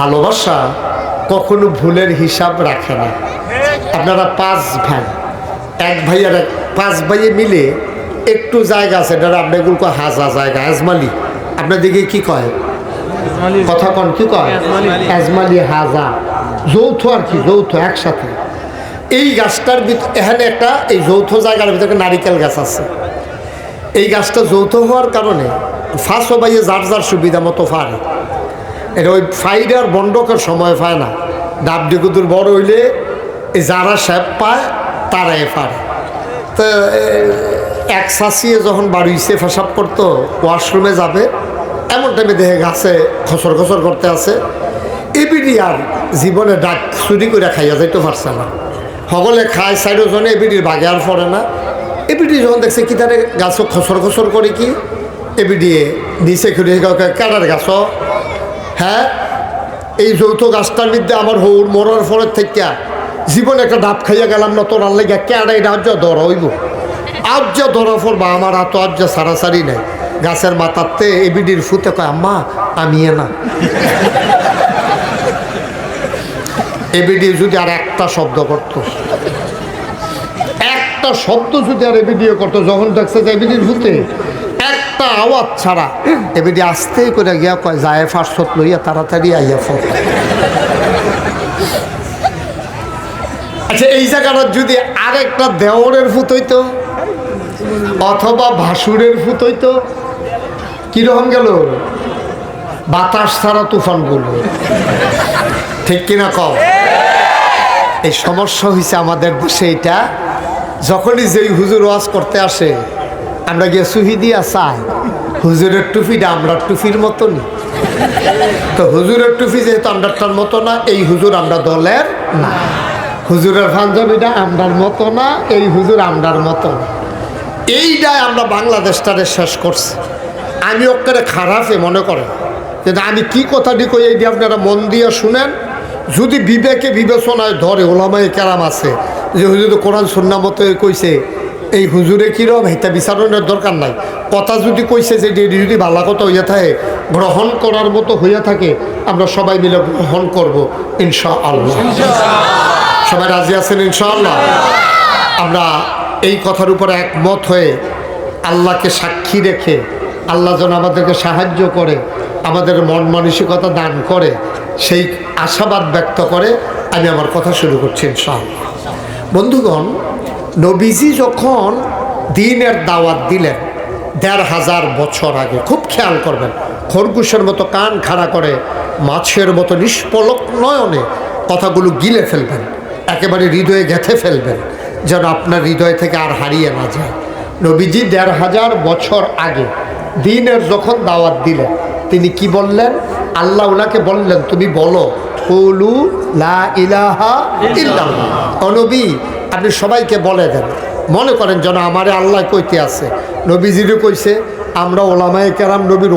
ভালোবাসা কখনো ভুলের হিসাব রাখে না। আপনারা 5 ভাই, এক ভাই আর 5 ভাইয়ে মিলে একটু জায়গা আছে, এটা আপনি এগুলো কয় হাজা জায়গা, আজমালি। আপনার দিকে কি কয় কথা কন, কি কয় আজমালি হাজা, যৌথ আর কি, যৌথ একসাথে। এই গাছটার এখানে একটা, এই যৌথ জায়গার ভিতরে নারিকেল গাছ আছে। এই গাছটা যৌথ হওয়ার কারণে ফাঁসো বাইয়ে যার যার সুবিধা মতো পারে। এটা ওই ফাইডার বন্ডকের সময় পায় না, ডাবডিগুদুর বড় হইলে এই যারা স্যাপ পায় তারাই পারে। তো এক শাসিয়ে যখন বাড়িছে ফেসাব করতো, ওয়াশরুমে যাবে, এমন টাইমে দেখে গাছে খসর খসর করতে আছে। এবিডি আর জীবনে ডাক চুরি করে খাইয়া যাইতে পারছে না, সকলে খায় সাইডও জনে, এবিডির বাগে আর পড়ে না। এবিডি যখন দেখছে কি তারে গাছ খসর খসর করে, কি এবিডিয়ে নিচে খুঁড়ে কাটার গাছ, হ্যাঁ এই যৌথ গাছটার মধ্যে আমার হৌর মরার ফলের থেকে জীবনে একটা ডাব খাইয়া গেলাম না, তোর আল্লাহ কেডা এটা আজ্জা ধরা হইব, আজ্জা ধরা পড়বা, আমার হাত আজ্জা সারাসারি নাই। গাছের মাথাতে এবিডির ফুতে কয় আম্মা আমি না। এবিডি যদি আর একটা শব্দ করতো, একটা শব্দ যদি আর এবিডিও করতো, যখন দেখছে যে এবিডির ফুতে একটা আওয়াজ ছাড়া, এবিডি আস্তে করে গিয়া কয় যায় ফার্সত লইয়া তাড়াতাড়ি আইয়া ফোন। আচ্ছা এই জায়গাটা যদি আরেকটা দেওরের ফুত হইতো অথবা ভাসুরের ফুত হইতো, কিরকম গেল? বাতাস ছাড়া তুফান বলল, ঠিক কিনা কও? এই সমস্যা হয়েছে আমাদের দেশে এটা। যখনই যেই হুজুর ওয়াজ করতে আসে, আমরা গিয়ে সুহি দিয়া চাই হুজুরের টুপিটা আমরা টুপির মতনই। তো হুজুরের টুপি যেহেতু আমরাটার মতো না, এই হুজুর আমরা দলের না। হুজুরের পাঞ্জাবিটা আমরার মতো না, এই হুজুর আমরার মতো না। এইটাই আমরা বাংলাদেশটারে শেষ করছি। আমি ওকে খারাপে মনে করেন, কিন্তু আমি কি কথাটি কই এইটি আপনারা মন দিয়ে শুনেন। যদি বিবেকে বিবেচনায় ধরে, ওলামায়ে কেরাম আছে যে হুজুর কোরআন সুন্নাহ মতো কইছে, এই হুজুরে কিরম এটা বিচারণের দরকার নাই। কথা যদি কইছে যে যদি ভালো কথা হইয়া থাকে, গ্রহণ করার মতো হইয়া থাকে, আমরা সবাই মিলে গ্রহণ করব ইনশাআল্লাহ। সবাই রাজি আছেন ইনশাআল্লাহ? আমরা এই কথার উপরে একমত হয়ে আল্লাহকে সাক্ষী রেখে, আল্লাহ যেন আমাদেরকে সাহায্য করে, আমাদের মন মানসিকতা দান করে, সেই আশাবাদ ব্যক্ত করে আমি আমার কথা শুরু করছি ইনশাআল্লাহ। বন্ধুগণ, নবীজি যখন দ্বীনের দাওয়াত দিলেন ১৫০০ বছর আগে, খুব খেয়াল করবেন, খরগোশের মতো কান খাড়া করে, মাছের মতো নিষ্পলক নয়নে কথাগুলো গিলে ফেলবেন, একেবারে হৃদয়ে গেঁথে ফেলবেন, যেন আপনার হৃদয় থেকে আর হারিয়ে না যায়। নবীজি ১৫০০ বছর আগে দ্বীনের যখন দাওয়াত দিলেন, তিনি কি বললেন? আল্লাহ ওনাকে বললেন, তুমি বলো কুলু লা ইলাহা ইল্লাল্লাহ। ও নবী, আপনি সবাইকে বলে দেন, মনে করেন যেন আমারে আল্লাহ কইতে আছে। নবীজিরও কইছে, আমরা ওলামায়ে কেরাম নবীর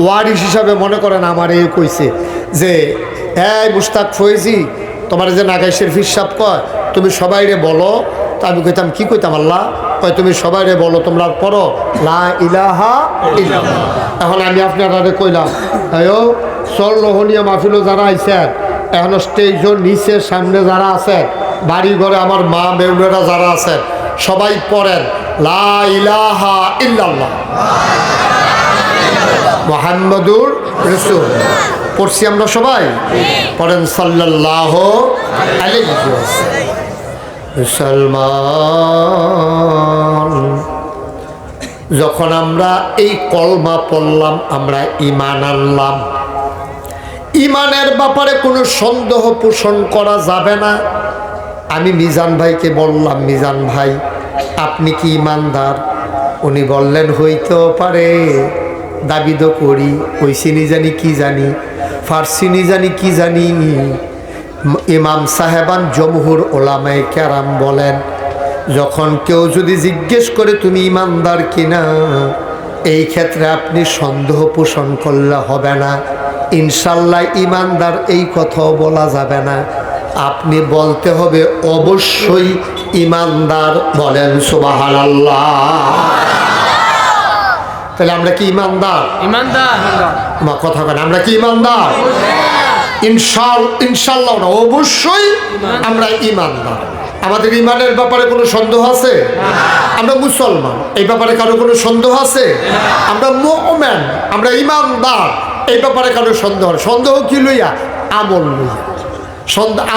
ওয়ারিস হিসাবে মনে করেন আমারে কইছে যে এই মুশতাক ফয়েজি, তোমার যে নাগাইশের ফিরসাব কয় তুমি সবাইরে বলো। তা আমি কইতাম কি কইতাম? আল্লাহ কয় তুমি সবাইরে বলো, তোমরা পড়ো লা ইলাহা ইল্লাল্লাহ। এখন আমি আপনারা কইলাম, হ্যাঁ সর লোহনীয় মাহফিলও যারা আইছেন, এখনো স্টেজের নিচে সামনে যারা আছেন, বাড়ি ঘরে আমার মা মেয়েরা যারা আছেন, সবাই পড়েন লা ইলাহা ইল্লাল্লাহ মুহাম্মাদুর রাসূলুল্লাহ। পড়ছি আমরা সবাই? পড়েন সাল্লাল্লাহু আলাইহি ওয়াসাল্লাম। মুসলমান, যখন আমরা এই কলমা পড়লাম, আমরা ঈমান আনলাম। ঈমানের ব্যাপারে কোনো সন্দেহ পোষণ করা যাবে না। আমি মিজান ভাইকে বললাম, মিজান ভাই আপনি কি ঈমানদার? উনি বললেন হইতেও পারে, দাবি তো করি, ওইসিনি জানি কি জানি, ফার্সিনি জানি কি জানি। ইমাম সাহেবান জমহুর ওলামায়ে কেরাম বলেন, যখন কেউ যদি জিজ্ঞেস করে তুমি ঈমানদার কিনা, এই ক্ষেত্রে আপনি সন্দেহ পোষণ করলে হবে না। ইনশাল্লাহ ঈমানদার এই কথাও বলা যাবে না, আপনি বলতে হবে অবশ্যই ঈমানদার। বলেন সুবহানাল্লাহ। তাহলে আমরা কি ঈমানদার? ঈমানদার কথা বলেন, আমরা কি ঈমানদার? ইনশাআল্লাহ না, অবশ্যই আমরা ঈমানদার। আমাদের ঈমানের ব্যাপারে কোনো সন্দেহ আছে? আমরা মুসলমান, এই ব্যাপারে কারো কোনো সন্দেহ আছে? আমরা মুমিন, আমরা ঈমানদার, এই ব্যাপারে কারো সন্দেহ? সন্দেহ কি লইয়া? আমল লইয়া।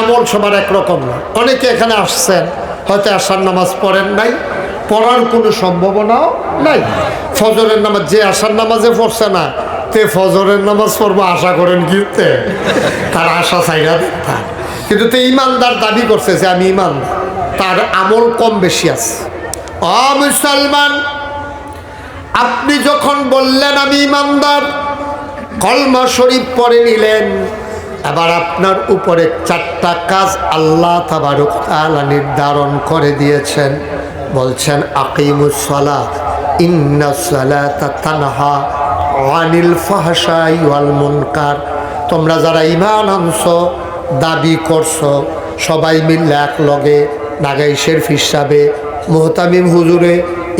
আমল সবার একরকম না। অনেকে এখানে আসছেন, হয়তো আশার নামাজ পড়েন নাই, পড়ার কোনো সম্ভাবনাও নাই। ফজরের নামাজ যে আশার নামাজে পড়ছে না, তে ফজরের নামাজ পড়বো আশা করেন কিনতে? তার আশা চাইরা দেখা। কিন্তু তে ইমানদার দাবি করছে যে আমি ইমানদার, তার আমল কম বেশি আছে। ও মুসলমান, আপনি যখন বললেন আমি ইমানদার, কলমা শরীফ পড়ে নিলেন, এবার আপনার উপরে 4টা কাজ আল্লাহ তাবারক তাআলা নির্ধারণ করে দিয়েছেন। বলছেন আকিমুস সালাত ইন্নাস সালাতা তানহা আনিল ফাহশাই ওয়াল মুনকার। তোমরা যারা ঈমান আনছো, দাবি করছো, সবাই মিলে এক লগে নাগাইশের ফিসাবে, মুহতামিম হুজুরে,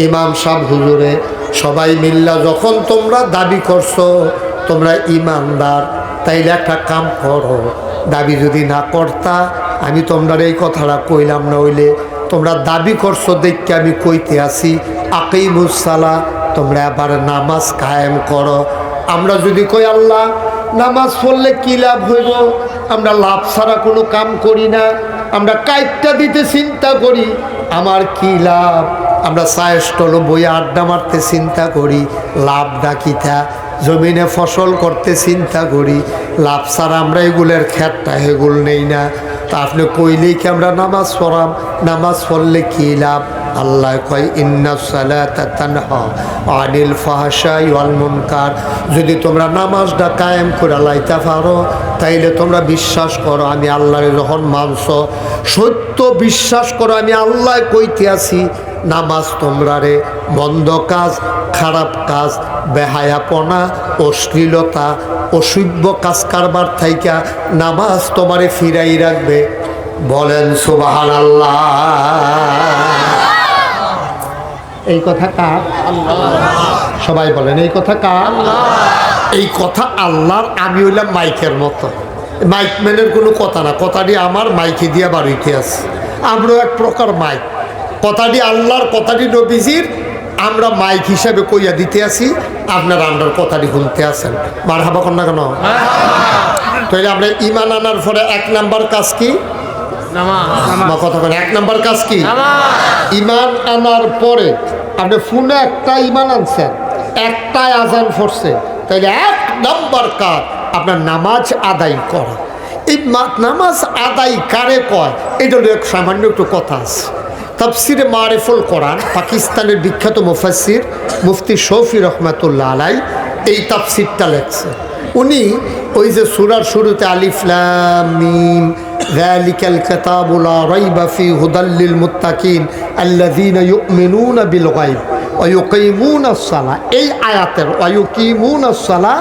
ইমাম সাহেব হুজুরে, সবাই মিল্লা যখন তোমরা দাবি করছো তোমরা ঈমানদার, তাইলে একটা কাম করো। দাবি যদি না করতা আমি তোমরা এই কথাটা কইলাম না, হইলে তোমরা দাবি করছো দেখতে আমি কইতে আসি আকিমুস সালাহ, তোমরা আবার নামাজ কায়েম করো। আমরা যদি কই আল্লাহ নামাজ পড়লে কী লাভ হইব, আমরা লাভ ছাড়া কোনো কাম করি না, আমরা কাইটটা দিতে চিন্তা করি আমার কি লাভ, আমরা চায়ের স্টল বইয়ে আড্ডা মারতে চিন্তা করি লাভ ডাকিতা, জমিনে ফসল করতে চিন্তা করি লাভ ছাড়া আমরা এগুলোর খেতটা এগুলো নেই না। তা আপনি কইলেই কি আমরা নামাজ পড়াম, নামাজ পড়লে কী লাভ? আল্লাহ কয় ইন্নাস সালাতা তানহা আনিল ফাহশাই ওয়াল মুনকার। যদি তোমরা নামাজটা কায়েম করে লাইতে পারো তাইলে তোমরা বিশ্বাস করো আমি আল্লাহরে যখন মানছো, সত্য বিশ্বাস করো আমি আল্লাহ কইতে আছি নামাজ তোমরা রে মন্দ কাজ, খারাপ কাজ, বেহায়াপনা, অশ্লীলতা, অসভ্য কাজ কারবার থাইকা নামাজ তোমারে ফিরাই রাখবে। বলেন সুবহানাল্লাহ। এই কথা কার? সবাই বলেন এই কথা কার? এই কথা আল্লাহর। আমি হইলাম মাইকের মতো, মাইকম্যানের কোনো কথা না, কথাটি আমার মাইকে দিয়া বাড়িতে আছে। আমরাও এক প্রকার মাইক, কথাটি আল্লাহর, কথাটি নবীজির, আমরা মাইক হিসাবে কইয়া দিতে আসি, আপনার আন্ডার কথাটি শুনতে আসেন। মারহাবা কর না কেন? তাহলে আমরা ঈমান আনার পরে 1 নাম্বার কাজ কি? কথা বলেন 1 নাম্বার কাজ কি? ঈমান আনার পরে আপনি ফোনে একটা ঈমান আনছেন, একটাই আজান পড়ছে, তাইলে 1 নাম্বার কাজ আপনার নামাজ আদায় করা। এই নামাজ আদায় কারে কয় এটা হলো সামান্য একটু কথা আছে। তাফসিরে মারিফুল কোরআন, পাকিস্তানের বিখ্যাত মুফাসসির মুফতি শফি রহমাতুল্লাহ আলাই এই তাফসিরটা লেখছে। উনি ওই যে সূরার শুরুতে আলিফ লাম মিম যালিকাল কিতাবু লা রাইবা ফি হুদাল লিল মুত্তাকিন আল্লাযীনা ইউমিনুনা বিল গায়ব ওয়া ইউকিমুনাস সালাহ, এই আয়াতের ওয়া ইউকিমুনাস সালাহ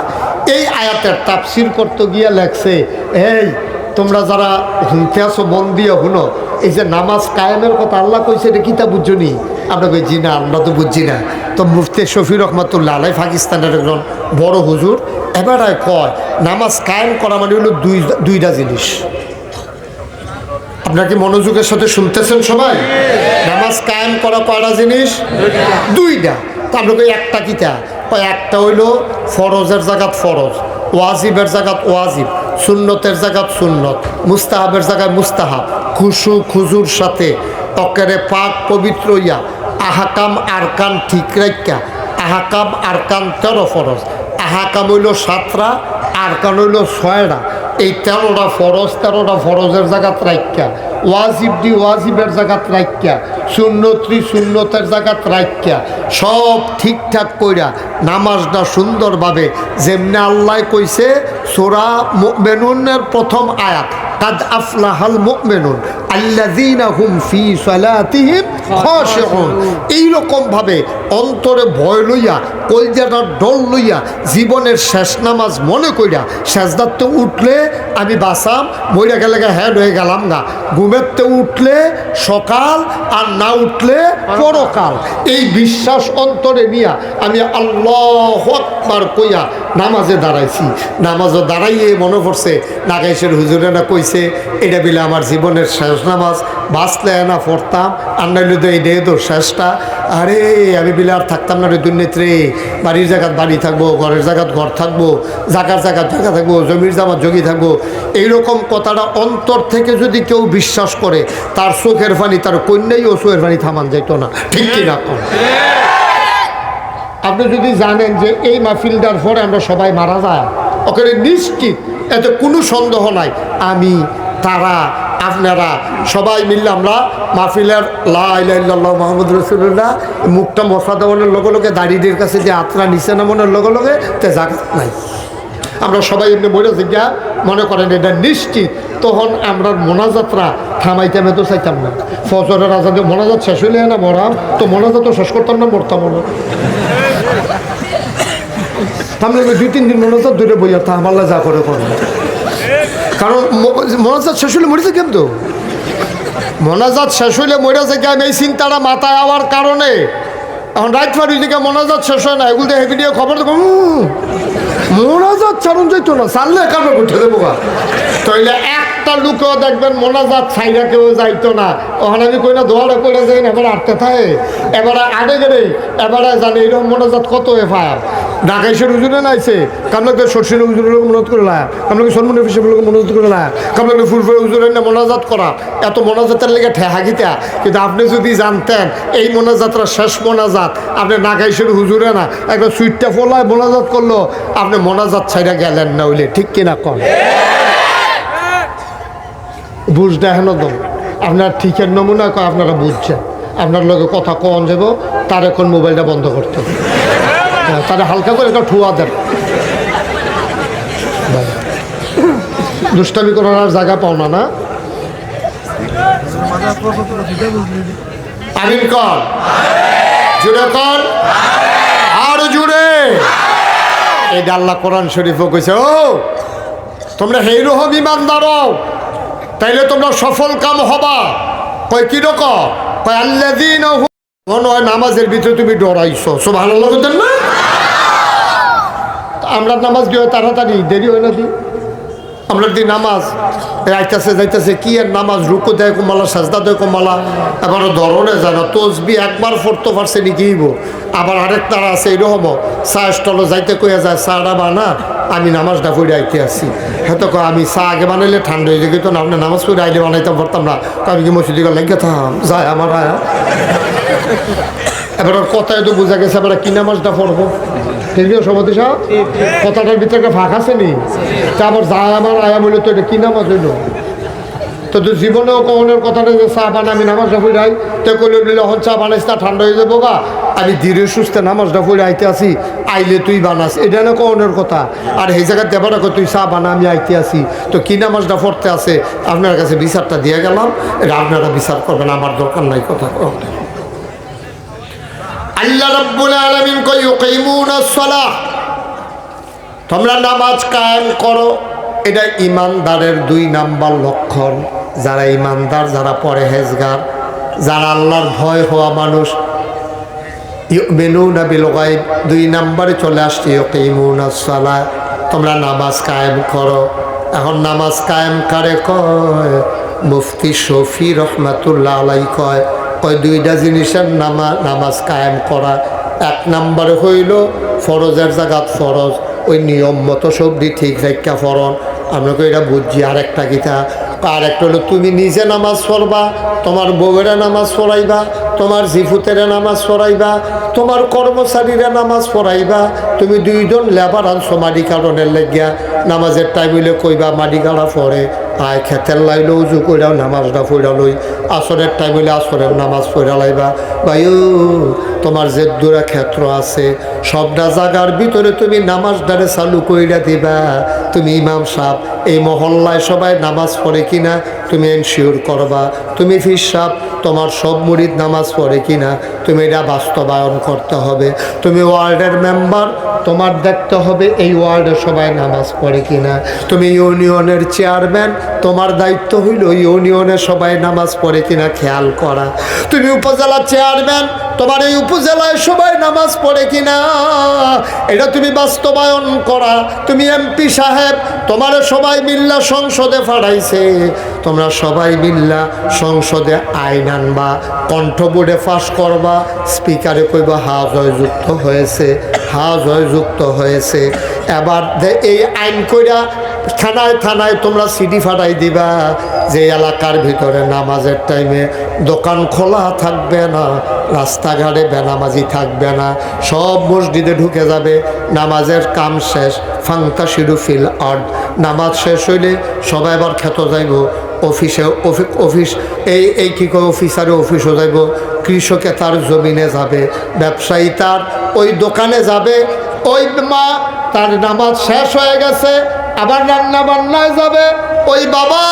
এই আয়াতের তাফসির করতে গিয়ে লেখছে, এই তোমরা যারা শুনতে আসো মন দিয়ে শুনো, এই যে নামাজ কায়েমের কথা আল্লাহ কইছে এটা কিতা বুঝছো নি? আমরা কই জি না, আমরা তো বুঝছি না। তো মুফতি শফি রহমাতুল্লাহ আলাই পাকিস্তানের একজন বড় হুজুর এবারে কয় নামাজ কায়েম করা মানে হলো দুইটা জিনিস। আপনার কি মনোযোগের সাথে শুনতেছেন সবাই? নামাজ কায়েম করা কয়টা জিনিস? দুইটা। তো আমরা কই একটা কিতা? একটা হইলো ফরজের জায়গাত ফরজ, ওয়াজিবের জায়গাত ওয়াজিব, সুন্নতের জায়গাত সুন্নত, মুস্তাহাবের জায়গায় মুস্তাহাব, খুশু খুজুর সাথে অকেরে পাক পবিত্র ইয়া আহাকাম আরকান ঠিক রাখা। আহাকাম আরকান 13 ফরজ, আহাকাম হইল 7টা, আরকান হইল 6টা। এই 13টা ফরজ, 13টা ফরজের জায়গাত রাখা, ওয়াজিব দি ওয়াজিবের জায়গাত রাখা, সুন্নতি সুন্নতের জায়গাত রাখা, সব ঠিকঠাক কইরা নামাজটা সুন্দরভাবে যেমনি আল্লাহ কইছে সূরা মুমিনুনের প্রথম আয়াত, কাদ আফলাহাল মুমিনুন আল্লাযীনা হুম ফি সালাতিহিম খাশিউন, এইরকম ভাবে অন্তরে ভয় লইয়া কলজাটা ডল লইয়া জীবনের শেষ নামাজ মনে কইরা সেজদাতে উঠলে আমি বাঁচাম, মইরা গেলে হ্যাড হয়ে গেলাম গা। ঘুমেরতে উঠলে সকাল আর না উঠলে পরকাল, এই বিশ্বাস অন্তরে নিয়া আমি আল্লাহু আকবার কইয়া নামাজে দাঁড়াইছি। নামাজও দাঁড়াইয়ে মনে পড়ছে নাগাইশের হুজুরে না কইছে এটা বিলে আমার জীবনের শেষ নামাজ, বাঁচলে না পড়তাম, আর নাইলে তো এই তো শেষটা। আরে আমি বিলে আর থাকতাম না রে দুর্নীতি, বাড়ির জায়গাত বাড়ি থাকবো, ঘরের জায়গাত ঘর থাকবো, জায়গার জায়গাত জায়গা থাকবো, জমির জামাত জমি থাকবো। এইরকম কথাটা অন্তর থেকে যদি কেউ বিশ্বাস করে, তার চোখের পানি, তার কন্যাই ও চোখের পানি থামান যাইত না। ঠিক কিনা? আপনি যদি জানেন যে এই মাহফিলটার পরে আমরা সবাই মারা যায়, ওখানে নিশ্চিত, এতে কোনো সন্দেহ নাই, আমি, তারা, আপনারা সবাই মিললে আমরা মাহফিলের লা ইলাহা ইল্লাল্লাহ মুহাম্মদ রাসূলুল্লাহ মুখটা মশা দেওয়ানোর লগে লগে দাড়িদের কাছে যে আত্রা নিচে নামানোর লগে লগে তে জায়গা নাই। আমরা সবাই এমনি বলে গিয়া মনে করেন এটা নিশ্চিত, তখন আমরা মোনাজাতরা থামাইতে আমি তো চাইতাম না। ফজরের আজাদে মোনাজাত শেষ হইলে না মরাম, তো মোনাজাতও শেষ করতাম না, মরতাম না। আমি 2-3 দিন মোনাজাত দূরে বইয়া তা আমার যা করে করে, কারণ মোনাজাত শেষ হইলে মরেছে কেন? তো মোনাজাত শেষ হইলে মরেছে কি? আমি এই চিন্তাটা মাথায় আওয়ার কারণে এখন রাত ফারি দিকে মোনাজাত শেষ হয় না, এগুলো দেখে ভিডিও খবর দেবো মোনাজাত ছাড়ুন যাইতো না, চাললে কারণে উঠে দেবো। তাইলে একটা লোকও দেখবেন মোনাজাত ছাইরা কেউ যাইতো না। ওখানে আমি কই না দোয়ারে করে যাই না, এবার আটতে থাকে, এবারে আগে গেলে এবারে জানে এইরকম মোনাজাত কত এফআইআর। ঢাকাইশের উজুরে নাইছে, কামলাকে সরষের উজুরের লোক মনত করে না, কামলাকে সলমন হিসেবে লোক মনত করে না, কামলাকে ফুলফুল উজুরের না মোনাজাত করা, এত মোনাজাতের লেগে ঠেহা গিতা। কিন্তু আপনি যদি জানতেন এই মোনাজাতটা শেষ মোনাজাত, আপনি নাগাইশের হুজুরে না একটা সুইটটা ফলায় মোনাজাত করলো, আপনি মোনাজাত ছাইরা গেলেন না, হইলে ঠিক কিনা কন? বুঝতে হেন দম আপনার ঠিকের নমুনা কয়, আপনারা বুঝছেন, আপনার লগে কথা কন যাব, তার এখন মোবাইলটা বন্ধ করতে হবে, তারা হালকা করে একটা ঠুয়া দেন। দুষ্টামি করার আর জায়গা পাও না। না আমিন কর, জুড়ে কর, আর জুড়ে। এই আল্লাহ কোরআন শরীফও কইছে, ও তোমরা হেরো হব ইমানদার, তাইলে তোমরা সফল কাম হবা। কয় কিরকম? কয় আল্লাযীনা মনে হয় নামাজের ভিতরে তুমি ডরাইছো, সুবহানাল্লাহ বলতেন না? আমরা নামাজ কি হয় তাড়াতাড়ি, দেরি হয় না দি আমরা দি নামাজ আইতাছে যাইতেছে, কি আর নামাজ, রুকু দেয় কমালা, সাজদা দেয় কমালা, এবারও ধরনে যায় না, তসবি একবার পড়তে পারছে নিকিব। আবার আরেক তারা আছে এরকম চা স্টলে যাইতে কইয়া যায়, চাটা বানা, আমি নামাজটা পড়ে আইতে আসি। হয়তো আমি চা আগে বানাইলে ঠান্ডা হয়ে যেত না, আপনি নামাজ পড়ে আইলে বানাইতে পারতাম না, আমি কি মসজিদে লেগে থাম যায় আমার আয়া। এবার ওর কথায় তো বোঝা গেছে এবার কি নামাজটা পড়বো। ঠিক আছে সভাপতি সাহেব, কথাটার ভিতরে একটা ফাঁক আছে নি? তা আবার যায় আমার আয়া বলে তো এটা কি নামাজ হইল? তো তুই জীবনেও কখনের কথাটা যে চা বানা, আমি নামাজটা পড়ে আই, তো কইলে যখন চা বানাইস তা ঠান্ডা হয়ে যাবো গা, আমি ধীরে সুস্থে নামাজটা পড়ে আইতে আসি, আইলে তুই বানাস, এটা না কখনের কথা। আর এই জায়গায় দেবার তুই চা বানা, আমি আইতে আসি, তো কি নামাজটা পড়তে আছে আপনার কাছে বিচারটা দিয়ে গেলাম, এটা আপনারা বিচার করবেন, আমার দরকার নাই কথা। আল্লাহ রাব্বুল আলামিন কয় ইউকিমুনাস সালাহ, তোমরা নামাজ কায়েম করো। এটা ইমানদারের 2 নাম্বার লক্ষণ। যারা ইমানদার, যারা পরহেজগার, যারা আল্লাহর ভয় হওয়া মানুষ, ইউমিনুনা বিল গায়ব, 2 নম্বরে চলে আসছে ইউকিমুনাস সালাহ, তোমরা নামাজ কায়েম করো। এখন নামাজ কায়েম কারে কয়? মুফতি শফি রহমাতুল্লাহ আলাইহি কয় 2টা জিনিসের নামাজ কায়েম করা। 1 নম্বরে হইল ফরজের জায়গাত ফরজ, ওই নিয়ম মতো সবজি ঠিক রেখা ফরন, আমরা এটা বুঝছি। আরেকটা গীতা, আরেকটা হলো তুমি নিজে নামাজ পড়বা, তোমার বউয়েরা নামাজ পড়াইবা, তোমার জিফুতেরা নামাজ পড়াইবা, তোমার কর্মচারীরা নামাজ পড়াইবা। তুমি 2 জন লেবার আনছো মাটি কারণের লেগিয়া, নামাজের টাইম হইলে কইবা মাটি কাটা পড়ে, আয় খেতের লাইলে উজু কইরাও নামাজটা পড়া লই, আসরের টাইম হইলে আসরের নামাজ পড়া লাইবা। ভাইও তোমার যে দূরা ক্ষেত্র আছে সবটা জায়গার ভিতরে তুমি নামাজটারে চালু কইরা দিবা। তুমি ইমাম সাহেব এই মহল্লায় সবাই নামাজ পড়ে কিনা তুমি এনশিওর করবা। তুমি ফিরসাব তোমার সব মুরিদ নামাজ পড়ে কিনা তুমি এটা বাস্তবায়ন করতে হবে। তুমি ওয়ার্ডের মেম্বার, তোমার দেখতে হবে এই ওয়ার্ডে সবাই নামাজ পড়ে কিনা। তুমি ইউনিয়নের চেয়ারম্যান, তোমার দায়িত্ব হইল ইউনিয়নে সবাই নামাজ পড়ে কিনা খেয়াল করা। তুমি উপজেলা চেয়ারম্যান, তোমার এই উপজেলায় সবাই নামাজ পড়ে কিনা এটা তুমি বাস্তবায়ন করা। তুমি এমপি সাহেব, তোমার সবাই মিল্লা সংসদে ফাড়াইছে, তোমরা সবাই মিল্লা সংসদে আইন আনবা, কণ্ঠবোর্ডে পাস করবা, স্পিকারে কইবা হা জয়যুক্ত হয়েছে, হা জয়যুক্ত হয়েছে। এবার এই আইন কইরা থানায় থানায় তোমরা সিডি ফাটাই দিবা যে এলাকার ভিতরে নামাজের টাইমে দোকান খোলা থাকবে না, রাস্তাঘাটে বেনামাজি থাকবে না, সব মসজিদে ঢুকে যাবে। নামাজের কাম শেষ, ফাংতা শিরুফিল আর্ট, নামাজ শেষ হইলে সবাই আবার খেত যাইব, অফিসে অফিস এই কী করে অফিসারে অফিসও যাইব, কৃষকে তার জমিনে যাবে, ব্যবসায়ী তার ওই দোকানে যাবে। ওই মা তার নামাজ শেষ হয়ে গেছে আবার রান্না বান্নায় যাবে, ওই বাবা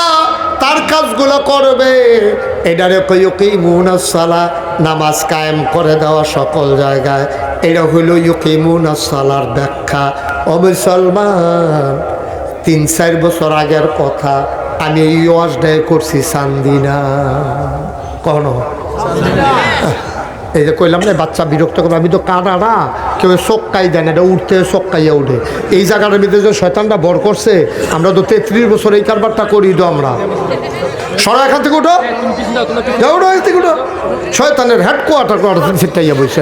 তার কাজগুলো করবে। এটারে ইউকিমুনাস সালাহ, নামাজ কায়েম করে দেওয়া সকল জায়গায়। এটা হইল ইউকিমুনাস সালাহর ব্যাখ্যা। ও মুসলমান, 3-4 বছর আগের কথা, আমি এই ওয়াজটাই করছি চান্দিনা, কখনো এই যে কইলাম না বাচ্চা বিরক্ত করবে, আমি তো কানাডা কেউ চক্কাই দেন, এটা উঠতে চক্কাইয়া উঠে। এই জায়গাটার ভিতরে যে শয়তানটা বর করছে, আমরা তো 33 বছর এই কারবারটা করি। তো আমরা সরা এখান থেকে উঠো, উঠো থেকে উঠো, শয়তানের হেডকোয়ার্টার ছিটাইয়া বসে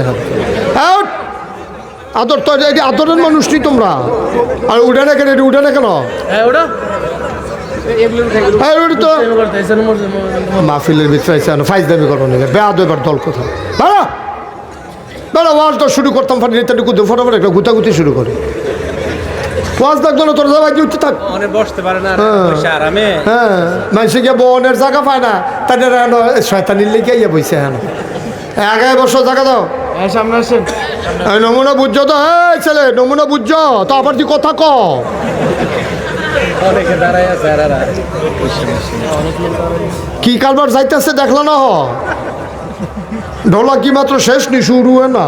আদর তো আদরের মানুষ নি তোমরা। আর উঠে না কেন, এটা উঠে না কেন? মাহফিলের ভিতরে ফাইজ দাবি করবো না, বেয়াদ এবার দল কোথাও বেড়া বেড়া। ওয়াজ তো শুরু করতাম ফাটিটুকু ফটাফট একটা গুতাগুতি শুরু করে ওয়াজ থাকতো না, তোর জায়গায় উঠতে থাক, বসতে পারে না। হ্যাঁ, মানুষে গিয়ে বনের জায়গা পায় না, তাদের শয়তানির লেগে ইয়ে বইছে। হ্যাঁ, আগে বসো, জায়গা দাও, সামনে আসেন। নমুনা বুঝছো তো? হ্যাঁ ছেলে, নমুনা বুঝছো তো? আবার তুই কথা ক, কি কারবার যাইতেছে দেখলো না? ঢোলা কি মাত্র শেষ নি, শুরু হয় না।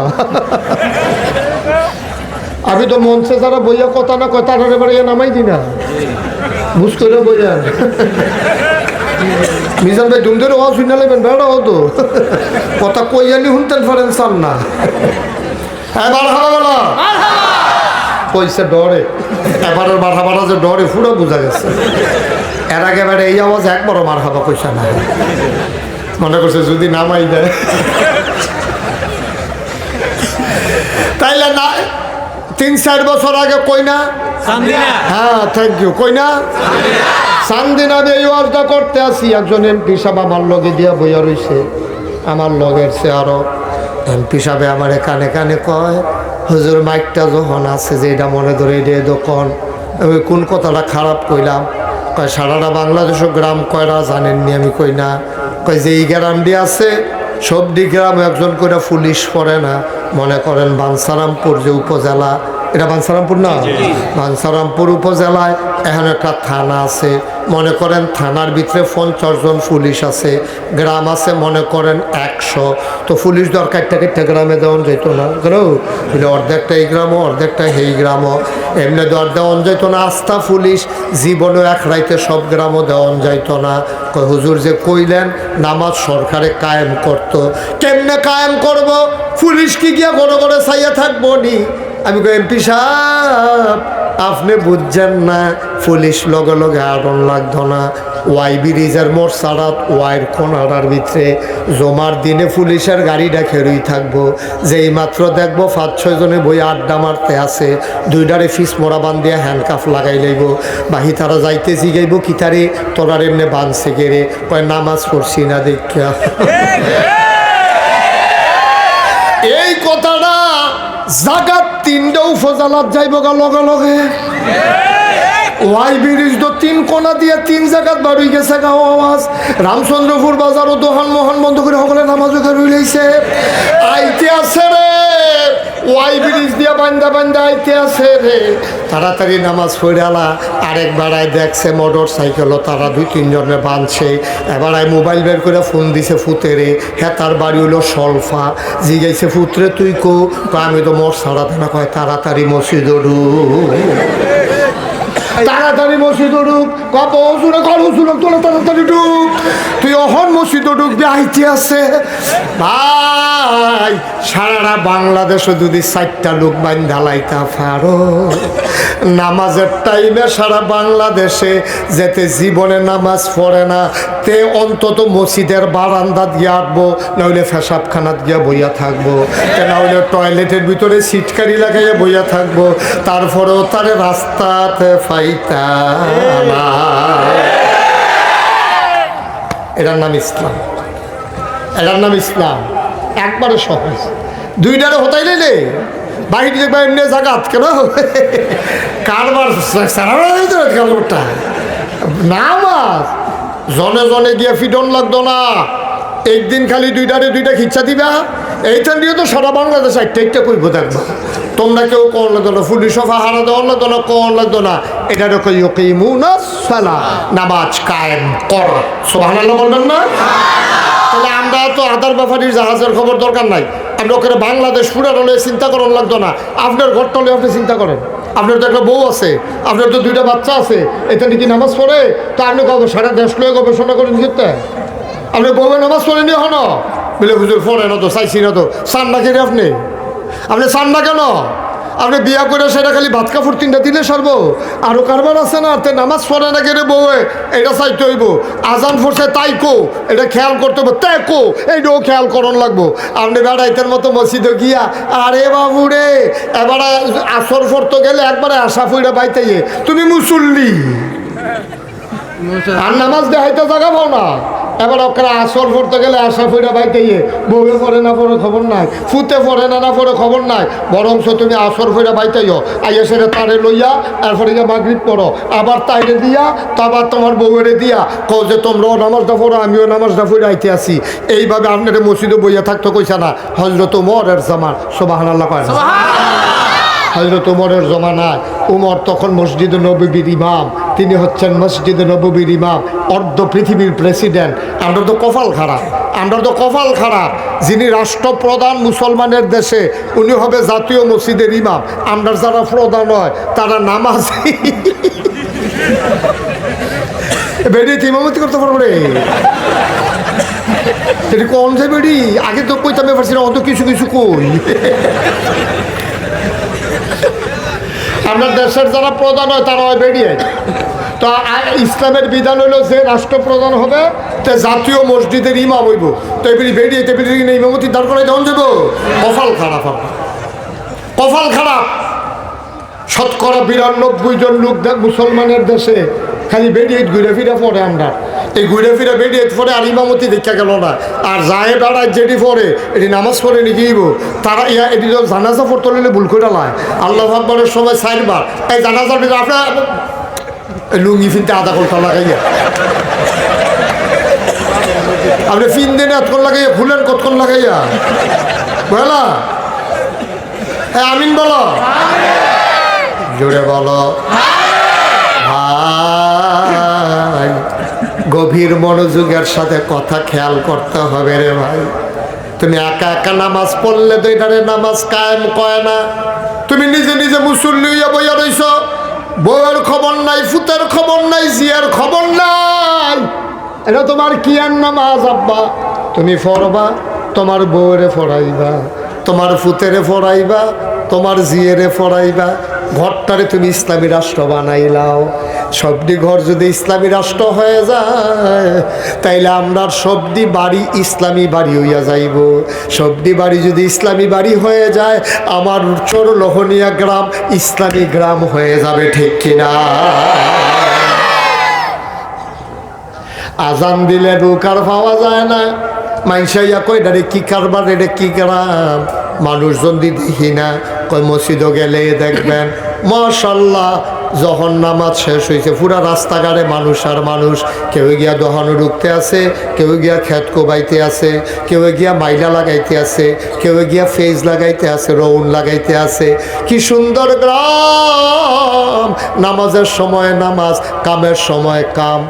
আমি তো মঞ্চে যারা বইয়া কথা না কথা এবারে নামাই দি না, বুঝ করে বইয়া। মিজান ভাই দুমদের ওয়াজ শুনে নেবেন, বেড়া হতো কথা কইয়ানি শুনতেন পারেন চান না। এবার হারা বলা কইছে ডরে, এবারের মাথা মারা যে ডরে পুরো বোঝা গেছে। এর আগে এবারে এই আওয়াজ একবারও মার হাবা কইসা না, মনে করছে যদি নামাই দেয়। তাইলে না 3-4 বছর আগে কই না? হ্যাঁ, থ্যাংক ইউ। কই না? চান্দিনা এই ওয়াজটা করতে আসি, একজন এমপি সাহেব আমার লগে দিয়া বইয়া রইছে, আমার লগের সে আরো এমপি সাহেব আমার কানে কানে কয়, হুজুর মাইকটা যখন আছে যে এটা মনে ধরে এটা দোকান। আমি কোন কথাটা খারাপ কইলাম? কয় সারাটা বাংলাদেশের গ্রাম কয়রা জানেননি? আমি কই না। কয় যে এই গ্রামটি আছে সবটি গ্রাম একজন করে পুলিশ পড়ে না। মনে করেন বাঞ্ছারামপুর যে উপজেলা, এটা বাঞ্ছারামপুর না, বাঞ্ছারামপুর উপজেলায় এখন একটা থানা আছে, মনে করেন থানার ভিতরে 50 জন পুলিশ আছে, গ্রাম আছে মনে করেন 100। তো পুলিশ দরকারটা গ্রামে দেওয়া যেত না, বুঝলো? অর্ধেকটা এই গ্রামও অর্ধেকটা এই গ্রামও, এমনি দর দেওয়া যেত না। আস্থা পুলিশ জীবনেও এক রাইতে সব গ্রামও দেওয়া যাইত না। হুজুর যে কইলেন নামাজ সরকারে কায়েম করতো, কেমনে কায়েম করব? পুলিশ কি গিয়া ঘরে ঘরে চাইয়া থাকবো নি? আমি কই এমপি সাহেব আপনি বুঝছেন না, পুলিশ লগে লগে আড়ন লাগতো না। ওয়াই ব্রিজের মোড় ছাড়াত ওয়াইয়ের কোনার ভিতরে জমার দিনে পুলিশের গাড়িটা খেরুই থাকবো, যেই মাত্র দেখবো 5-6 জনে বই আড্ডা মারতে আছে, দুইটারে ফিস মোড়া বান্ধিয়া হ্যান্ডকাফ লাগাই লইব, বাহি তারা যাইতে জিগাইব কি তারে তোরার এমনি বাঁধছে গেরে, কয় নামাজ পড়ছি না দেখা। এই কথাটা জাগাত 3টা উপজেলাত যাইব গা লগে লগে। ওয়াই ব্রিজ তো 3 কোনা দিয়ে 3 জায়গাত বাড়ি গেছে গা আওয়াজ। রামচন্দ্রপুর বাজারও দোকান মোহন বন্ধ করে সকলে নামাজ রইলাইছে। আইতে আছে রে ওয়াই ব্রিজ দিয়ে বান্দা বান্দা আইতে আছে রে, তাড়াতাড়ি নামাজ পড়ালা। আরেক বেড়ায় দেখছে মোটর সাইকেলও তারা 2-3 জনে বাঁধছে। এবার মোবাইল বের করে ফোন দিছে ফুতেরে, হ্যাঁ তার বাড়ি হলো সলফা। জিগাইছে ফুতরে তুই কো? আমি তো মোর ছাড়াতে না, কয় তাড়াতাড়ি মসজিদ তাড়াতাড়ি মসজিদ ঢুক, তোলা তাড়াতাড়ি ঢুক, তুই অহন মসজিদ ঢুকবি আইতে আছে। ভাই সারা বাংলাদেশে যদি 4টা লোক বান্ধা লাইতা পারো, নামাজের টাইমে সারা বাংলাদেশে যেতে জীবনে নামাজ পড়ে না, তে অন্তত মসজিদের বারান্দা দিয়ে আঁকবো, নাহলে পেশাবখানাত গিয়া বইয়া থাকবো, নাহলে টয়লেটের ভিতরে সিটকারি লাগাইয়া বইয়া থাকবো, তারপরেও তারে রাস্তাতে ফাইতা না। এটার নাম ইসলাম, এটার নাম ইসলাম। একবারে সহজ, 2টারে হতাই লে বাহির দেখবা এমনি জাগাত কেন কারবার কারবারটা নামাজ জনে জনে গিয়ে ফিডন লাগতো না। একদিন খালি 2টারে 2টা খিচ্ছা দিবা, এইখান দিয়ে তো সারা বাংলাদেশ একটা করবো দেখবা। তোমরা কেউ কন লাগতো না, পুলিশ সফা হারা দেওয়ার লাগতো না, কন লাগতো না। এটার নামাজ কায়েম করা, সুবহানাল্লাহ বলবেন না? তাহলে আমরা তো আদার ব্যাপারীর জাহাজের খবর দরকার নাই। আপনি ওখানে বাংলাদেশ পুরার হলে চিন্তা করার লাগতো না। আপনার ঘরটা হলে আপনি চিন্তা করেন, আপনার তো একটা বউ আছে, আপনার তো 2টা বাচ্চা আছে, এটা কি নামাজ পড়ে? তো আপনি কবে সারা দেশ লয়ে গবেষণা করেন খেতে? আপনি বউয়ে নামাজ পড়েনি হনো বলে হুজুর পড়ে না তো, চাইছি না তো, চান না কেন আপনি? আপনি চান না কেন? আপনি বিয়া করে সেটা খালি ভাত কাপড় 3টা দিলে সারবো? আরও কারবার আছে না, তে নামাজ পড়ে না কেন বউয়ে, এটা চাইতে হইব। আজান পড়ছে তাই কো, এটা খেয়াল করতে হবে, তে কো এইটাও খেয়াল করন লাগবো। আপনি বেড়াইতের মতো মসজিদে গিয়া আরে বাবু রে এবারে আসর পড়তে গেলে একবারে আশা ফুইরা বাইতে তুমি মুসল্লি আর নামাজ দেখাইতে জাগাবো না। এবার ওখানে আসর পড়তে গেলে আশা ফুইরা বাইতে বউয়ে পড়ে না পড়ে খবর নাই, ফুতে পড়ে না পড়ে খবর নাই, বরঞ্চ তুমি আসর ফুইরা বাইতেইও আইয়া সেরে তারে লইয়া এরপরে গিয়ে মাগরিব পড়ো, আবার তাইরে দিয়া তারপর তোমার বউয়েরে দিয়া কও যে তোমরাও নামাজটা পড়ো আমিও নামাজটা ফুইরা আইতে আসি। এইভাবে আপনার মসজিদে বইয়া থাকতে কইছে না হযরত ওমরের জামান, সুবহানাল্লাহ কয় না? হযরত ওমরের জমানায় উমর তখন মসজিদে নববীর ইমাম, তিনি হচ্ছেন মসজিদে নববীর ইমাম, অর্ধ পৃথিবীর প্রেসিডেন্ট। আমরা তো কপাল খারাপ, আমরা তো কপাল খারাপ, যিনি রাষ্ট্রপ্রধান মুসলমানের দেশে উনি হবে জাতীয় মসজিদের ইমাম। আমরা যারা প্রধান হয় তারা নামাজ বেড়ি ইমামতি করতে পারবো রে, এটি কোন যে বেড়ি আগে তো কইতাম পারছি না, অত কিছু কিছু কই। আপনার দেশের যারা প্রধান হয় তারা হয় বেরিয়ে। তো ইসলামের বিধান হইল যে রাষ্ট্রপ্রধান হবে তে জাতীয় মসজিদের ইমাম হইব, তো এবারে বেরিয়ে কিনা ইমামতি দাঁড় করাই দেওয়া যাব। কপাল খারাপ, কপাল খারাপ। ৯২ জন লোক মুসলমানের দেশে খালি বেরিয়ে ঘুরে ফিরে পড়ে। আমরা এই ঘুরে ফিরে বেরিয়ে পড়ে আর ইমামতি দেখা গেল না। আর যায় বেড়ায় যেটি পড়ে এটি নামাজ পড়ে নিকিব তারা এটি জানাজা পড়তে হলে ভুল করে লায়। আল্লাহু আকবারের সময় 4 বার এই জানাজার ভিতরে আপনার লুঙ্গি ফিনতে আধা ঘন্টা লাগাইয়া, আপনি ফিন দিন এতক্ষণ লাগাইয়া, ফুলের কতক্ষণ লাগাইয়া, বুঝলা? হ্যাঁ আমিন বলো, জোরে বলো। ভাই গভীর মনোযোগের সাথে কথা খেয়াল করতে হবে রে ভাই। তুমি একা একা নামাজ পড়লে তো এটারে নামাজ কায়েম কয় না। তুমি নিজে নিজে মুসল্লি হইয়া বইয়া রইছ, বউয়ের খবর নাই, ফুতের খবর নাই, জিয়ার খবর নাই। এটা তোমার কি আর নামাজ আব্বা? তুমি পড়বা, তোমার বউরে পড়াইবা, তোমার ফুতেরে পড়াইবা, তোমার জিয়েরে পড়াইবা, ঘরটারে তুমি ইসলামী রাষ্ট্র বানাইলাও। সবদি ঘর যদি ইসলামী রাষ্ট্র হয়ে যায় তাইলে আমরা সবদি বাড়ি ইসলামী বাড়ি হইয়া যাইব। সবদি বাড়ি যদি ইসলামী বাড়ি হয়ে যায় আমার চোর লোহনিয়া গ্রাম ইসলামী গ্রাম হয়ে যাবে, ঠিক কিনা? আজান দিলে রুকার পাওয়া যায় না, মাইশাইয়া কই ডারে কি কারবার, এটা কি গ্রাম? মানুষজন দেখি না, কই মসজিদও গেলে দেখবেন মাশাআল্লাহ যখন নামাজ শেষ হয়েছে পুরা রাস্তাঘাটে মানুষ আর মানুষ, কেউ গিয়া দোকানে ঢুকতে আছে, কেউ গিয়া ক্ষেত কোবাইতে আছে, কেউ গিয়া মাইলা লাগাইতে আছে, কেউ গিয়া ফেজ লাগাইতে আছে, রৌন লাগাইতে আছে। কি সুন্দর গ্রাম! নামাজের সময় নামাজ, কামের সময় কাম,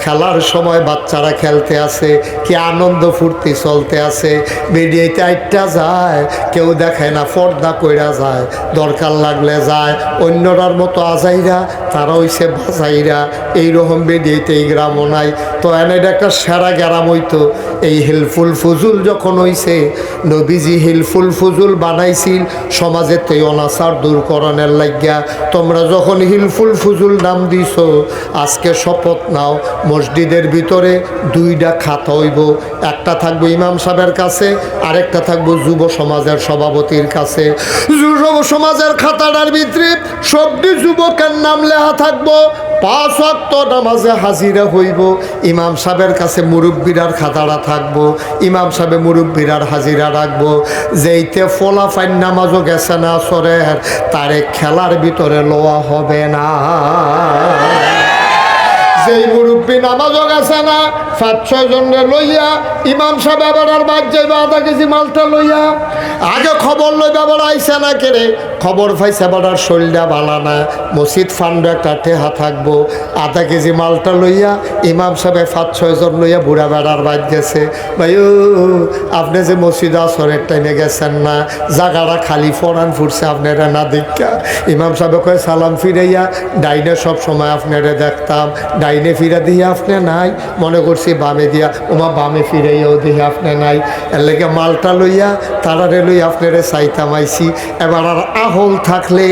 খেলার সময় বাচ্চারা খেলতে আছে, কি আনন্দ ফুর্তি চলতে আছে। বেরিয়েতে আইটা যায়, কেউ দেখায় না, পর্দা কইরা যায়, দরকার লাগলে যায়। অন্যরার মতো আজাইরা, তারা হইছে বাজাইরা। এইরকম বেরিয়েতে এই গ্রামও নাই। তো এনে একটা সেরা গ্রাম হইতো। এই হিলফুল ফুজুল যখন হইছে, নবীজি হিলফুল ফুজুল বানাইছিল সমাজের থেকে অনাচার দূরকরণের লাগিয়া। তোমরা যখন হিলফুল ফুজুল নাম দিছ, আজকে শপথ নাও, মসজিদের ভিতরে দুইটা খাতা হইব, একটা থাকবো ইমাম সাহেবের কাছে, আরেকটা থাকবো যুব সমাজের সভাপতির কাছে। যুব সমাজের খাতাটার ভিতরে সবটি যুবকের নাম লেখা থাকবো, 5 ওয়াক্ত নামাজে হাজিরা হইব। ইমাম সাহেবের কাছে মুরব্বীরার খাতাটা থাকবো, ইমাম সাহেব মুরব্বীরার হাজিরা রাখবো। যেইতে ফলাফাইন নামাজও গেছে না সরের, তারে খেলার ভিতরে লওয়া হবে না। যেই মুরব্বী নামাজও গেছে না, 5-6 জনের লইয়া ইমাম সাহেব এবার আর বাদ যাইবা আধা কেজি মালটা লইয়া। আগে খবর লই ব্যাপার আইসে না কেড়ে, খবর পাইছে এবার শরীরটা ভালো না, মসজিদ ফান্ড একটা টেহা থাকবো, আধা কেজি মালটা লইয়া ইমাম সাহেব 5-6 জন লইয়া বুড়া বেড়ার বাদ গেছে। ভাই ও, আপনি যে মসজিদ আসরের টাইমে গেছেন না, জায়গাটা খালি ফরান ফুটছে আপনারা না দেখা। ইমাম সাহেব কয়ে সালাম ফিরাইয়া, ডাইনে সব সময় আপনারা দেখতাম, ডাইনে ফিরা দিয়ে আপনি নাই, মনে করছি বামে দিয়া, ওমা বামে ফিরাইয়াও দিয়ে আপনি নাই। এর লেগে মালটা লইয়া তারারে লই আপনারে চাইতাম আইছি। এবার আর আহল থাকলে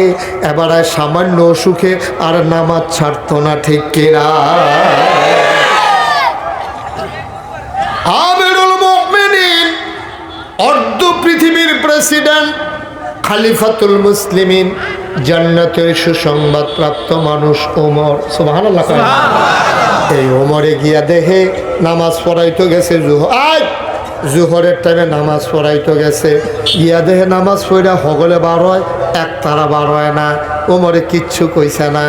এবার আর সামান্য সুখে আর নামাজ ছাড়তো না, ঠিক কিনা? আমিরুল মুমিনিন, অর্ধ পৃথিবীর প্রেসিডেন্ট, খলিফাতুল মুসলিমিন, জান্নাতের সুসংবাদ প্রাপ্ত মানুষ ওমর। সুবহানাল্লাহ। এই ওমরে গিয়া দেখে নামাজ পড়াইতো গেছে জুহরের টাইমে নামাজ পড়াইতো গেছে, গিয়া দেখে নামাজ পড়া হগলে বার হয়, এক তারা বার হয় না। ওমরে কিচ্ছু কইছে না।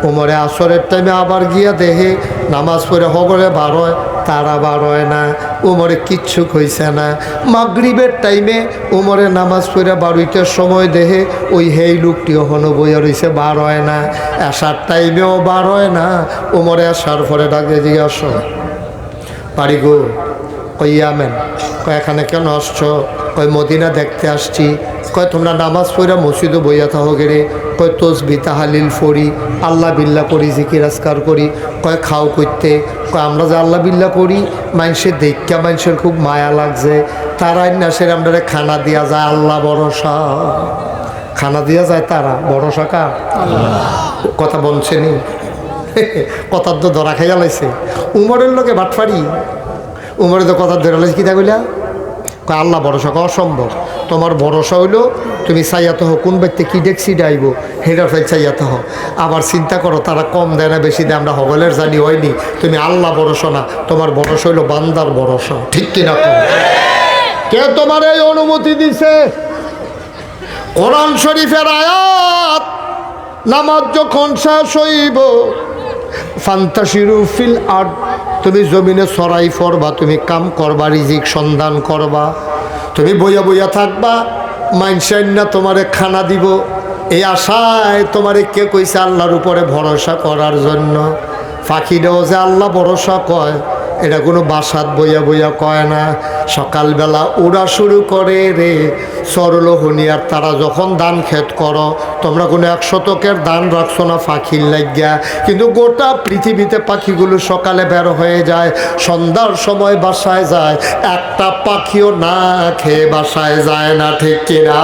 ওমরে আসরের টাইমে আবার গিয়া দেখে নামাজ পড়ে হগলে বার হয়, তারা বার হয় না। ওমরে কিচ্ছু কইছে না। মাগরিবের টাইমে ওমরে নামাজ পড়ে বারোইটার সময় দেখে ওই হেই লোকটি ওখানে বইয়া রয়েছে, বার হয় না। আসার টাইমেও বার হয় না। ওমরে আসার পরে ডাকে জিজ্ঞাসা, পারি গো? কই আমেন। কয় এখানে কেন আসছো? কয় মদিনা দেখতে আসছি। কয় তোমরা নামাজ পড়া মসজিদে বইয়া থাকো গেরে? কয় তসবি তাহালিল ফড়ি, আল্লাহ বিল্লাহ করি, জিকির আজকার করি। কয় খাও করতে? কয় আমরা যে আল্লাহ বিল্লাহ করি, মানুষের দেখা মানুষের খুব মায়া লাগছে, তারাই না সের আমরা খানা দিয়া যায়, আল্লাহ ভরসা। খানা দিয়া যায় তারা, ভরসা কার? কথা বলছেনি, কথার তো ধরা খাইয়া লাইছে। উমরের লোকে ভাটফাড়ি, উমরে তো কথা ধরে লাইছে। কিতা কইলা? আল্লাহ ভরসা অসম্ভব। তোমার ভরসা হইলো তুমি চাইয়াতে হো, কোন ব্যক্তি কী দেখছি ডাইব হেটার ফাইল চাইয়াতে হো। আবার চিন্তা করো, তারা কম দেয় না বেশি দেয়, আমরা হগলের জানি হয়নি। তুমি আল্লাহ ভরসা না, তোমার ভরসা হইলো বান্দার ভরসা, ঠিক কিনা? কে তোমার এই অনুমতি দিছে? কোরআন শরীফের আয়াত, নামাজ যখন শেষ হইব, ফান্তাশিরু ফিল আরদ, তুমি জমিনে ছড়াই ফরবা, তুমি কাম করবা, রিজিক সন্ধান করবা। তুমি বইয়া বইয়া থাকবা, মাইনসাইন না তোমারে খানা দিব, এই আশায় তোমারে কে কইছে আল্লাহর উপরে ভরসা করার জন্য? পাখিটাও যে আল্লাহ ভরসা কয়, এটা কোনো বাসাত বইয়া বইয়া কয় না। সকালবেলা উড়া শুরু করে রে সরল হনিয়ার তারা যখন ধান ক্ষেত করো, তোমরা কোনো 1 শতকের ধান রাখছো না পাখির লাগিয়া, কিন্তু গোটা পৃথিবীতে পাখিগুলো সকালে বের হয়ে যায়, সন্ধ্যার সময় বাসায় যায়, একটা পাখিও না খেয়ে বাসায় যায় না, ঠিক কিনা?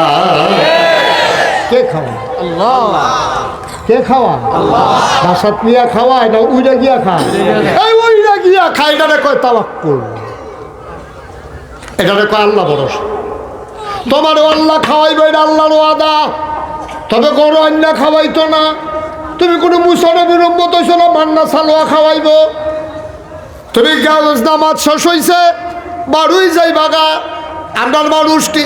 কে খাওয়া? আল্লাহ। কে খাওয়া? আল্লাহ। বাসাত নিয়া খাওয়ায় না উইরা গিয়া খায়? এই উইরা গিয়া খায়, এটারে কয় তাওয়াক্কুল, এটারে কয় আল্লাহ ভরসা। তোমার আল্লাহ খাওয়াইবে, এটা আল্লাহর ওয়াদা। তবে কোনো অন্য খাওয়াইতো না। তুমি কোনো মুসলমানের উম্মত হইছো না, মান্না সালোয়া খাওয়াইব। তুমি নামাজ শেষ হইছে, বাড়ুই যাই বাগা, আমার মানুষটি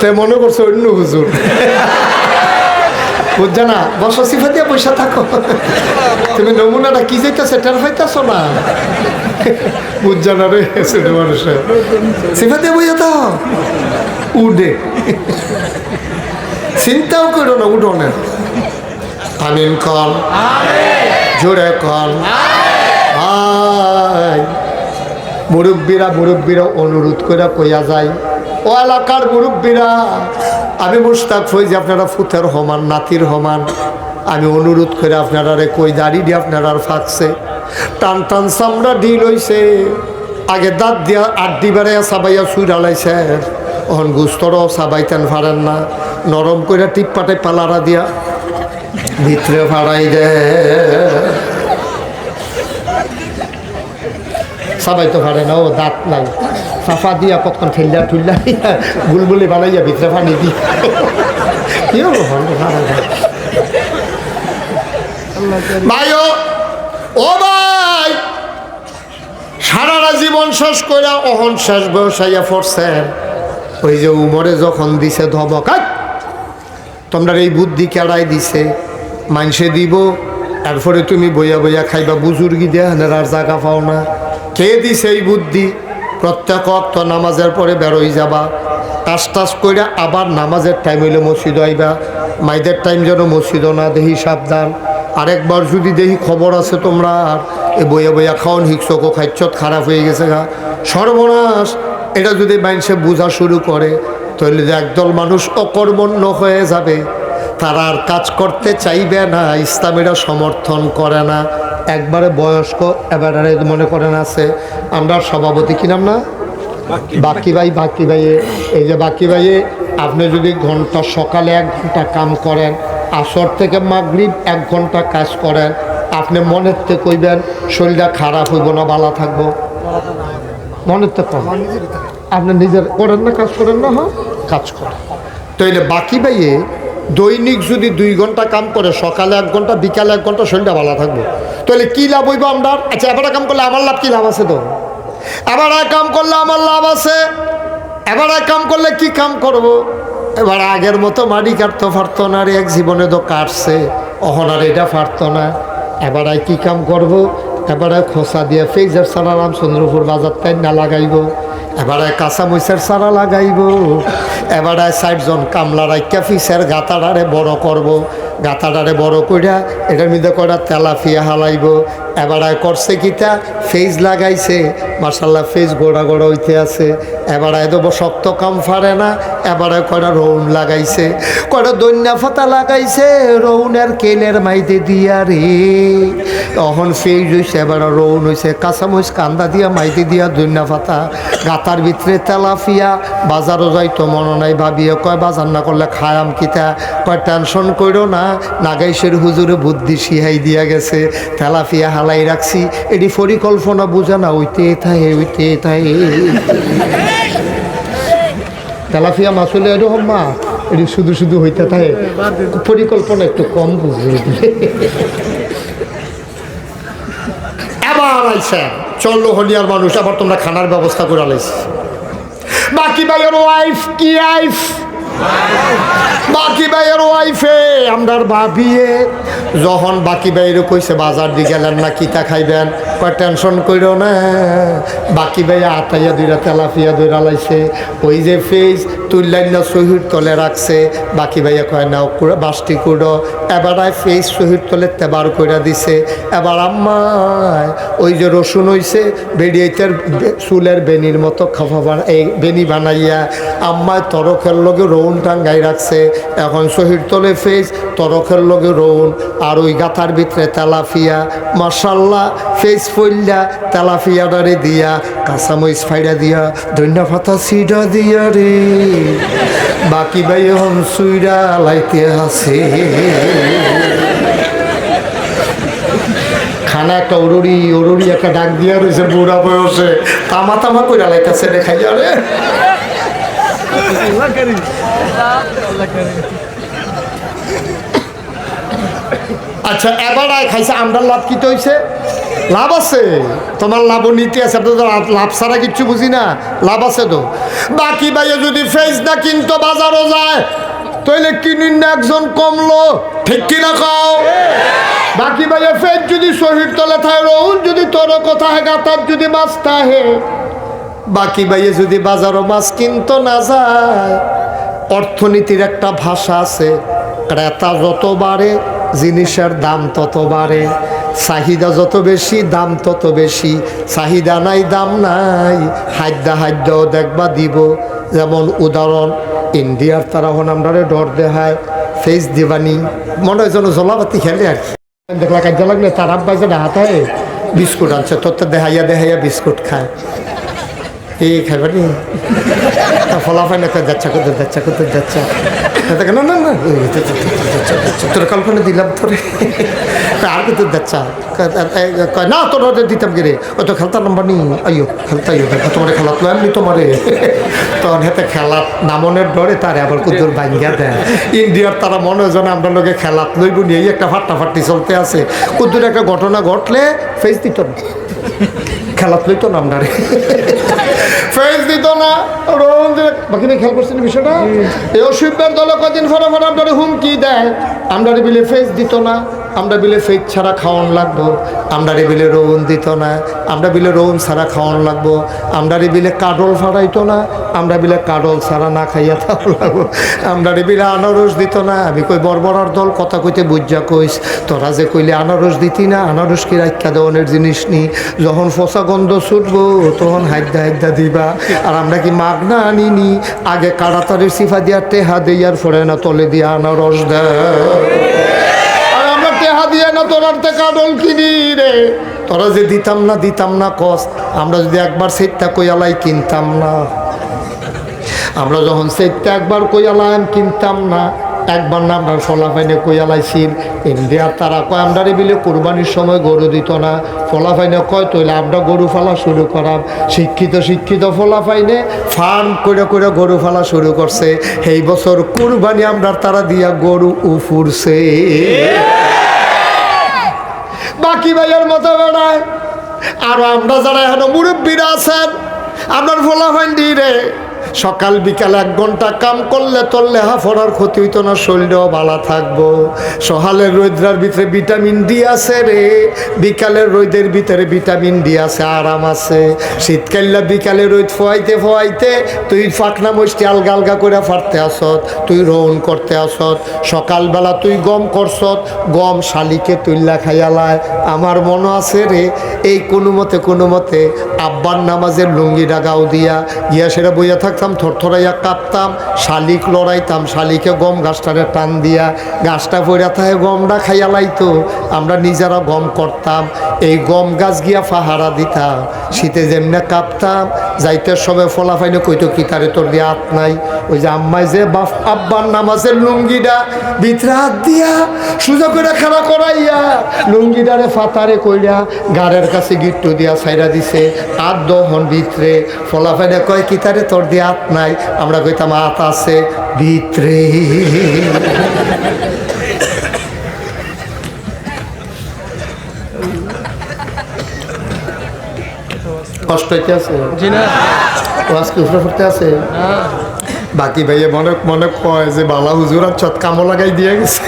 তে মনে করছো অন্য হুজুর বুঝছো না, বসো সিফা দিয়ে পয়সা থাকো, তুমি নমুনাটা কি যেতেছে টের পাইতেছ না, বুঝছো না রে ছেলে মানুষের সিফা দিয়ে বইয়া তো উডে, চিন্তাও করো না, উঠো না। আমিন কল, জোরে কল। মুরব্বীরা অনুরোধ করে কইয়া যায়, ও এলাকার মুরব্বীরা, আমি মুশতাক ফৈজি আপনারা ফুতের হমান নাতির হমান, আমি অনুরোধ করে আপনারা রে কই দাড়ি দিয়ে আপনারা ফাঁকছে টান টান চামড়া ঢিল হইছে, আগে দাঁত দিয়া আড্ডি বেড়াইয়া সাবাইয়া সুর আলাইছে, ওহন গুস্তরও সাবাইতেন পারেন না, নরম করে টিপপাটে পালারা দিয়া ভিতরে ফাড়াই দে, সবাই তো পারে না, ও দাঁত নাই, সাফা দিয়া কতক্ষণ ঠেল্লা ঠুল্লা বুলবুলি বানাইয়া ভিতরে পানি দি কি হলো ভাই, ও ভাই সারাটা জীবন শেষ কইরা অহন শেষ বসাইয়া পড়ছেন, ওই যে উমরে যখন দিছে ধমক, তোমরা এই বুদ্ধি কেড়াই দিছে, মানসে দিব এরপরে তুমি বইয়া বইয়া খাইবা, বুজুর্গি দেয়া আর জায়গা পাও না, কে দিছে এই বুদ্ধি? প্রত্যেক ওয়াক্ত নামাজের পরে বেরোই যাবা, কাজ টাজ করে আবার নামাজের টাইম হইলে মসজিদ আইবা, মাইদের টাইম যেন মসজিদও না দেখি, সাবধান। আরেকবার যদি দেখি খবর আছে তোমরা আর এ বইয়া বইয়া খাওন হিকসকো খাইছত খারাপ হয়ে গেছে গা, সর্বনাশ। এটা যদি মানুষে বোঝা শুরু করে তাহলে যে একদল মানুষ অকর্মণ্য হয়ে যাবে, তারা আর কাজ করতে চাইবে না, ইসলামীরা সমর্থন করে না। একবারে বয়স্ক এবারে মনে করেন আছে, আমরা সভাপতি কি নাম না বাকি ভাই, বাকি ভাইয়ে, এই যে বাকি ভাইয়ে আপনি যদি ঘন্টা সকালে 1 ঘন্টা কাম করেন, আসর থেকে মাগরিব 1 ঘন্টা কাজ করেন, আপনি মনের থেকে কইবেন শরীরটা খারাপ হইব না ভালো থাকবো, মনের থেকে কম, আপনি নিজের করেন না, কাজ করেন না, হ্যাঁ কাজ করেন। তাইলে বাকি ভাইয়ে দৈনিক যদি 2 ঘন্টা কাম করে, সকালে 1 ঘন্টা বিকালে 1 ঘন্টা, শরীরটা ভালো থাকবো, তাহলে কী লাভ হইব আমরা? আচ্ছা এবারে কাম করলে আমার লাভ, কী লাভ আছে? তো এবার কাম করলে আমার লাভ আছে, এবার কাম করলে কি কাম করব? এবার আগের মতো মাটি কাটতে পারতো না, আর এক জীবনে তো কাটছে, অহনার এটা পারতো না, এবার কি কাম করব? এবার খোসা দিয়ে ফেজের সারা রামচন্দ্রপুর বাজার তাই না লাগাইব, এবার কাঁচামরিচের সারা লাগাইব, এবার 60 জন কামলা রাইকা ফিসের গাতাডারে বড় করব, গাতাডারে বড় কইরা এটার মধ্যে কয়টা তেলাফিয়া হালাইব, এবার করছে কিটা ফেজ লাগাইছে, মাশাল্লাহ ফেজ গোড়া গোড়া হইতে আছে, এবার দেবো শক্ত কাম ফারে না, এবার কয়টা রৌন লাগাইছে, কয়টা দৈন্যা ফাতা লাগাইছে, রৌনের কেলের মাইতে দিয়া রে, তখন ফেজ হয়েছে, এবার রৌন হয়েছে, কাঁচামরিচ কান্দা দিয়া মাইতে দিয়া দৈন্যা ফাতা, গাতার ভিতরে তেলাফিয়া, বাজারও যাইতো মনে নাই, ভাবিয়ে কয় বাজার না করলে খায়াম কিতা, কয় টেনশন করো না, নাগাইশের হুজুরে বুদ্ধি শিহাই দিয়া গেছে, তেলাফিয়া হালাই রাখছি, এটি পরিকল্পনা বুঝে না, ওইতে থাই তেলাফিয়া মাছলে এরকম মা, এটি শুধু শুধু হইতে থাকে, পরিকল্পনা একটু কম বুঝে। এবার আইসা চললো হলিয়ার মানুষ, আবার তোমরা খানার ব্যবস্থা করে আলাইছি। বাকি ভাইয়ের ওয়াইফ কি আইফ, বাকি ভাইয়ের ওয়াইফে আমরার ভাবিয়ে যখন বাকি ভাইয়েরও কইছে বাজার দিয়ে গেলেন না, কিতা খাইবেন, কয় টেনশন কইরো না, বাকি ভাই আটাইয়া 2টা তেলাফিয়া দইরা লাইছে, ওই যে ফেজ তুললেন না শহীদ তলে রাখছে, বাকি ভাইয়া কয় না বাসটি কুড়ো, এবার ফেজ শহীদ তলে তেবার কইরা দিছে, এবার আম্মায় ওই যে রসুন হইছে বেরিয়েটার চুলের বেনির মতো খাফা এই বেনি বানাইয়া আম্মায় তরকের লগে রৌন টাঙ্গাই রাখছে, এখন শহীদ তলে ফেজ তরকের লগে রৌন, আর ওই গাথার ভিতরে তেলাফিয়া, মাশাল্লাহ ফেজ ফইল্লা তেলাফিয়াডারে দিয়া, কাঁচামরিচ ফাইডা দিয়া, ধন্যা পাতা সিডা দিয়া রে, বাকি ভাই হন সুইরা লাইতে আছে। খানা একটা অরুরি একটা ডাক দিয়া রয়েছে, বুড়া বয়সে তামা কইরা লাইতেছে রে খাইয়া রে। আচ্ছা এবার খাইছে, আমরা লাভ কি হয়েছে? লাভ আছে, তোমার লাভ নীতি আছে। আপনার লাভ ছাড়া কিচ্ছু বুঝি না, লাভ আছে তো। বাকি ভাইয়ে যদি ফেস না কিনতো বাজারও যায়, তাইলে কিনিন না একজন কমলো, ঠিক কিনা কও? বাকি ভাইয়ে ফেস যদি শহীদ তলে থাকে, রহুন যদি তোর কথা হে গাতার যদি মাছ তাহে, বাকি ভাইয়ে যদি বাজারও মাছ কিনতো না যায়। অর্থনীতির একটা ভাষা আছে, ক্রেতা যত বাড়ে জিনিসের দাম তত বাড়ে, চাহিদা যত বেশি দাম তত বেশি। চাহিদা নাই দাম নাই, হাদ্যাও দেখবা দিব। যেমন উদাহরণ, ইন্ডিয়ার তারা হন আমরা ডর দেখায়, ফেস দিবানি মনে হয় যেন জলাপাতি খেলে আর কি। দেখলা কাজে লাগলে তার আব্বা যে হাতায় বিস্কুট আনছে, তোর তো দেখাইয়া বিস্কুট খায়। এই খাইবানি ফলাফল যাচ্ছা করতে যাচ্ছা না না না তোর কল্পনা দিলাম তোরে আর কিন্তু যাচ্ছা না তোর দিতাম গিরে ওই তো খেলতাম নাম্বার নি আইও খেলতা তোমার খেলাত এমনি তোমারে তখন হেতে খেলাত নামনের ডরে তারে আবার কুদুর ভাঙ্গা দেয়। ইন্ডিয়ার তারা মনে হয় যেন আমরা লোকে খেলাত লইব নিয়ে একটা ফাটাফাটি চলতে আছে। কুদুর একটা ঘটনা ঘটলে ফেস দিত না, খেলাত লইতো না আমরা ফেস দিত না। বাকি খেয়াল করছেন বিষয়টা? এই অসুবিধার দল কদিন ফরাফর আপনার হুমকি দেয়, আমরা বিলে ফেস দিত না, আমরা বিলে ফেস ছাড়া খাওয়ান লাগবো, আমরা বিলে রৌন দিত না, আমরা বিলে রৌন ছাড়া খাওয়ান লাগবো, আমরা বিলে কাডল ফাড়াইতো না, আমরা বিলে কাডল ছাড়া না খাইয়া থাক লাগবো, আমরা বিলে আনারস দিত না। আমি কই বর্বরার দল কথা কইতে বুঝা কইস, তোরা যে কইলে আনারস দিতি না, আনারস কি রাখা দেওয়ানের জিনিস নি, যখন ফসা গন্ধ ছুটবো তখন হাইদা দিবা। আর আমরা কি মাগনা আনিনি, আগে কাড়াতারের সিফা দিয়া টেহা দেয়ার ফোরে না তলে দিয়া আনারস দেয়। আর আমরা টেহা দিয়ে না তোরার তে কাডল কিনি রে, তোরা যে দিতাম না কস। আমরা যদি একবার সেটটা কইয়ালাই কিনতাম না, আমরা যখন সেটটা একবার কইয়ালাম কিনতাম না, একবার না আমরা ফলাফাইনে কইয়ালাইছিল। ইন্ডিয়ার তারা কয় আমরা বিলে কোরবানির সময় গরু দিত না, ফলাফাইনে কয় তৈলে আমরা গরু ফালা শুরু করাম। শিক্ষিত ফলাফাইনে ফার্ম করে গরু ফালা শুরু করছে। এই বছর কোরবানি আমরা তারা দিয়া গরু উফুরছে। বাকি ভাইয়ের মতো বেড়ায়। আর আমরা যারা এখন মুরব্বীরা আছেন, আপনার ফলাফাইন দিয়ে রে সকাল বিকাল 1 ঘন্টা কাম করলে তোর লেহা ফোড়ার ক্ষতি হইতো না, শরীরটাও ভালো থাকবো। সকালের রোদ্রার ভিতরে ভিটামিন ডি আছে রে, বিকালের রোদের ভিতরে ভিটামিন ডি আছে, আরাম আছে। শীতকাল্লা বিকালে রোদ ফোয়াইতে তুই ফাঁকনা মস্তি আলগা করে ফাটতে আসত, তুই রোন করতে আসত। সকালবেলা তুই গম করছত, গম শালিকে তুইল্লা খাইয়ালায়। আমার মনে আছে রে, এই কোনো মতে আব্বার নামাজের লুঙ্গিটা গাও দিয়া গিয়া সেটা বইয়া থাকতাম, থরথরাইয়া কাঁপতাম, শালিক লড়াইতাম, শালিকে গম গাছটারে টান দিয়া গাছটা পড়া থাকে গমটা খাইয়া লাইতো। আমরা নিজেরা গম করতাম, এই গম গাছ গিয়া ফাহারা দিতাম, শীতে যেমনে কাঁপতাম। যাইতে সবে ফলাফাইনে কইতো কি তারে তোর দিয়ে হাত নাই। ওই যে আম্মাই যে আব্বার নামাজের লুঙ্গিটা ভিতরে হাত দিয়া সোজা করে খাড়া করাইয়া লুঙ্গিটারে ফাতারে কইরা গাড়ের কাছে গিট্টু দিয়া ছাইরা দিছে, আর দহন ভিতরে। ফলাফাইনে কয় কি তারে তোর দিয়ে হাত নাই, আমরা কইতাম হাত আছে ভিতরে। কষ্ট হইতে আছে আজকে উঠে ফুটতে আছে। বাকি ভাইয়ে মনে কয় যে বালা হুজুর আর চট কামো লাগাই দিয়ে গেছে।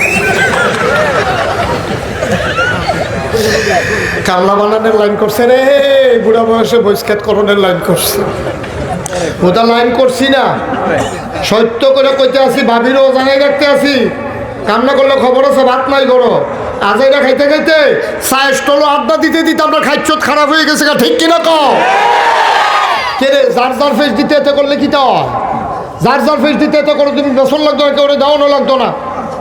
কামলা বানানোর লাইন করছে রে, বুড়া বয়সে বৈষ্কাত করণের লাইন করছে। ওটা লাইন করছি না, সত্য করে কইতে আসি, ভাবিরও জানাই রাখতে আসি। কামনা করলে খবর আছে, ভাত নাই গরো। আজাইরা খাইতে চায়ের স্টলও আড্ডা দিতে আমরা খাইচ্ছত খারাপ হয়ে গেছে, ঠিক কিনা কও? কে রে যার ফেস দিতে এতে করলে কি তা যার ফেস দিতে এতে করে তুমি বেসন লাগতো না, কেউ দাওয়ানো লাগতো না।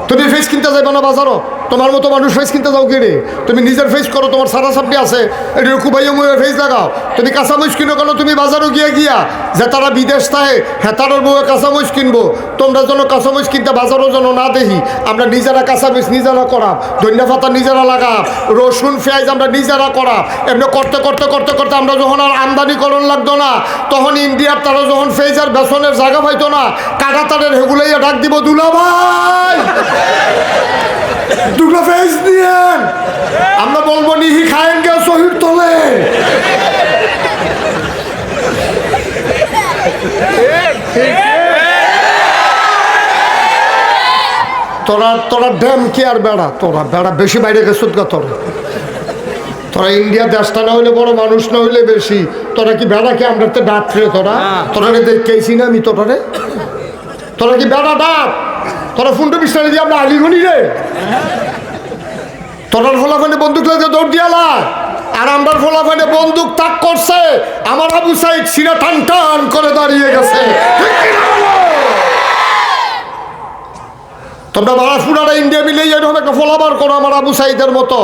তুমি ফেস কিনতে যাইবে না বাজারও, তোমার মতো মানুষ ফেস কিনতে যাও কেড়ে? তুমি নিজের ফেস করো, তোমার সারা সাপটি আছে, এটা খুবাইয়া মুয়ে ফেস লাগাও। তুমি কাঁচামরিচ কিনো কেন? তুমি বাজারও গিয়া যে তারা বিদেশ থাকে হ্যাঁ তারার বউয়ে কাঁচামরিচ কিনবো, তোমরা যেন কাঁচামরিচ কিনতে বাজারও যেন না দেখি। আমরা নিজেরা কাঁচামরিচ নিজেরা করাম, ধনিয়া পাতা নিজেরা লাগাম, রসুন পেঁয়াজ আমরা নিজেরা করাম। এমনি করতে আমরা যখন আর আমদানি করণ লাগতো না, তখন ইন্ডিয়ার তারা যখন ফেজ আর বেসনের জায়গা পাইতো না, কাটা তারের হেগুলাইয়া ডাক দিব, দুলা ভাই দুটো ফেস দিয়েন, আমরা বলবো নিহি খায়েন গে শহীদ তোলে। তোরা ড্যাম কি আর বেড়া, তোরা বেড়া বেশি বাইরে গেছ গা। তোরা ইন্ডিয়া দেশটা না হইলে বড় মানুষ না হইলে বেশি, তোরা কি বেড়া কি আমরা তো ডাক রে, তোরা দেখেছি না আমি তোরা কি বেড়া ডাক, তোরা ফোনটা বিস্তারে দিয়ে আমরা আলিগনি রে, তোরার ফলাফানে বন্দুক লাগে দৌড় দিয়ালা, আর আমার ফলাফানে বন্দুক তাক করছে, আমার আবু সাইদ সিনা টান টান করে দাঁড়িয়ে গেছে। তোমরা বারাসপুরাটা ইন্ডিয়া মিলে এরকম একটা ফলাবার করো আমার আবু সাইদের মতো,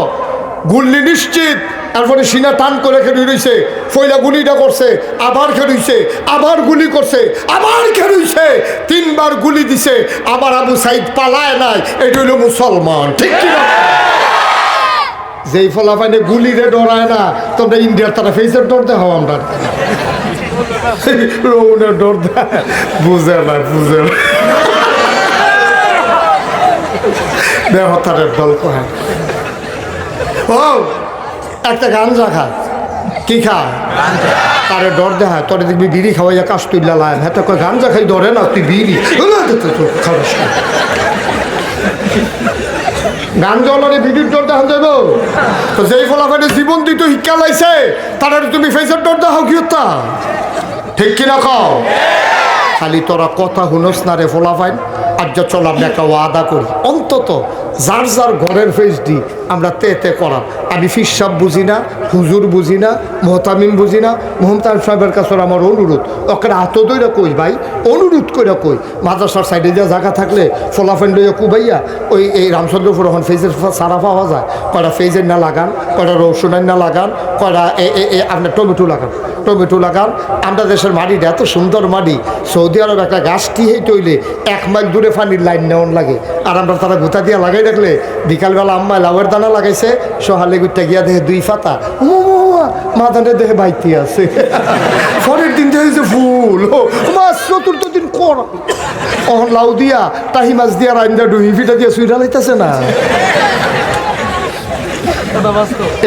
গুল্লি নিশ্চিত, তারপরে সিনা টান করে খেলে রয়েছে, ফইলা গুলিটা করছে, আবার খেলুইছে, আবার গুলি করছে, আবার খেলুইছে, 3 বার গুলি দিছে, আবার আবু সাইদ পালায় নাই। এটা হইল মুসলমান, ঠিক কিনা? যেই ফলাফাইনে গুলিরে ডরায় না, তোমরা ইন্ডিয়ার তারা ফেসের ডর দেখাও, আমরা রৌনের ডর দেয়, বুঝে না দেহতারের দল কয়। ও একটা গাঞ্জা খায়, কি খায়? তারে ডর দেখায়, তোরে দেখবি বিড়ি খাওয়াইয়া কাজ তুললা লাইন, হ্যাঁ তো গাঞ্জা খাই ধরে না, তুই বিড়ি খাওয়াস। গাঞ্জা হলে বিড়ির ডর দেখান যাবো? তো যেই ফলাফলে জীবন দিত শিক্ষা লাইছে, তারা তুমি ফেসের ডর দেখাও কি হতা? ঠিক কিনা কও? খালি তোরা কথা শুনোস না রে ফলাফাইন। আজ চল আমরা একটা ওয়াদা করি, অন্তত যার যার ঘরের ফেস দি আমরা তে করার। আমি ফিরসাব বুঝি না, হুজুর বুঝি না, মোহতামিম বুঝি না, মোহতামিম সাহেবের কাছে আমার অনুরোধ, ওকে হাত দইরা কই ভাই, অনুরোধ করে কই, মাদ্রাসার সাইডে যা জায়গা থাকলে ফলাফেন লইয়া কুবাইয়া ওই এই রামচন্দ্রপুর এখন ফেজের সারা পাওয়া যায়, কয়টা ফেজের না লাগান, কয়টা রসুনের না লাগান, কয়টা আপনার টমেটো লাগান। আমরা দেশের মাটিটা এত সুন্দর মাটি, সৌদি আরব একটা গাছটি হেঁটে হইলে 1 মাইল দূরে পানির লাইন নেওয়ান লাগে, আর আমরা তারা গুতা দিয়া লাগাই রাখলে বিকালবেলা আম্মায় লাউয়ের দানা লাগাইছে, সহালে গুটটা গিয়া দেখে 2 পাতা, মাথাটা দেখে বাইতে আছে, পরের দিন দেখেছে ফুল, মাছ 4th দিন কর লাউ দিয়া টাহি মাছ দিয়া রাইন্দা ডুহি ফিটা দিয়া সুইটা লাইতেছে না।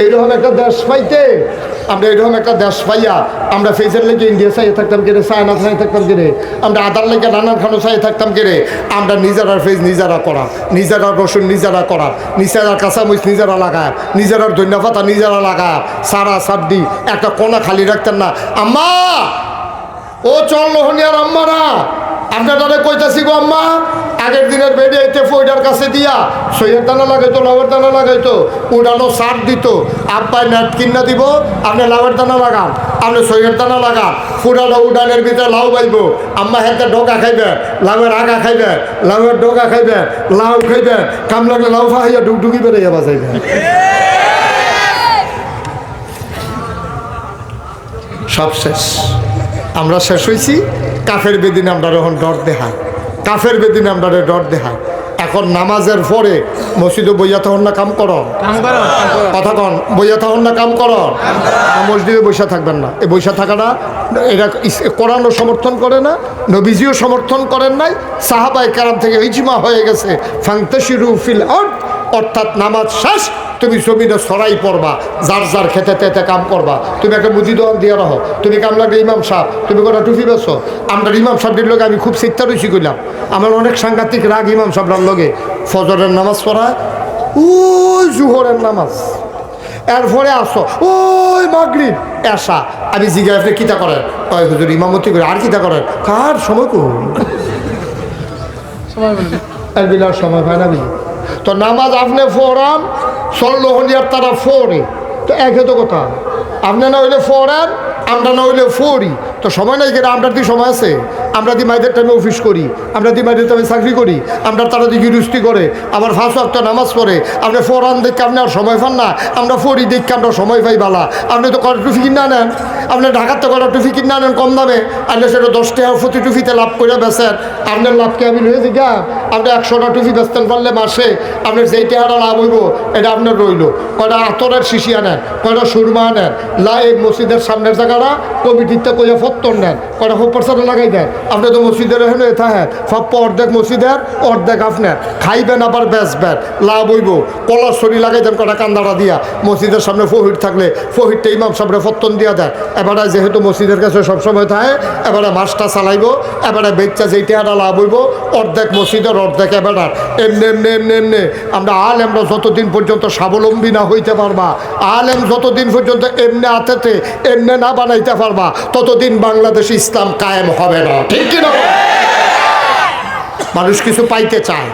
এইরকম একটা দেশ পাইতে, আমরা এরকম একটা দেশ পাইয়া আমরা ফেজের লেগে ইন্ডিয়া চাইয়ে থাকতাম কেড়ে, চায়না চাইয়ে থাকতাম কেড়ে, আমরা আদার লেগে নানান খানো চাইয়ে থাকতাম কেড়ে। আমরা নিজেরার ফেজ নিজেরা করা, নিজেরার রসুন নিজেরা করা, নিজেরার কাঁচামরিচ নিজেরা লাগায়, নিজেরার ধনিয়া পাতা নিজেরা লাগায়, সারা সাবডি একটা কোনা খালি রাখতেন না। আম্মা ও চল লোহনিয়ার আম্মারা, আপনারা কইতাছি গো আম্মা, আগের দিনের বেডে এতে ফইডার কাছে দিয়া সইয়ের দানা লাগাইতো, লাউয়ের দানা লাগাইতো, উড়ানো সার দিত, আব্বাই ন্যাপকিন না দিব, আপনি লাউয়ের দানা লাগান, আপনি সইয়ের দানা লাগান, ফুটানো উড়ানের ভিতরে লাউ বাইব, আম্মা হাতে ডোকা খাইবে, লাউয়ের আগা খাইবে, লাউয়ের ডোকা খাইবে, লাউ খাইবে, কাম লাগলে লাউ ফাহাইয়া ডুকডুকি বেড়ে বাজাইবে। সব শেষ, আমরা শেষ হয়েছি। কাফের বেদিন আমরা এখন ডর দেখাই, কাফের বেদিন আমরা ডর দেখাই। এখন নামাজের পরে মসজিদে বইয়া তখন না কাম করো, কথা কন, বইয়া তখন না কাম করো, মসজিদে বৈশা থাকবেন না। এই বৈশা থাকাটা এটা কোরআনও সমর্থন করে না, নবীজিও সমর্থন করেন নাই, সাহাবায়ে কেরাম থেকে ইজমা হয়ে গেছে ফান্তাশিরু ফিল আরদ, অর্থাৎ নামাজ শেষ তুমি জমিনে ছড়াই পড়বা, যার যার খেতে তেতে কাম করবা। তুমি একটা মুদি দোকান দিয়ে রাখো, তুমি কাম লাগলে ইমাম সাহেব, তুমি কোনো টুফি বেছো। আমরা ইমাম সাহেবের লোক আমি খুব চিত্তা রয়েছি করলাম, আমার অনেক সাংঘাতিক রাগ ইমাম সাহেবরার লগে। ফজরের নামাজ পড়ায়, ওই জুহরের নামাজ, এরপরে আসো ওই মাগরিব এসা। আমি জিজ্ঞাসা আপনি কিতা করেন, ওই হুজুর ইমামতি করে, আর কিতা করেন, কার সময় করুন আর বিলার সময় হয় না বুঝি। তো নামাজ আপনি ফোরান সল্লোহনিয়ার তারা ফোরে, তো একে তো কথা, আপনি না হইলে ফোরান, আমরা না হইলে ফোরি, তো সময় নাই কেন? আমরা কি সময় আছে? আমরা দি মাইদের টাইমে অফিস করি, আমরা দি মাইদের টাইমে চাকরি করি, আমরা তারা দিকে রুস্তি করে, আবার 5 ওয়াক্ত নামাজ পড়ে। আপনি ফোরান দেখে আপনি আর সময় পান না, আমরা ফোরি দেখে আমরা সময় পাই বালা। আপনি তো কটা টুফি কিনে আনেন, আপনি ঢাকার তো কটা টুফি কিনে আনেন কম দামে, আপনি সেটা 10 টাকা প্রতি টুফিতে লাভ করে বেচেন। আপনার লাভকে আমি রয়ে গা, আপনি 100টা টুফি বেচতেন পারলে মাসে আপনার যেই টাকাটা লাভ হইব এটা আপনার রইল। কয়টা আতরের শিশি আনেন, কয়টা সুরমা আনেন, এই মসজিদের সামনের জায়গাটা কমিটিতে কইয়া ফত্তর নেন, কয়টা হোপারসাটা লাগাই দেন, আপনি তো মসজিদের এখানে হ্যাঁ সব অর্ধেক মসজিদের অর্ধেক আপনার খাইবেন আবার বেচবেন লাভ হইব কলার শরী লাগাই দেন কটা কান্দাটা দিয়া মসজিদের সামনে ফহির থাকলে ফহিরটা ইমাম সামনে ফত্তন দিয়া দেয় এবারে যেহেতু মসজিদের কাছে সবসময় থাকে এবারে মাছটা চালাইব এবারে বেচা যেইটা লাভ হইব অর্ধেক মসজিদের অর্ধেক এবারার এমনি এমনি এমনি এমনি আমরা আলেমরা যতদিন পর্যন্ত স্বাবলম্বী না হইতে পারবা আলেম যতদিন পর্যন্ত এমনি হাতেতে এমনি না বানাইতে পারবা ততদিন বাংলাদেশ ইসলাম কায়েম হবে না ঠিক কিনা মানুষ কিছু পাইতে চায়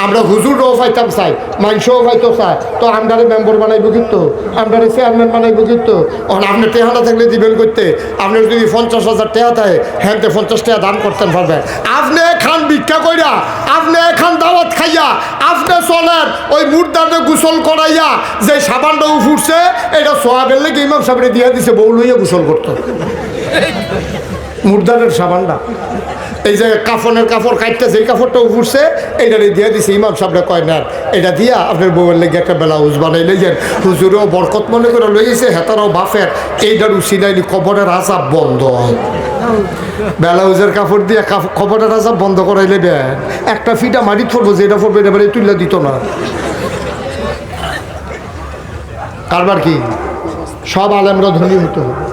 আমরা হুজুরও পাইতাম চাই মানুষও পাইতো চায় তো আমরারে মেম্বার বানাইব কিন্তু আমরারে চেয়ারম্যান বানাইব কিন্তু আপনি টেহানা থাকলে দিবেন করতে আপনার যদি 50,000 টাকা থাকে হ্যাঁ 50 টাকা দান করতেন পারবেন আপনি খান ভিক্ষা কইরা আপনি খান দাওয়াত খাইয়া আপনি চলেন ওই মুর্দারে গোসল করাইয়া যে সাবানটা উঠছে এটা সোয়াবের লেগে ইমাম সাহেবরে দিয়ে দিছে বউ লইয়া গোসল করতো মুর্দারের সাবানটা এই যে কাফনের কাপড় কাটতে যে কাপড়টা উঠছে এইটারে দিয়ে দিছে ইমাম সাহেবরা কয় না এটা দিয়া আপনার বউয়ের লেগে একটা ব্লাউজ বানাই লইছেন হুজুরও বরকত মনে করে লইছে হেতারাও বাফের এইটার উচিলাইনি কবরের আজাব বন্ধ ব্লাউজের কাপড় দিয়ে কবরের আজাব বন্ধ করাই লেবেন একটা ফিটা মাটি পড়বো যেটা পড়বে এটা বাড়ি তুলে দিত না কারবার কি সব আলেমরা ধনী হতে হবে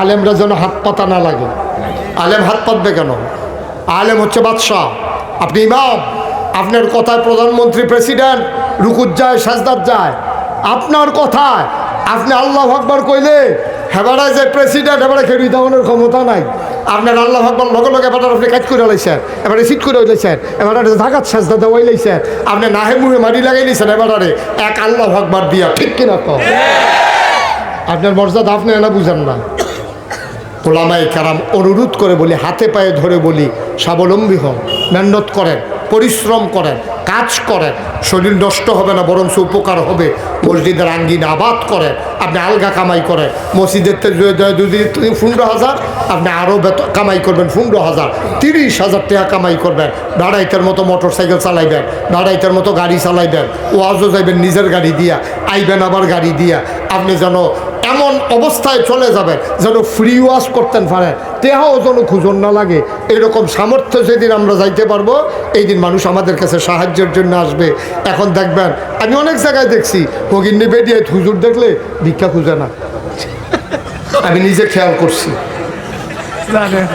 আলেমরা যেন হাত পাতা না লাগে আলেম হাত পাতবে কেন আলেম হচ্ছে বাদশাহ আপনি ইমাম আপনার কথায় প্রধানমন্ত্রী প্রেসিডেন্ট রুকুত যায় সাজদাত যায় আপনার কথায় আপনি আল্লাহু আকবার কইলে হেবারা যে প্রেসিডেন্ট এবারে খেড়ি দেওয়ানোর ক্ষমতা নাই আপনার আল্লাহু আকবার লগে লগে এবার আপনি কাজ করে লাইছেন এবারে সিট করে লাইছেন এবারে জাকাত সাজদা দেওয়াই লাইছেন আপনি নাহে মুহে মারি লাগাই লাইছেন এবারে এক আল্লাহু আকবার দিয়া ঠিক কিনা তো আপনার মর্যাদা আপনি এনা বুঝেন না ওলামায়ে কেরাম অনুরোধ করে বলি হাতে পায়ে ধরে বলি স্বাবলম্বী হন মেহনত করেন পরিশ্রম করেন কাজ করেন শরীর নষ্ট হবে না বরং উপকার হবে মসজিদের আঙ্গিন আবাদ করেন আপনি আলগা কামাই করেন মসজিদের যদি 15,000 আপনি আরও কামাই করবেন 15,000 30,000 টাকা কামাই করবেন ভাড়াইতের মতো মোটর সাইকেল চালাইবেন ভাড়াইতের মতো গাড়ি চালাইবেন ওয়াজও যাইবেন নিজের গাড়ি দিয়া আইবেন আবার গাড়ি দিয়া আপনি যেন এমন অবস্থায় চলে যাবেন যেন ফ্রি ওয়াশ করতেন পারেন টেহাও যেন খুঁজন না লাগে এরকম সামর্থ্য যেদিন আমরা যাইতে পারবো এই দিন মানুষ আমাদের কাছে সাহায্যের জন্য আসবে এখন দেখবেন আমি অনেক জায়গায় দেখছি হগিন্নি বেরিয়ে হুজুর দেখলে ভিক্ষা খুঁজে না আমি নিজে খেয়াল করছি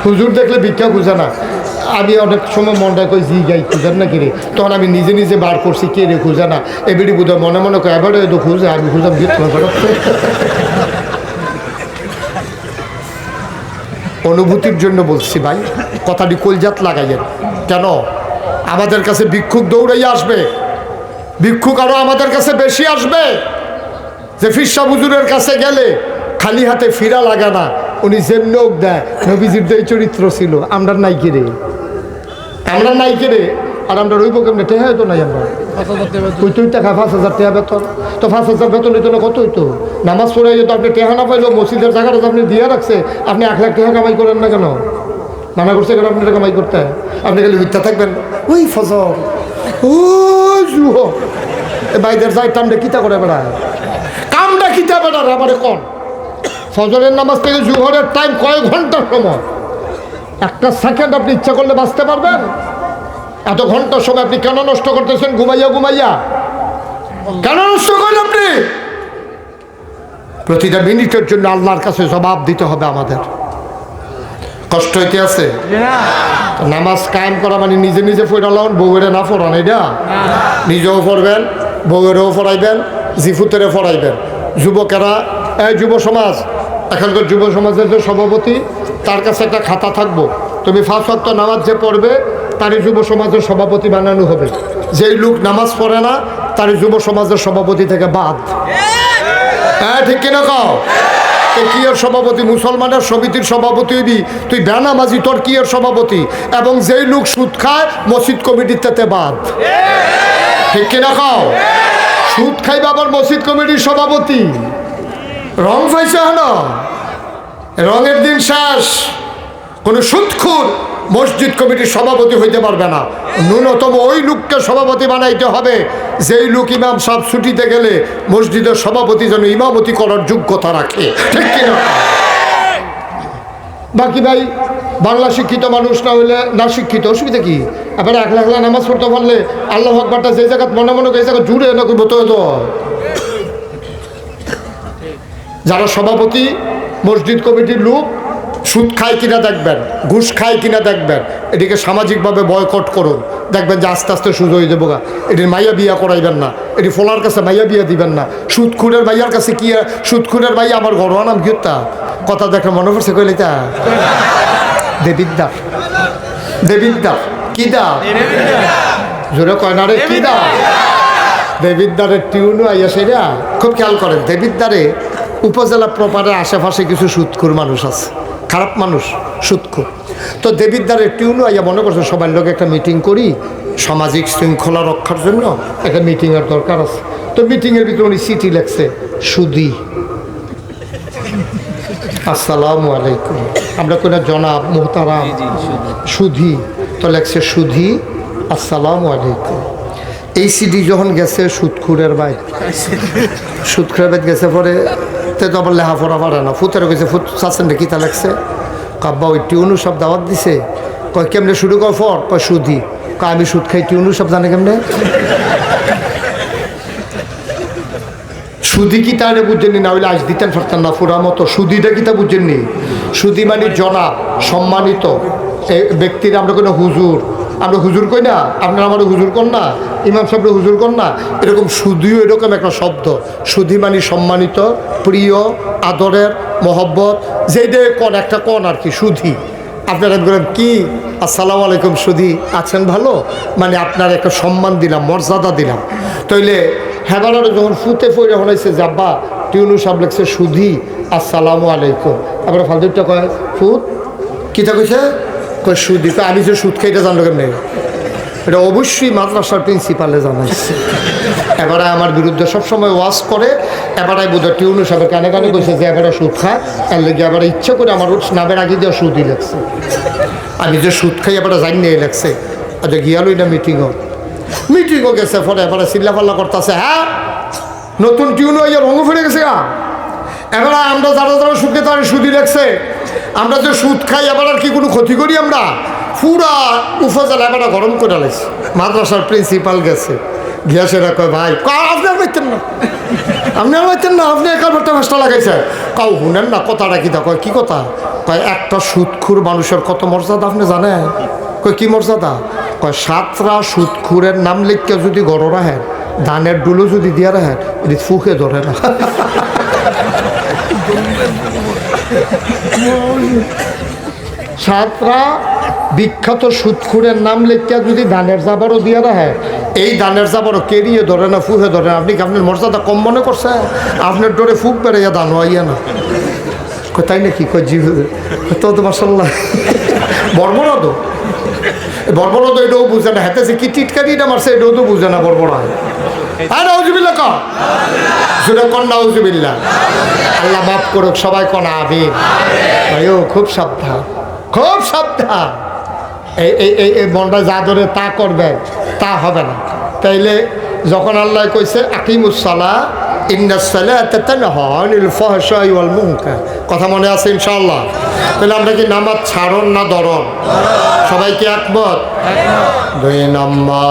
হুজুর দেখলে ভিক্ষা খুঁজে না আমি অনেক সময় মনটা কই জি গাই খুঁজেন না কিরে তখন আমি নিজে নিজে বার করছি কে রে খুঁজে না এবারে বোধ মনে মনে কয় এবারে তো খুঁজে আমি খুঁজাম অনুভূতির জন্য বলছি ভাই কথাটি কলজাত লাগাইয়েন কেন আমাদের কাছে ভিক্ষুক দৌড়াইয়া আসবে ভিক্ষুক আরো আমাদের কাছে বেশি আসবে যে ফিরসা হুজুরের কাছে গেলে খালি হাতে ফিরা লাগে না উনি যেমনি হোক দেয় নবীজির এই চরিত্র ছিল আমরা নাই কিরে আর আমরা রইব কেমনে টেহা হইতো নাই আমরা ওই তুই টাকা 5,000 টাকা বেতন তো 5,000 বেতন হইতো না কত হইতো নামাজ পড়ে যেত আপনি টেহা না পাইলেও মসজিদের জায়গাটা আপনি দিয়ে রাখছে আপনি 1 লাখ টাকা কামাই করেন না কেন মানা করছে কেন আপনি কামাই করতে আপনি খালি মিথ্যা থাকবেন ওই ফজর ও জুহ বাইদের যাই টামটা কিতা করে বেড়ায় কামটা কিতা বেড়ার আমারে কোন ফজরের নামাজ থেকে জুহরের টাইম কয়েক ঘন্টার সময় একটা সেকেন্ড আপনি ইচ্ছা করলে বাঁচতে পারবেন এত ঘন্টার সময় আপনি কেন নষ্ট করতেছেন ঘুমাইয়া কেন নষ্ট করেন আপনি প্রতিটা মিনিটের জন্য আল্লাহর কাছে জবাব দিতে হবে আমাদের কষ্ট হইতে আছে নামাজ কায়েম করা মানে নিজে নিজে পড়ালাম বউয়ের না পড়ান এটা নিজেও পড়বেন বউয়েরও পড়াইবেন জিফুতেরে পড়াইবেন যুবকেরা এই যুব সমাজ এখানকার যুব সমাজের যে সভাপতি তার কাছে একটা খাতা থাকবো তুমি 5 ওয়াক্ত নামাজ যে পড়বে তারই যুব সমাজের সভাপতি বানানো হবে যেই লোক নামাজ পড়ে না তারই যুব সমাজের সভাপতি থেকে বাদ হ্যাঁ ঠিক কিনা কও কিয়ের সভাপতি মুসলমানের সমিতির সভাপতি হইবি তুই বেনামাজি তোর কিয়ের সভাপতি এবং যেই লোক সুদ খায় মসজিদ কমিটির তাতে বাদ ঠিক কিনা কও সুদ খাইবে আবার মসজিদ কমিটির সভাপতি রং পাইছে হন রঙের দিন শেষ কোনো সুদখোর মসজিদ কমিটির সভাপতি হইতে পারবে না ন্যূনতম ওই লোককে সভাপতি বানাইতে হবে যেই লোক ইমাম সাহেব ছুটিতে গেলে মসজিদের সভাপতি যেন ইমামতি করার যোগ্যতা রাখে ঠিক কিনা বাকি ভাই বাংলা শিক্ষিত মানুষ না হইলে না শিক্ষিত অসুবিধা কি? এবার এক লাখ নামাজ পড়তে পারলে আল্লাহ আকবারটা যে জায়গা মনে মনে এই জায়গা জুড়ে না করবো তো। যারা সভাপতি মসজিদ কমিটির লোক সুদ খায় কিনা দেখবেন, ঘুষ খায় কিনা দেখবেন, এটিকে সামাজিকভাবে বয়কট করুন, দেখবেন যে আস্তে আস্তে সুদ হয়ে যাবো গা। এটির মাইয়া বিয়া করাইবেন না, এটি ফোলার কাছে মাইয়া বিয়া দিবেন না। সুদখুরের মাইয়ার কাছে কি সুদখুরের মাইয়া আমার ঘরোয়া নাম কি তা কথা দেখে মনে পড়ছে কইলে তা দেবিদ্দার দেবিদ্দার কি দা জোরে কয় না রে কি দা দেবিদ্দারের টিউনও আইয়া সেরা খুব খেয়াল করেন। দেবিদ্দারে উপজেলা প্রপারের আশেপাশে কিছু সুদখুর মানুষ আছে, খারাপ মানুষ সুদখুর। তো দেবিদ্দারের টিউনও আইয়া মনে করছে সবার লোক একটা মিটিং করি, সামাজিক শৃঙ্খলা রক্ষার জন্য একটা মিটিংয়ের দরকার আছে। তো মিটিংয়ের ভিতরে উনি চিঠি লেখছে, সুদি আসসালামু আলাইকুম, আমরা কোনো জনাব মোহতারাম সুধি, তো লেখছে সুধি আসসালামু আলাইকুম। এই সিডি যখন গেছে সুদখুরের ভাই, সুদখুরের ভাই গেছে পরে তো আবার লেখাপড়া পারে না, ফুতেরও গেছে, ফুত চাচ্ছেন রে কিতা লেখছে, কাব্বা ওই টিউনু সব দাওয়াত দিছে, কয় কেমনে শুরু কর ফর, কয় সুধি, কয় আমি সুদ খাই, টিউনু সব জানে কেমনে? সুদি কি তাহলে বুঝছেননি? না হইলে আজ দিতেন পারতেন না ফুরা মতো। সুদিটা কি তা বুঝছেননি? সুদি মানে জনাব সম্মানিত ব্যক্তির, আমরা কোনো হুজুর, আমরা হুজুর কই না, আপনারা আমার হুজুর কর না, ইমাম সাহেব হুজুর কর না, এরকম সুদিও এরকম একটা শব্দ। সুদি মানে সম্মানিত, প্রিয়, আদরের, মহব্বত, যেইটা কন একটা কন আর কি সুধি। আপনারা বলেন কি আসসালামু আলাইকুম সুধি আছেন ভালো, মানে আপনার একটা সম্মান দিলাম, মর্যাদা দিলাম। তাইলে হেবারের যখন ফুতে ফইরা হলাইছে যে আব্বা টিউনু সাহেব লেখছে সুধি আসসালামু আলাইকুম, আবার ফালতুটা কয় ফুত কিতা কইছে, কয় সুদি। তো আমি যে সুদ খাইটা জানলো কেমনে? এটা অবশ্যই মাদ্রাসার প্রিন্সিপালে জানাইছে। এবারে আমার বিরুদ্ধে সবসময় ওয়াজ করে, এবারে বোধহয় টিউনু সাহেবের কানে কানে কইছে যে এবারে সুদ খায়, এর লেগে এবারে ইচ্ছা করে আমার নামের আগে দিয়ে সুদি লেখছে। আমি যে সুদ খাই এবারে জানি নিয়ে লেখছে। আচ্ছা গিয়ালই না মিটিংও গেছে, পরে এবারে চিল্লাফাল্লা করতেছে, হ্যাঁ নতুন টিউনও ইয়ে ভঙ্গ ফিরে গেছে গা। এবারে আমরা যারা যারা সুদ খেতে তারা সুদি লেখছে, আমরা যে সুদ খাই এবার আর কি কোনো ক্ষতি করি? আমরা পুরা উপজেলা এবার গরম করে লাগছে। মাদ্রাসার প্রিন্সিপাল গেছে, গিয়া সেটা কয় ভাই আপনি আর পাইতেন না, আপনি আর পাইতেন না, আপনি একার ভোটটা মাসটা লাগাইছে, কাউ শুনেন না কথাটা কি তা? কয় কি কথা? কয় একটা সুদখুর মানুষের কত মর্যাদা আপনি জানেন? কয় কি মর্যাদা? কয় সাতরা সুদখুরের নাম লিখকে যদি গড় রাখেন, ধানের ডুলো যদি দিয়া রাখেন, এটি ফুকে ধরে না। সাতরা বিখ্যাত সুদখুরের নাম লিখতে যদি ধানের জাবারও দিয়ে রাখে, এই ধানের জাবারও কেরিয়ে ধরে না, ফুহে ধরে না। আপনি কি আপনার মর্যাদা কম মনে করছেন? আপনার ডোরে ফুক বেড়াইয়া দান হইয়া না। তাই নাকি? কয় জি তো মাসাল্লাহ বর্বরদ বর্বরদ এটাও বুঝে না, হাতে কি টিটকারি এটা মারছে এটাও তো বুঝে না বর্বরা। আর নাউজুবিল্লাহ কর, জোরে কর নাউজুবিল্লাহ। আল্লাহ মাফ করুক, সবাই কন আমিন। ভাইও খুব সাবধান, খুব সাবধান। এই মনটা যা ধরে তা করবেন, তা হবে না। তাইলে যখন আল্লাহ কইছে আকিমুসসালাহ ইন্নাস সালাতা তানহা আনিল ফাহশাই ওয়াল মুনকার, কথা মনে আছে ইনশাআল্লাহ? তাহলে আমরা কি নামাজ ছাড়ন না ধরন? সবাই কি একমত? দুই নম্বর,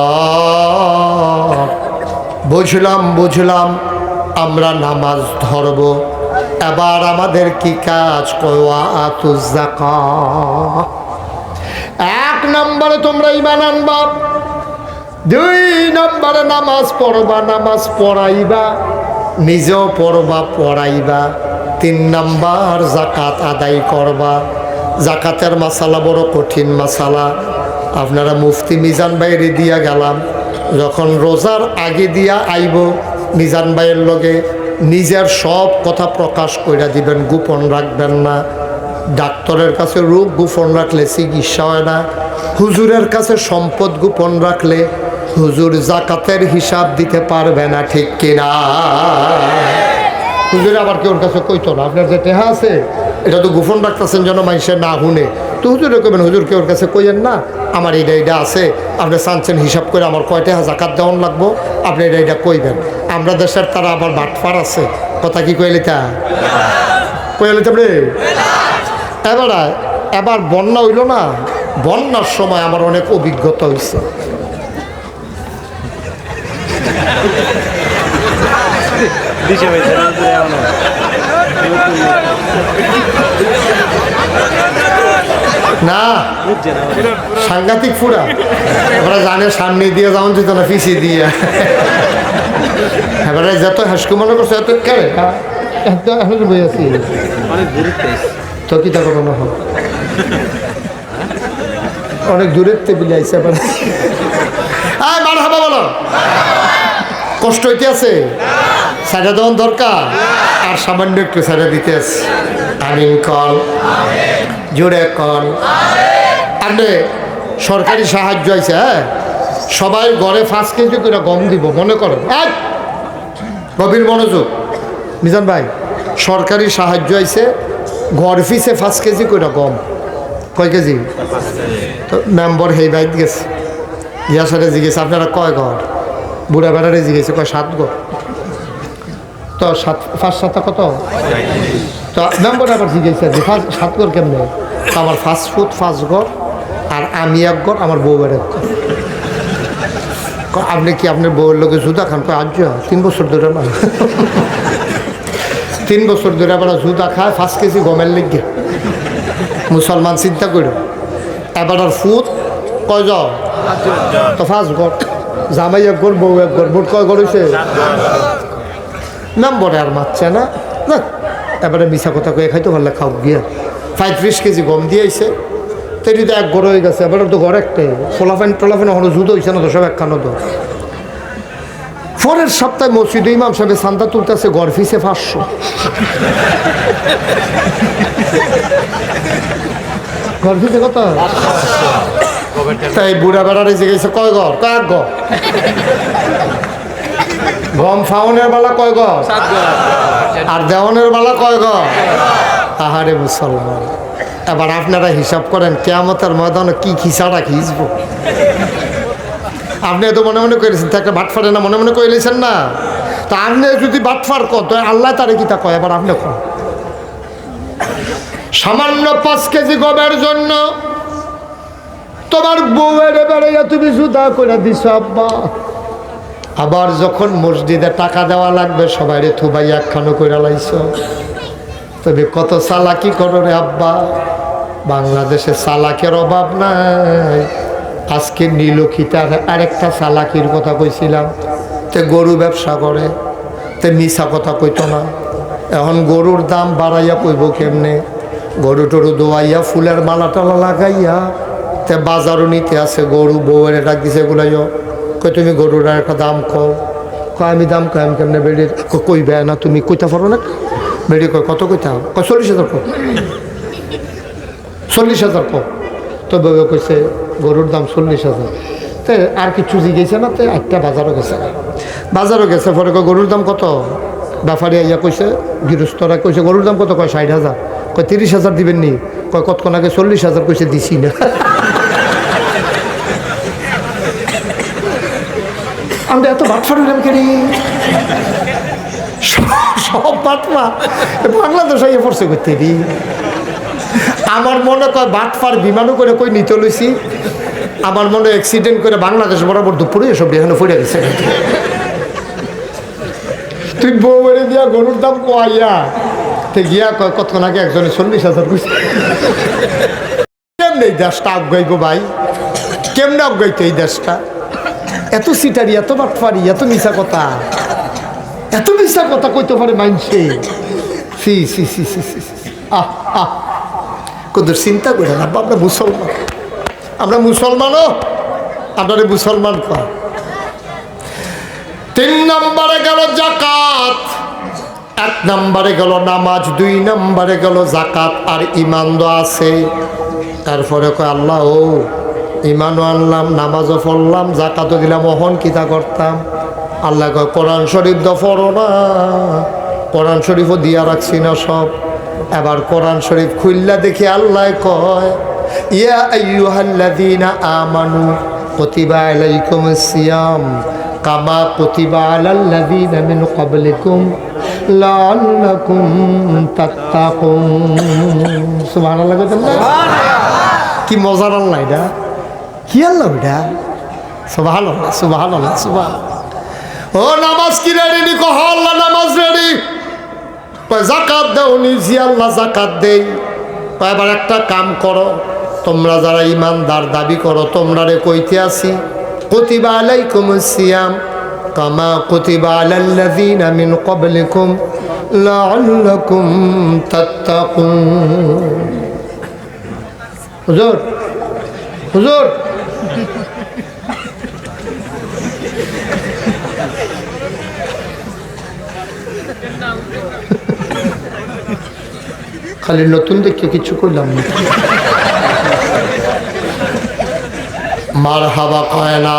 বুঝলাম আমরা নামাজ ধরব, এবার আমাদের কি কাজ? ওয়াতুজ যাকাত। এক নম্বরে তোমরা ঈমান আনবা, দুই নম্বরে নামাজ পড়বা, নামাজ পড়াইবা, নিজেও পড়বা পড়াইবা, তিন নম্বর যাকাত আদায় করবা। যাকাতের মাসালা বড় কঠিন মাসালা। আপনারা মুফতি মিজান ভাইয়ের দিয়া গেলাম, যখন রোজার আগে দিয়া আইব মিজান ভাইয়ের লগে নিজের সব কথা প্রকাশ করে দিবেন, গোপন রাখবেন না। ডাক্তারের কাছে রোগ গোপন রাখলে চিকিৎসা হয় না, হুজুরের কাছে সম্পদ গোপন রাখলে হুজুর যাকাতের হিসাব দিতে পারবে না, ঠিক কিনা? হুজুর আবার কেউ কাছে কইতো না আপনার যে টেহা আছে এটা তো গোপন রাখতেছেন যেন মানুষের না শুনে, তো হুজুরে কইবেন হুজুর কেউর কাছে কইয়েন না, আমার এইটা আছে, আপনি চানছেন হিসাব করে আমার কয়টা যাকাত দেওয়ান লাগবো, আপনি এটা কইবেন। আমরা দেশের তারা আবার বাটফার আছে, কথা কি কইলে তা কইলে রে। এবার এবার বন্যা হইল না, বন্যার সময় আমার অনেক অভিজ্ঞতা হয়েছে। না সাংঘাতিক ফুরা, এবারে জানে সামনে দিয়ে যাওয়া যেত না, পিছিয়ে দিয়ে। এবারে যত হাসকু মনে করছে এত কেড়ে বই আছি তো কি তা কোনো হয় অনেক দূরের টেবিলে আইসে। মার হাবা বলো, কষ্ট হইতে আছে, সাইডা দেওয়ার দরকার, আর সামান্য একটু সাইডা দিতে আছে। আমিন কল, জোরে কল। আপনি সরকারি সাহায্য আছে, হ্যাঁ সবাই ঘরে 5 কেজি করে গম দিব মনে করেন। গভীর মনোযোগ মিজান ভাই, সরকারি সাহায্য আছে, ঘর ফিসে 5 কেজি করে গম। কয় কেজি? তো মেম্বার হেই বাইত গেছে, ইয়া সাথে জিজ্ঞেস আপনারা কয় ঘর? বুড়া বেড়ারে জিজ্ঞেসে কয় 7 ঘর। তো 5 7 কত? তো মেম্বার আবার জিজ্ঞেস 7 ঘর কেমনে? তো আমার 5 ফুট 5 ঘর, আর আমি 1 ঘর, আমার বউয়ের 1 ঘর। আপনি কি আপনার বউয়ের লোকে জুদা খান? কয় আজ 3 বছর ধরে না, 3 বছর ধরে আবার জুদা খায় 5 কেজি গমের লেগে। মুসলমান চিন্তা করো, এবার আর ফুট কয় যাও? তো 5 ঘর, জামাই 1 ঘর, বউ 1 ঘর, মোট কয় ঘর হয়েছে? মেম্বরে আর মারছে না, এবারে মিশা কথা কয়ে খাইতে পারলে খাও গিয়া 35 কেজি গম দিয়েছে। তেরি তো 1 ঘর হয়ে গেছে, এবার তো ঘর একটাই, ফোলাফেন টোলাফেন হলো জুতো হয়েছে না তো, সব একখানো তো। পরের সপ্তাহে মসজিদে ইমাম সাহেব চান্দা তুলতেছে, ঘর ফিসে 500। ঘর ফিসে কত? তাই বুড়া বেড়ারে জিজ্ঞেসে কয় ঘর? কয়েক ঘর। গম ফাউনের বেলা কয় ঘর? আর দেওয়ানের বেলা কয় ঘর? আহারে মুসলমান, এবার আপনারা হিসাব করেন কিয়ামতের ময়দানে কি খিসাটা খিসব। আপনি এত মনে মনে করেছেন, একটা বাটফারে না মনে মনে করেছেন না? তা আপনি যদি বাটফার কত, আল্লাহ তারে কি তা কয়? এবার আপনি কন, সামান্য 5 কেজি গমের জন্য তোমার বউয়ের বেড়াইয়া তুমি জুদা করে দিছ আব্বা। আবার যখন মসজিদে টাকা দেওয়া লাগবে, সবাই রে থুবাই একখানো করে লাইছ। তবে কত চালাকি করো রে আব্বা। বাংলাদেশে চালাকের অভাব নাই। আজকে নীলক্ষিতার আরেকটা চালাকির কথা কইছিলাম, তে গরু ব্যবসা করে, তে মিশা কথা কইতো না। এখন গরুর দাম বাড়াইয়া কইব কেমনে? গরু টরু দোয়াইয়া ফুলের মালা টালা লাগাইয়া তে বাজারও নিতে আছে। গরু বউয়ের ডাক দিছে গুলাইও, কই তুমি গরুর একটা দাম কও। কয় আমি দাম কয় আমি কেমনে? বেড়ে কইবে না তুমি, কইতে পারো না? বেড়ে কয় কত কইতা? কয় 40,000 কো। 40,000 কো। তো বউ কইছে গরুর দাম 40,000। তে আর কিছু জিগেছে না, তে একটা বাজারও গেছে। বাজারও গেছে, পরে কয় গরুর দাম কত? ব্যাপারী আইয়া কইছে, গৃহস্থরা কইছে গরুর দাম কত? কয় 60,000। কয় 30,000 দিবেন নি? কয় কতক্ষণ আগে 40,000 কইছে, দিছি না। আমরা এত বাটফার হইলাম কেন? সব বাটফা বাংলাদেশ আইয়া পড়ছে করতে দি। আমার মনে কয় বাটফার বিমানও করে কই নিতে লইছি। আমার মনে অ্যাক্সিডেন্ট করে বাংলাদেশ বরাবর দুপুরে এসব এখানে পড়ে গেছে। তুই বউ বেড়ে দিয়া গরুর দাম কয়াইয়া তে গিয়া কয় কতক্ষণ আগে একজনে 40,000 কইছে। কেমনে এই দেশটা আগাইব ভাই? কেমনে আগাইতো এই দেশটা? এত সিটারি, এত বাটফারি, এত মিশা কথা, এত মিশা কথা কইতে পারে মাইনসে। সি সি সি সি সি আহ আহ, কত চিন্তা করে না। আমরা মুসলমান, আমরা মুসলমানও আপনারে মুসলমান কয়। 3 নম্বরে গেল জাকাত, 1 নম্বরে গেল নামাজ, 2 নম্বরে গেল জাকাত, আর ইমান তো আছে। তারপরে কয় আল্লাহ ও ইমানও আনলাম, নামাজও পড়লাম, জাকাতও দিলাম, ওহন কিতা করতাম? আল্লাহ কয় কোরআন শরীফ তো পড়ো না। কোরআন শরীফও দিয়া রাখছি না সব। এবার কোরআন শরীফ খুললা দেখি আল্লাহ কয় ইয়া আইয়ুহাল্লাযীনা আমানু কুতিবা আলাইকুমুস সিয়াম কামা কুতিবা আলাল্লাযীনা মিন ক্বাবলিকুম লাআল্লাকুম তাত্তাকুন। সুবহানাল্লাহ বলেন না? কি মজার আল্লাহ এটা, কি আল্লাহ এটা, সুবহানাল্লাহ সুবহানাল্লাহ সুবহানাল্লাহ। ও নামাজ কি রেডি নি? কহ আল্লাহ নামাজ রেডি। জাকাত দাও নি? জি আল্লাহ জাকাত দেই। এবার একটা কাম করো, তোমরা যারা ইমানদার দাবি করো তোমরা রে কইতে আসি কুতিবা আলাইকুমুস সিয়াম কামা কুতিবা আলাল্লাযীনা মিন ক্বাবলিকুম লাআল্লাকুম তাত্তাকুন। হুজুর হুজুর খালি নতুন দেখে কিছু করলাম না। মারহাবা কয় না।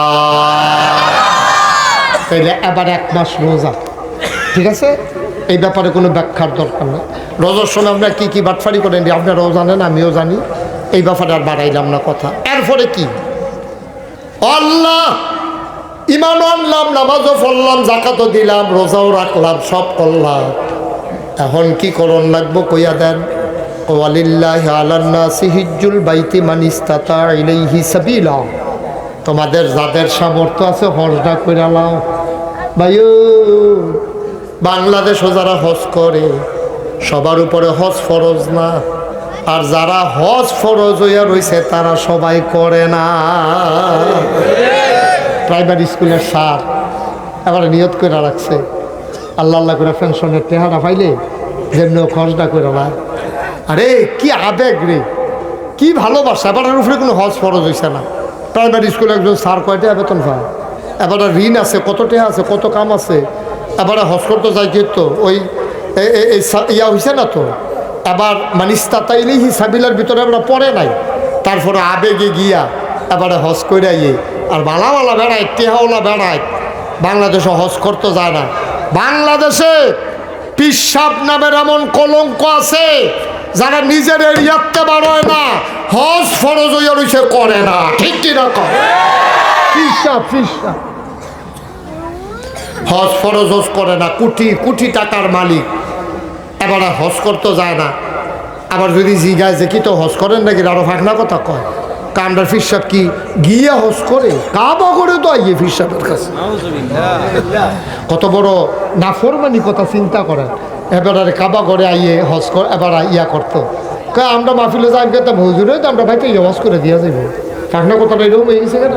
তাইলে এবার 1 মাস রোজা, ঠিক আছে? এই ব্যাপারে কোনো ব্যাখ্যার দরকার নেই। রোজার সময় আমরা কি কি বাটফারি করেন আপনারাও জানেন, আমিও জানি। এই ব্যাপারে আর বাড়াইলাম না কথা। এরপরে কি? আল্লাহ ইমান আনলাম, নামাজও পড়লাম, জাকাতও দিলাম, রোজাও রাখলাম, সব করলাম। এখন কি করণ লাগবো কইয়া দেন। ওয়ালিল্লাহি আলান নাসি হিজ্জুল বাইতি মান ইসতাতা ইলাইহি সাবিলা। তোমাদের যাদের সামর্থ্য আছে হজটা কইরা লাও। ভাইও বাংলাদেশও যারা হজ করে সবার উপরে হজ ফরজ না, আর যারা হজ ফরজ হইয়া রয়েছে তারা সবাই করে না। প্রাইমারি স্কুলের স্যার এবার নিয়ত করে রাখছে আল্লাহ আল্লাহ করে পেনশনের টেহারা পাইলে যেমনি খরচটা করে না। আরে কি আবেগ রে, কি ভালোবাসা। এবার উপরে কোনো হজ ফরজ হয়েছে না। প্রাইমারি স্কুলে একজন স্যার কয়টা বেতন পায়, এবার ঋণ আছে, কত টেহা আছে, কত কাম আছে। এবারে হজ করতে যাই কিন্তু ওই ইয়া হয়েছে না তো। এবার মানিস্তাতাইলেই হিসাবিলার ভিতরে আমরা পড়ে নাই, তারপরে আবেগে গিয়া এবারে হজ করে ইয়ে আর বালাওয়ালা বেড়ায়, টেহাওয়ালা বেড়ায়। বাংলাদেশে হজ করতে যায় না। বাংলাদেশে পিসাব নামের এমন কলঙ্ক আছে, যারা নিজের এরিয়াতে বাড়ায় না, হজ ফরজ হইয়া রয়েছে করে না। ঠিক কি রকম পিসাব পিসাব হজ ফরজ হজ করে না, কোটি কোটি টাকার মালিক, এবারে হজ করতে যায় না। আবার যদি জিগায় যে কি তো হজ করেন নাকি, আরো ফাঁকনা কথা কয়। কান্ডার ফিরসাব কি গিয়ে হজ করে? কাবা করে তো আইয়ে ফিরসাবের কাছে। কত বড় নাফরমানি কথা চিন্তা করেন। এবারে কাবা করে আইয়ে হজ করে, এবার ইয়া করতো আমরা মাহফিলে যাই খেতাম হুজুরে তো আমরা ভাইকে হজ করে দিয়া যাইব। ফাঁকনা কথাটা এরকম হয়ে গেছে কেন?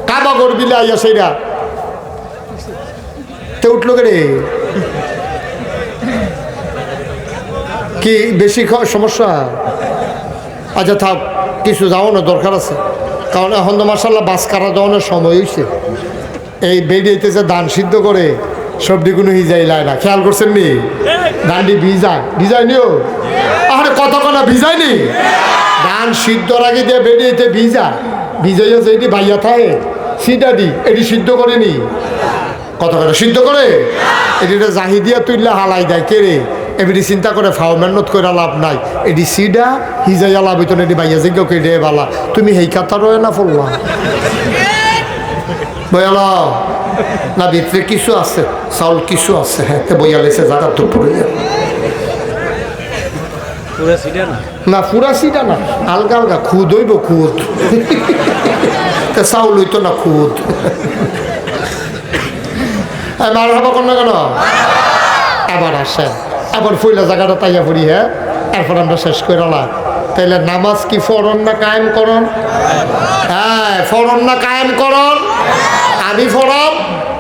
কাবা করে বিলে আইয়া সেইরা তে উঠলো কে রে? কি বেশি সমস্যা? আচ্ছা থাক, কিছু যাওয়ানোর দরকার আছে, কারণ এখন তো মার্শাল্লাহ বাস কারা যাওয়ানোর সময় হয়েছে। এই বেরিয়েছে ধান সিদ্ধ করে সবজি কোনো হিজাই লাই না, খেয়াল করছেন নি? ধানটি ভিজায় ভিজায় নিও, আরে কত কনা ভিজায়নি। ধান সিদ্ধর আগে দিয়ে বেরিয়েছে ভিজা ভিজাইয়া যেটি ভাইয়া থাকে সিটা দি এটি সিদ্ধ করেনি, কত করে সিদ্ধ করে এটা জাহিদিয়া তুললে হালাই দেয় কে রে? এবিটি চিন্তা করে ফাও মেহনত করে লাভ নাই। এটি সিডা হিজাইয়া লাভ হইতো না, এটি ভাইয়া যোগ্য কেটে বালা তুমি হেই কাতা রয়ে না পড়লা বয়াল না, ভিতরে কিছু আছে, চাউল কিছু আছে। হ্যাঁ বইয়া লেছে যারা তো পড়ে না, পুরা সিটা না, আলগা আলগা খুদ হইব, খুদ চাউল হইতো না, খুদ। মার হাবা কর না কেন? আবার আসে, আবার ফইলা জায়গাটা তাইয়া পড়ি। হ্যাঁ এরপর আমরা শেষ করে আলা। তাইলে নামাজ কি ফরন না কায়েম করন? হ্যাঁ ফরন না কায়েম করন? আমি ফরাম,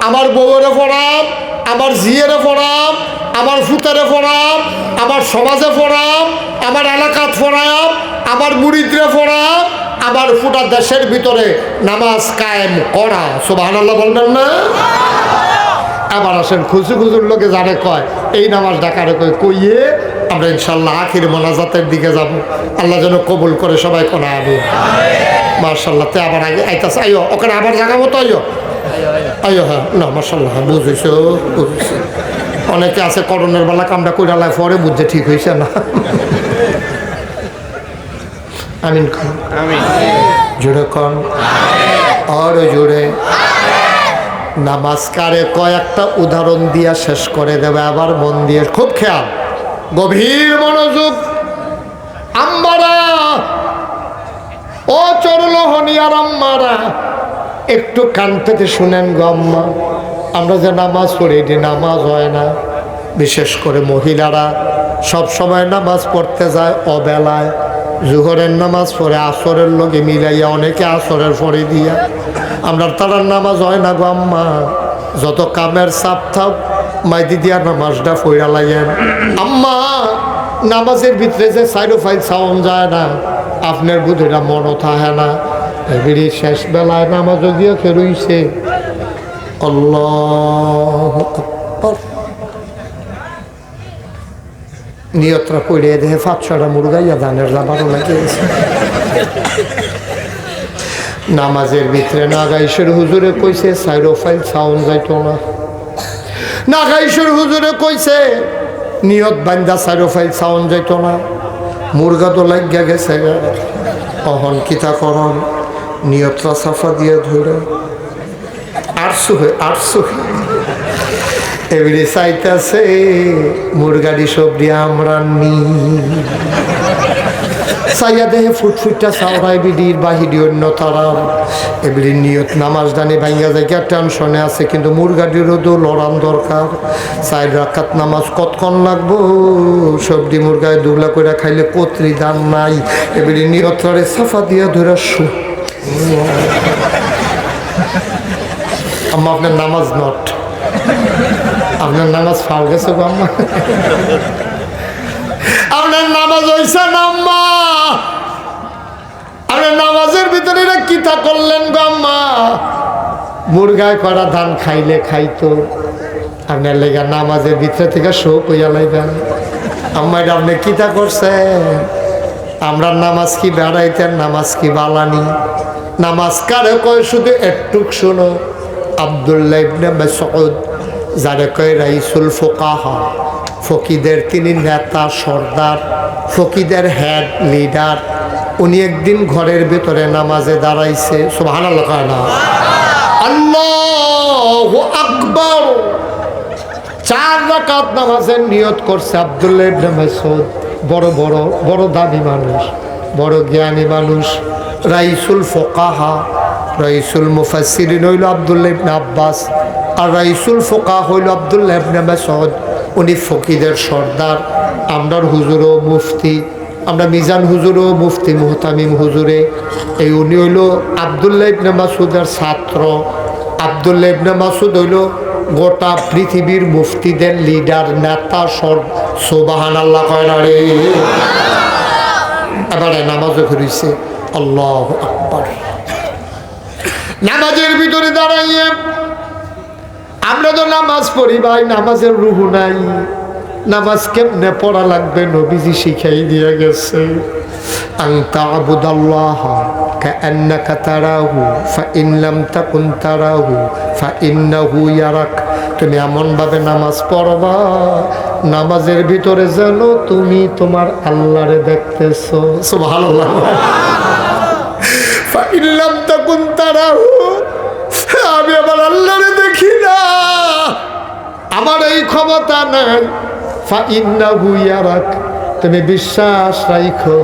আমার বউয়েরে ফরাম, আমার জিয়েরে ফরাম, আমার ফুতারে ফরাম, আমার সমাজে ফরাম, আমার এলাকাত ফরাম, আমার মুরিদরে ফরাম, আমার ফুটা দেশের ভিতরে নামাজ কায়েম করা। সুবহানাল্লাহ বলবেন না? আবার আসেন খুশি খুশুর লোকে যারে কয় এই নামাজ ডাকারে কই কইয়ে আমরা ইনশাল্লাহ আখির মোনাজাতের দিকে যাব। আল্লাহ যেন কবুল করে সবাই কোনা আবে মার্শাল্লাহ। তে আবার আগে আইতাছে, আইও ওখানে আবার জায়গা মতো আইও আইও। হ্যাঁ না মার্শাল্লাহ বুঝেছ বুঝেছে। অনেকে আছে করোনার বেলা কামটা কইরালায় পরে বুঝছে ঠিক হয়েছে না। আমিন খান, জোরে কন আর জোরে। নামাজ কারে কয়েকটা উদাহরণ দিয়া শেষ করে দেবে। আবার মন দিয়ে খুব খেয়াল, গভীর মনোযোগ। আম্মারা, ও চরলোহনিয়ার আম্মারা, একটু কান পেতে শুনেন গো আম্মা। আমরা যে নামাজ পড়ি, এটি নামাজ হয় না। বিশেষ করে মহিলারা সব সময় নামাজ পড়তে যায় অবেলায়। জোহরের নামাজ পড়ে আসরের লগে মিলাইয়া, অনেকে আসরের পরে দিয়া। আমরা তারার নামাজ হয় না গো আম্মা। যত কামের চাপ থাক মাইদি দিয়া নামাজটা পড়া লাগেন আম্মা। নামাজের ভিতরে যে সাইড ফাইল সাউন যায় না, আপনার বুঝিটা মনও থাকে না। এবারে শেষ বেলায় নামাজও গিয়ে ফেরুইছে। আল্লাহু আকবার। নিয়তরা পড়ে দেখে 5-6টা মুরগাইয়া ধানের লাভারও লাগিয়েছে। নামাজের ভিতরে নাগাইশের হুজুরে কইছে সাইডো ফাইল সাউন্ড যাইতো না। নাগাইশের হুজুরে কইছে নিয়ত বান্দা সাইডো ফাইল সাউন্ড যাইতো না। মুরগা তো লাগিয়া গেছে। অহন কিতা করন, নিয়তরা সাফা দিয়ে ধরে আটশো এবারে চাইতেছে মুরগারি সবজি আমরা নি চাইয়া দেহে ফুটফুটটা চাওড়াই বিডির বাহিরি অন্য তারা। এবারে নিয়ত নামাজ দানি ভাঙ্গা জায়গা টেনশনে আছে, কিন্তু মুরগাটিরও তো লড়ান দরকার। 4 রাকাত নামাজ কতক্ষণ লাগবো? সবজি মুরগায় দুবলা করে খাইলে কতরি দাম নাই। এবারে নিয়তরে সাফা দিয়া ধরে শু আম্মা আপনার নামাজ নট, আপনার নামাজ ফাল গেছে গো আম্মা। আপনার নামাজ হইছে না আম্মা। আপনার নামাজের ভিতরে কিতা করলেন গো আম্মা। মুরগায় করা ধান খাইলে খাইতো, আপনার লেগা নামাজের ভিতরে থেকে শোক হইয়া লাইবেন। আম্মা এটা আপনি কিতা করছেন? আমরা নামাজ কি বেড়াইতেন, নামাজ কি বালানি। নামাজ কারে কয় শুধু একটুক শোনো। আব্দুল্লাহ ইবনে মাসউদ, যারে কয় রাইসুল ফুকাহা, ফকিদের তিনি নেতা সর্দার, ফকিদের হেড লিডার। উনি একদিন ঘরের ভিতরে নামাজে দাঁড়াইছে। সুবহানাল্লাহ কয় না? আল্লাহু আকবার। 4 রাকাত নামাজের নিয়ত করছে আব্দুল্লাহ ইবনে মাসউদ। বড় দাবি মানুষ, বড় জ্ঞানী মানুষ। রাইসুল ফুকাহা, রাইসুল মুফাসসিরিন হইল আব্দুল্লাহ ইবনে আব্বাস, আর রাইসুল ফুকাহা হইল আব্দুল্লাহ ইবনে মাসউদ। উনি ফকিদের সর্দার। আমরার হুজুরও মুফতি, আমরা মিজান হুজুরও মুফতি মুহতামিম হুজুরে। এই উনি হইল আব্দুল্লাহ ইবনে মাসউদের ছাত্র। আব্দুল্লাহ ইবনে মাসউদ হইল গোটা পৃথিবীর মুফতিদের লিডার, নেতা। সুবহানাল্লাহ কয় না রে? এবারে নামাজও করেছে। আল্লাহু আকবার। নামাজের ভিতরে দাঁড়াইয়ে আমরা তো নামাজ পড়ি ভাই, নামাজের রুহু নাই। নামাজ কেমনে পড়া লাগবে নবীজি শিখাই দিয়ে গেছে। আনতা আবুদাল্লাহ কাআন্নাকা তারাহু ফাইন লাম তাকুন তারাহু ফাইন্নাহু ইয়ারাক। তুমি এমন ভাবে নামাজ পড়বা, নামাজের ভিতরে যেন তুমি তোমার আল্লাহরে দেখতেছো। সুবহানাল্লাহ। ফাইন লাম তাকুন তারাহু, আমি আমার আল্লাহরে দেখি না, আমার এই ক্ষমতা নাই। ফাইন্নাহু ইয়ারাক, তুমি বিশ্বাস রাখো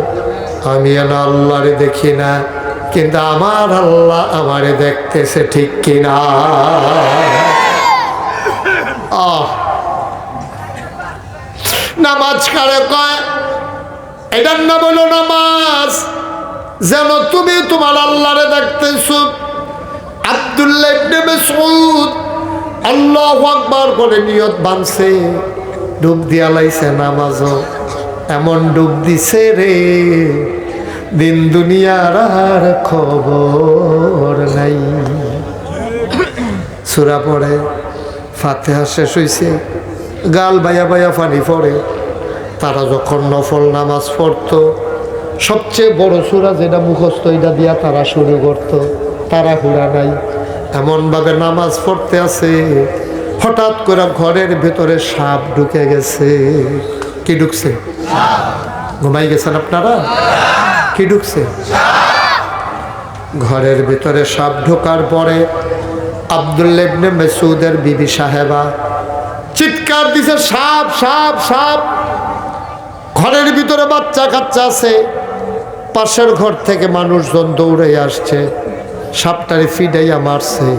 আমি আল্লাহরে দেখি না, কিন্তু আমার আল্লাহ আমারে দেখতেছে, ঠিক কিনা? নামাজ কারে কয়? এটার নাম হলো নামাজ, যেন তুমি তোমার আল্লাহরে দেখতেছো। আব্দুল্লাহ ইবনে মাসউদ আল্লাহু আকবার বলে নিয়ত বানছে, ডুব দিয়া লাইছে নামাজও। এমন ডুব দিছে রে, দিন দুনিয়ার আর খবর নাই। সূরা পড়ে, ফাতিহা শেষ হইছে, গাল বাইয়া বাইয়া পানি পড়ে। তারা যখন নফল নামাজ পড়তো, সবচেয়ে বড় সূরা যেটা মুখস্থ এটা দিয়া তারা শুরু করতো। তারা হুড়া নাই, এমনভাবে নামাজ পড়তে আছে। হঠাৎ করে ঘরের ভেতরে সাপ ঢুকে গেছে। কি ঢুকছে? ঘুমাই গেছেন আপনারা? কি ঢুকছে? ঘরের ভিতরে সাপ ঢোকার পরে আব্দুল্লাহ ইবনে মাসউদের বিবি সাহেবা চিৎকার দিছে, সাপ সাপ সাপ। ঘরের ভিতরে বাচ্চা কাচ্চা আছে, পাশের ঘর থেকে মানুষজন দৌড়ে আসছে, সাপটারে ফিডাইয়া মারছে।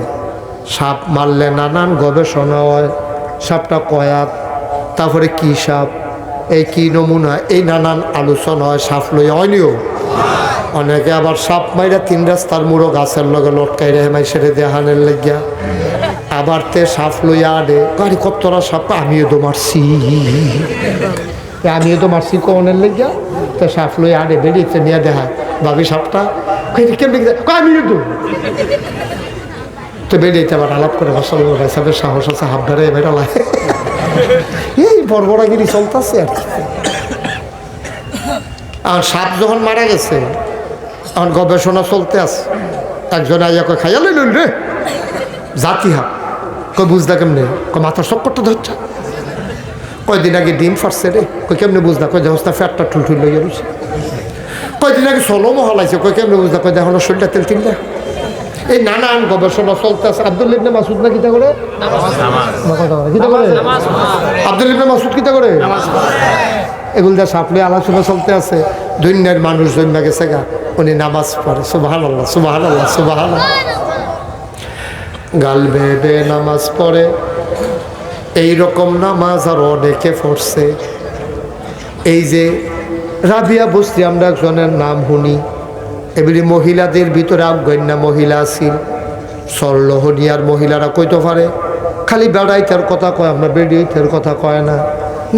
সাপ মারলে নানান গবেষণা হয়, সাপটা কয়াত, তারপরে কি সাপ, এই কি নমুনা, এই নানান আলোচনা হয়। সাপ লইয়া হয়নিও, অনেকে আবার সাপ মাইরা 3 রাস্তার মুড়ো গাছের লগে লটকাই রে মাই সেরে দেহানের লেগিয়া। আবার তে সাপ লইয়া আডে, গাড়ি কতরা সাপ, আমিও তো মারছি, আমিও তো মারছি কনের লেগিয়া। তো সাপ লইয়া আডে বেরিয়েছে, নিয়ে দেখায় ভাবি সাপটা কেমনি, আমিও তো বেরিয়েছে। আবার আলাপ করে ভাষা সাহেবের সাহস আছে, হাফ ধরে এবার লাগে, এই বড়বড়াগিরি চলতেছে আর কি। আর সাপ যখন মারা গেছে, এখন গবেষণা চলতে আছে। একজন আইয়া কয় খাইয়া লইলেন রে জাতি হাপ, কই বুঝদা কেমনে, কয় মাথার চক্করটা ধরছে, কয়দিন আগে ডিম ফাটছে রে, কই কেমনে বুঝদা, কই দেহস্তা ফ্যাটটা ঠুলঠুল লইয়া রয়েছে। কয়দিন আগে সলমও হলাইছে, কই কেমনে বুঝদা, কই দেখো শরীরটা তেল তিনটা। এই নানান গবেষণা চলতে আছে। আব্দুল্লাহ ইবনে মাসউদ না কিতা করে, কিতা করে আব্দুল্লাহ ইবনে মাসউদ কিতা করে, এগুলো যা সাপলে আলোচনা চলতে আছে। দুনিয়ার মানুষ জন্মে গেছে গা, উনি নামাজ পড়ে, সুবহানাল্লাহ সুবহানাল্লাহ সুবহানাল্লাহ, গাল বেয়ে বেয়ে নামাজ পড়ে। এইরকম নামাজ আর অনেকে পড়ছে। এই যে রাবিয়া বস্তি, আমরা একজনের নাম শুনি, এবারে মহিলাদের ভিতরে আজ্ঞা মহিলা আছিল, সরলহনিয়ার মহিলারা কইতে পারে, খালি বেড়াইতের কথা কয়, আমরা বেড়াইতের কথা কয় না।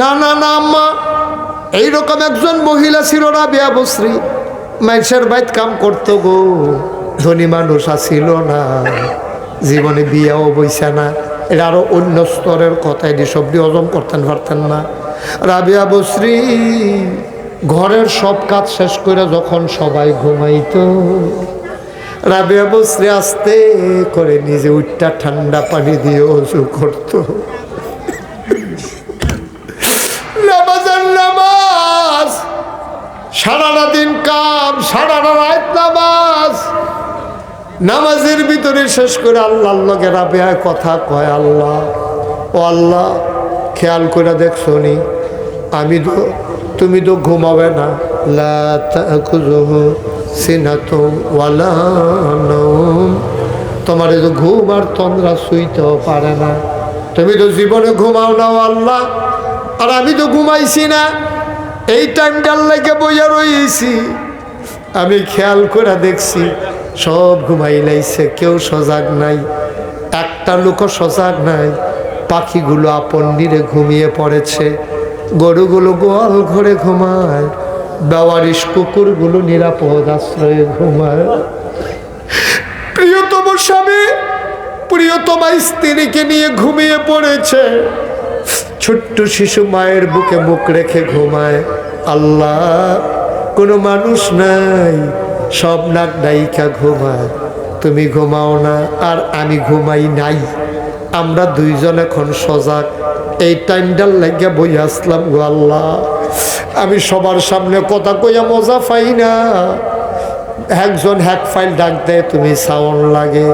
না না না আম্মা, এইরকম একজন মহিলা ছিল রাবিয়া বস্রি, মানুষের বাইত কাম করতো গো, ধনী মানুষ আসিল না, জীবনে বিয়াও বইছে না। এটা আরো অন্য স্তরের কথা, এটি সবটি হজম করতেন পারতেন না। রাবিয়া বস্রি ঘরের সব কাজ শেষ করে যখন সবাই ঘুমাইতো, রাবিয়া বস্রি আস্তে করে নিজে উঠটা ঠান্ডা পানি দিয়ে ওযু করত। নামাজের নামাজ, সারাটা দিন কাম, সারাটা রাত নামাজ, নামাজের ভিতরে শেষ করে আল্লাহর লগে রাবিয়া কথা কয়, আল্লাহ ও আল্লাহ, খেয়াল করে দেখছো নি, আমি তো, তুমি তো ঘুমাবে না, লা তাখুযুহু সিনাতুন ওয়ালা নাওম, তোমার তো ঘুম আর তন্দ্রা শুইতেও পারে না, তুমি তো জীবনে ঘুমাও না আল্লাহ, আর আমি তো ঘুমাইছি না, এই টাইমটার লাগে বইয়া রয়েছি। আমি খেয়াল করে দেখছি সব ঘুমাই লাইছে, কেউ সজাগ নাই, একটা লোকও সজাগ নাই। পাখিগুলো আপন নিরে ঘুমিয়ে পড়েছে, গরুগুলো গোয়াল ঘরে ঘুমায়, বেওয়ারিশ কুকুরগুলো নিরাপদ আশ্রয়ে ঘুমায়। প্রিয়তম স্বামী প্রিয়তমা স্ত্রীকে নিয়ে ঘুমিয়ে পড়েছে, ছোট্ট শিশু মায়ের বুকে মুখ রেখে ঘুমায়। আল্লাহ, কোনো মানুষ নাই, সব নাক ডাইকা ঘুমায়, তুমি ঘুমাও না আর আমি ঘুমাই নাই, আমরা দুইজন এখন সজাগ। এই টাইমটার লাগিয়া বই আসলাম গো আল্লাহ, আমি সবার সামনে কথা কইয়া মজা পাই না, একজন হ্যাক ফাইল ডাক দেয়, তুমি সাউন্ড লাগে,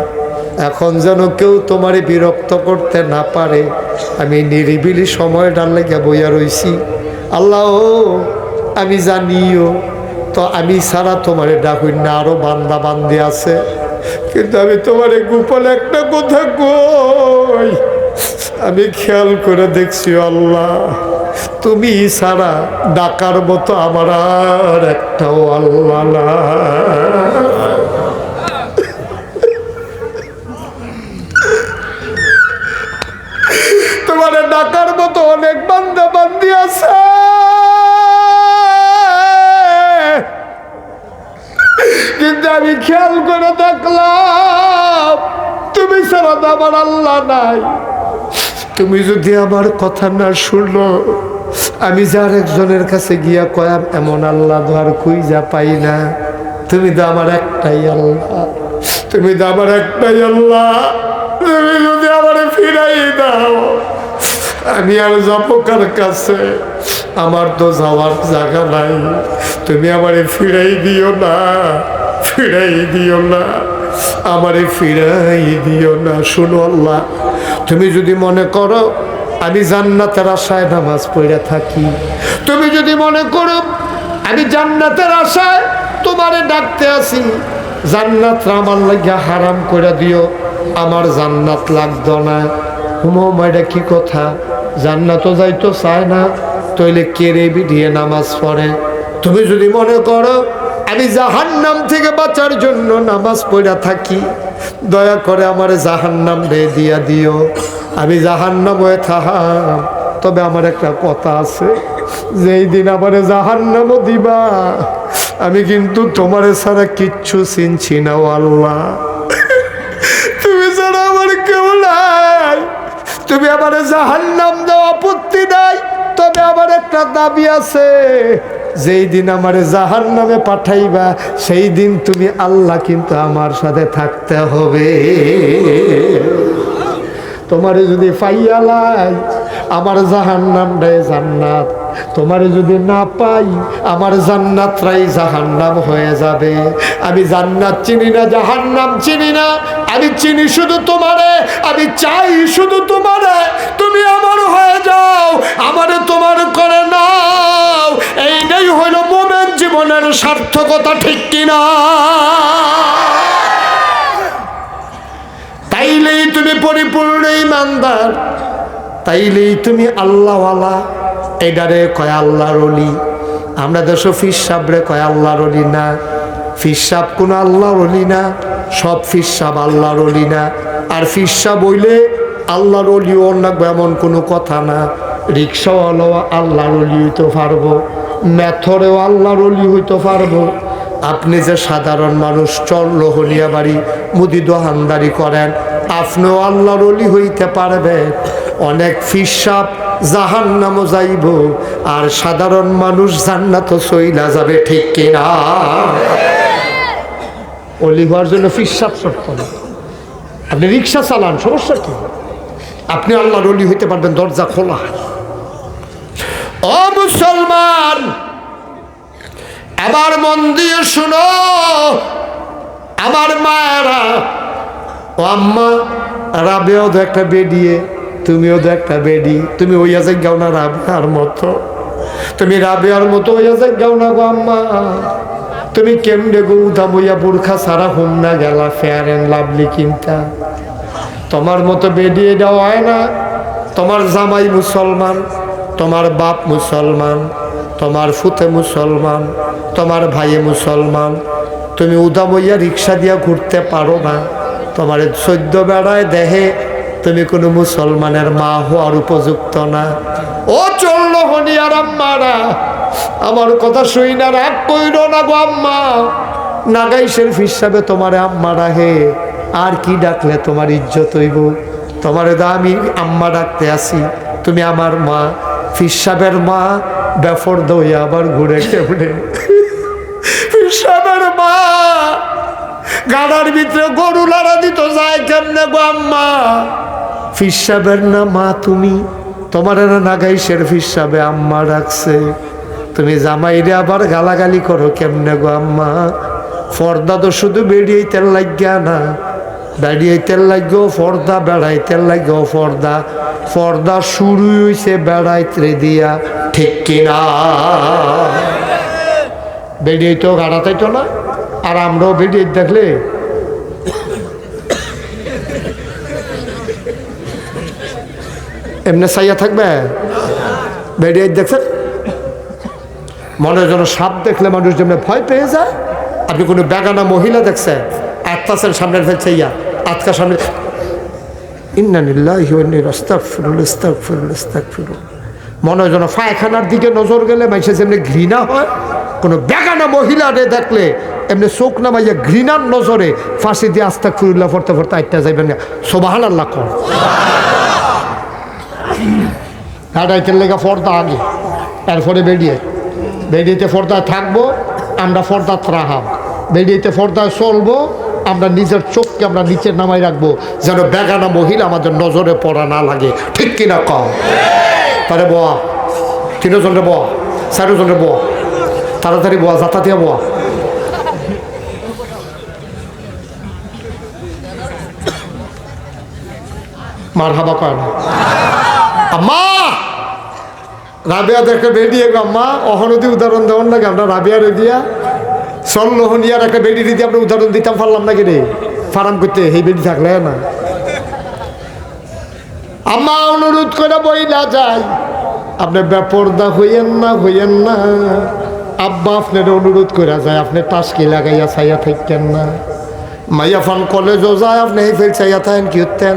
এখন যেন কেউ তোমারে বিরক্ত করতে না পারে, আমি নিরিবিলি সময়টার লাগিয়া বইয়া রইছি। আল্লাহ আমি জানিও তো, আমি ছাড়া তোমারে ডাকুই না, আরো বান্দা বান্দি আছে, কিন্তু আমি তোমারে গোপন একটা কথা কই, আমি খেয়াল করে দেখছি আল্লাহ, তুমি ছাড়া ডাকার মতো আমার আর একটাও আল্লাহ না। তোমারে ডাকার মতো অনেক বান্দা বান্দি আছে, কিন্তু আমি খেয়াল করে দেখলাম তুমি ছাড়া তো আমার আল্লাহ নাই। তুমি যদি আমার কথা না শুনো, আমি যার একজনের কাছে গিয়া কয়াম এমন আল্লাহ তো আর খুঁজা পাই না, তুমি তো আমার একটাই আল্লাহ, তুমি তো আমার একটাই আল্লাহ, তুমি যদি আমার ফিরাই দাও, আমি আর যাবো কার কাছে, আমার তো যাওয়ার জায়গা নাই, তুমি আমারে ফিরাই দিও না, ফিরাই দিও না। আমারে ফিরাই দিও না। শুনো আল্লাহ, তুমি যদি মনে করো আমি জান্নাতের আশায় নামাজ পড়ে থাকি, তুমি যদি মনে করো আমি জান্নাতের আশায় তোমারে ডাকতে আসি, জান্নাত আমার লাগিয়া হারাম করে দিও, আমার জান্নাত লাগতো না। হুমায়রা কি কথা, জান্নাতও যাইতো চায় না, তইলে কেড়ে বিধিয়ে নামাজ পড়ে। তুমি যদি মনে করো আমি জাহান্নাম থেকে বাঁচার জন্য নামাজ পড়া থাকি, দয়া করে আমার জাহান্নাম দিয়া দিও, আমি জাহান্নাম হয়ে থাকাম। তবে আমার একটা কথা আছে, যেই দিন আমার জাহান্নামও দিবা আমি কিন্তু তোমার ছাড়া কিচ্ছু চিনছি না ও আল্লাহ, তুমি ছাড়া আমার কেউ নাই। তুমি আমার জাহান্নাম দাও আপত্তি নাই, তবে আমার একটা দাবি আছে, যেই দিন আমার জাহান্নামে পাঠাইবা সেই দিন তুমি আল্লাহ কিন্তু আমার সাথে থাকতে হবে। তোমারে যদি পাইয়ালাই আমার জাহান্নামটাই জান্নাত, তোমারে যদি না পাই আমার জান্নাতটাই জাহান্নাম হয়ে যাবে। আমি জান্নাত চিনি না, জাহান্নাম চিনি না, আমি চিনি শুধু তোমারে, আমি চাই শুধু তোমারে, তুমি আমার হয়ে যাও, আমারে তোমার করে নাও। এইটাই হইল মোমেন জীবনের সার্থকতা, ঠিক কিনা? তাইলেই তুমি পরিপূর্ণ ঈমানদার, তাইলেই তুমি আল্লাহওয়ালা। এটারে কয় আল্লাহর ওলি। আমরা দেশে ফির সাবরে কয় আল্লাহর ওলি না, ফির সাব কোনো আল্লাহর ওলি না, সব ফির সাব আল্লাহর ওলি না। আর ফির সাব হইলে আল্লাহর ওলি ওর লাগবে এমন কোনো কথা না। রিক্সাওয়ালাও আল্লাহর ওলি হইতে পারবো, মেথরেও আল্লাহর ওলি হইতে পারবো। আপনি যে সাধারণ মানুষ, চর লোহলিয়া বাড়ি মুদি দোহানদারি করেন, আপনিও আল্লাহর ওলি হইতে পারবেন। অনেক ফিরসাব জাহান্নামও যাইব, আর সাধারণ মানুষ জান্নাতও চইলা যাবে, ঠিক কিনা? ওলি হওয়ার জন্য ফিরসাব শর্ত না। আপনি রিক্সা চালান, সমস্যা কি? আপনি আল্লাহর ওলি হইতে পারবেন, দরজা খোলা। ও মুসলমান, এবার মন দিয়ে শুনো আমার মায়েরা, ও আম্মা, রাবেও তো একটা বেডিয়ে, তুমিও তো একটা বেডি, তুমি ওইয়া যে গাও না রাবেয়ার মতো, তুমি রাবেয়ার মতো ওইয়া যে গাও না গো আম্মা। তুমি কেমনে গো উদা বইয়া বোরখা সারা হোম না গেলা ফেয়ার এন্ড লাভলি কিনতা, তোমার মতো বেডিয়ে দেওয়া হয় না। তোমার জামাই মুসলমান, তোমার বাপ মুসলমান, তোমার ফুতে মুসলমান, তোমার ভাইয়ে মুসলমান, তুমি উদা বইয়া রিক্সা দিয়া ঘুরতে পারো না, তোমার 14 বেড়ায় দেহে তুমি কোনো মুসলমানের মা হওয়ার উপযুক্ত না। ও চললো হনিয়ার আম্মারা, আমার কথা শুই না, রাগ কইরো না গো আম্মা। নাগাইশের হিসাবে তোমার আম্মারা হে, আর কি ডাকলে তোমার ইজ্জত হইব? তোমার দা আমি আম্মা ডাকতে আসি, তুমি আমার মা। ফিসাবের মা বেফর দইয়া আবার ঘুরে কেমনে? ফিসাবের মা গাড়ার ভিতরে গরু লাড়া দিত যায় কেমনে গো আম্মা? ফিসাবের না মা তুমি, তোমার না নাগাইশের ফিসাবে আম্মা ডাকছে, তুমি জামাইরে আবার গালাগালি করো কেমনে গো আম্মা? পর্দা তো শুধু বেরিয়েতে লাগিয়া না, বেরিয়েতে লাগো পর্দা, বেড়াইতে লাগো পর্দা। পর্দা শুরু হইছে বেড়াইতে দিয়া, ঠিক কিনা? বেরিয়েতেও গাড়াতাইতো না, আর আমরাও বেরিয়ে দেখলে এমনি সাইয়া থাকবে? বেরিয়ে দেখছেন, মনে যেন সাপ দেখলে মানুষ যেমন ভয় পেয়ে যায়। আপনি কোনো বেগানা মহিলা দেখছেন, আত্মাসের সামনে ফেলছে, ইয়া আজকা সামনে, ইন্নানিল্লাহি ওয়া ইন্না ইলাইহি রাজিউন। মনে হয় যেন পায়খানার দিকে নজর গেলে মানুষে যেমনি ঘৃণা হয়, কোনো বেগানা মহিলারে দেখলে এমনি চোখ নামাইয়া ঘৃণার নজরে ফাঁসি দিয়ে আস্তাগফিরুল্লাহ পড়তে পড়তে আইটা যাইবেন না। সুবহানাল্লাহ কর। হাঁটাইতের লেগে পর্দা আগে, এরপরে বেরিয়েতে পর্দায় থাকবো, আমরা পর্দা রাহাম, বেরিয়েতে পর্দায় চলবো, আমরা নিজের চোখকে আমরা নিচে নামাই রাখবো, যেন বেগানা মহিলা আমাদের নজরে পড়া না লাগে, ঠিক কিনা কম? তারে বোয়া, 3 জনরে বোয়া, 4 জনরে বোয়া, তাড়াতাড়ি বোয়া, যাতা দিয়ে বোয়া। মার হাবা কয় না। আম্মা রাবিয়া দেখে বেরিয়ে গো আম্মা অহনদি উদাহরণ দেওয়ার নাকি আমরা রাবিয়া রেদিয়া সল্লোহনিয়ার একটা বেডি দিতে আমরা উদাহরণ দিতাম পারলাম নাকি রে ফার্ম করতে এই বেডি থাকলে না। আম্মা অনুরোধ করে বইলা যায় আপনি বেপরদা হইয়েন না আব্বা আপনার অনুরোধ করে যায় আপনি টাস্কি লাগাইয়া চাইয়া থাকেন না। মাইয়া ফান কলেজও যায় আপনি এই ফেল চাইয়া থাকেন কি হতেন।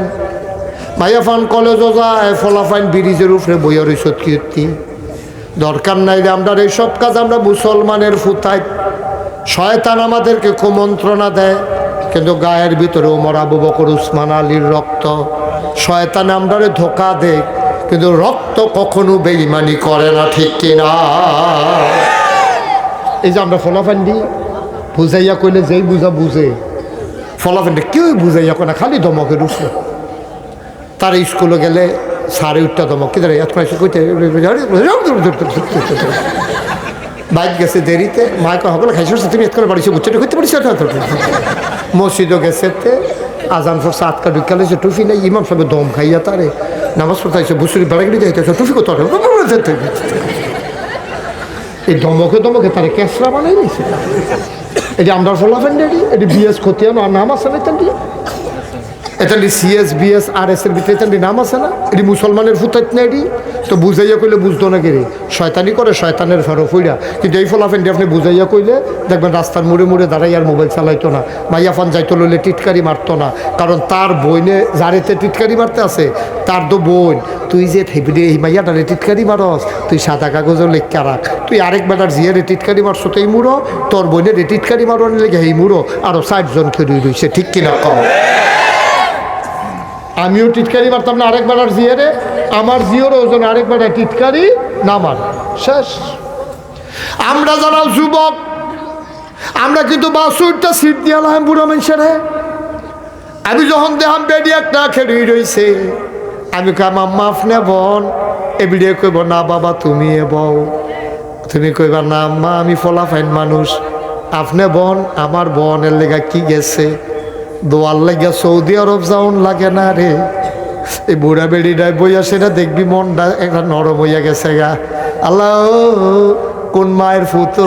মাইয়া ফান কলেজও যায় ফলাফাইন ব্রিজের উপরে বইয়া রইসত কি হতি। দরকার নাই রে আমরা এইসব কাজ আমরা মুসলমানের ফুতাই। শয়তান আমাদেরকে কুমন্ত্রণা দেয় কিন্তু গায়ের ভিতরে ওমর আবু বকর উসমান আলীর রক্ত। শয়তান আমরারে ধোকা দেয় কিন্তু রক্ত কখনো বেঈমানি করে না, ঠিক কিনা? এই যে আমরা ফলাফান্ডি বুঝাইয়া কইলে যেই বুঝা বুঝে ফলাফান্ডি কেউ বুঝাইয়া কয় না, খালি ধমকের উঠে। তার স্কুলে গেলে সারে উঠটা ধমক কি কইতে বাইক গেছে দেরিতে মাকে হবে না খাইছ তুমি এত করে বাড়িছে বুঝছে করতে পারিস। মসজিদও গেছে আজান ফোরছে আটকা ঢুকালে যে টুফি নাই ইমাম সবে দম খাইয়া তারে নামাজ পড়তে আইসে বুসুরি বেড়াগিরি যাইতেছে টুফি কত এই দমকে তারে ক্যাসরা বানাই নিয়েছে। এটি আমরা ফলাফেন ডেডি এটি বিএস খতিয়ানো আর নাম আছে না এটা সিএস বিএস আর এস এর ভিতরে এটা নাম আছে না। এটি মুসলমানের ফুতাইত না এটি তো বুঝাইয়া কইলে বুঝতো না কেরে শয়তানি করে শয়তানের ফেরো ফুইরা। কিন্তু এই ফলাফেনটি আপনি বুঝাইয়া কইলে দেখবেন রাস্তার মুড়ে মুড়ে দাঁড়াই আর মোবাইল চালাইতো না। মাইয়াফান যাইতো লইলে টিটকারি মারতো না, কারণ তার বইনে যারেতে টিটকারি মারতে আছে তার তো বোন তুই যে থেপড়ে এই মাইয়াটারে টিটকারি মারস তুই সাদা কাগজও লেখা রাখ। তুই আরেক বেটার জিয়ারে টিটকারি মারছো তো এই মুড়ো তোর বোনের টিটকারি মারোয়ার লেগে এই মুড়ো আরও 60 জন খেয়ে রইছে, ঠিক কিনা কম? আমিও টিটকারি মারতাম না আরেক বেলার জিয়ারে, আমার জিওর ওজন আরেক বেলার টিটকারি না মার শেষ। আমরা যারা যুবক আমরা কিন্তু 62টা সিট দিয়ালাম বুড়ো মানুষের। আমি যখন দেখাম বেডি একটা খেড়ি রয়েছে আমি কাম আম্মা আপনি বোন এবিডিয়ে কইব না বাবা তুমি বউ, তুমি কইবা না আম্মা আমি ফলাফাইন মানুষ। আপনি বোন আমার বোনের লেগা কি গেছে দোয়ার লাগিয়া সৌদি আরব যাওন লাগে না রে। এই বুড়া বেড়িটায় বইয়া সেটা দেখবি মনটা একটা নরম হইয়া গেছে গা। আল্লাহ কোন মায়ের ফুতো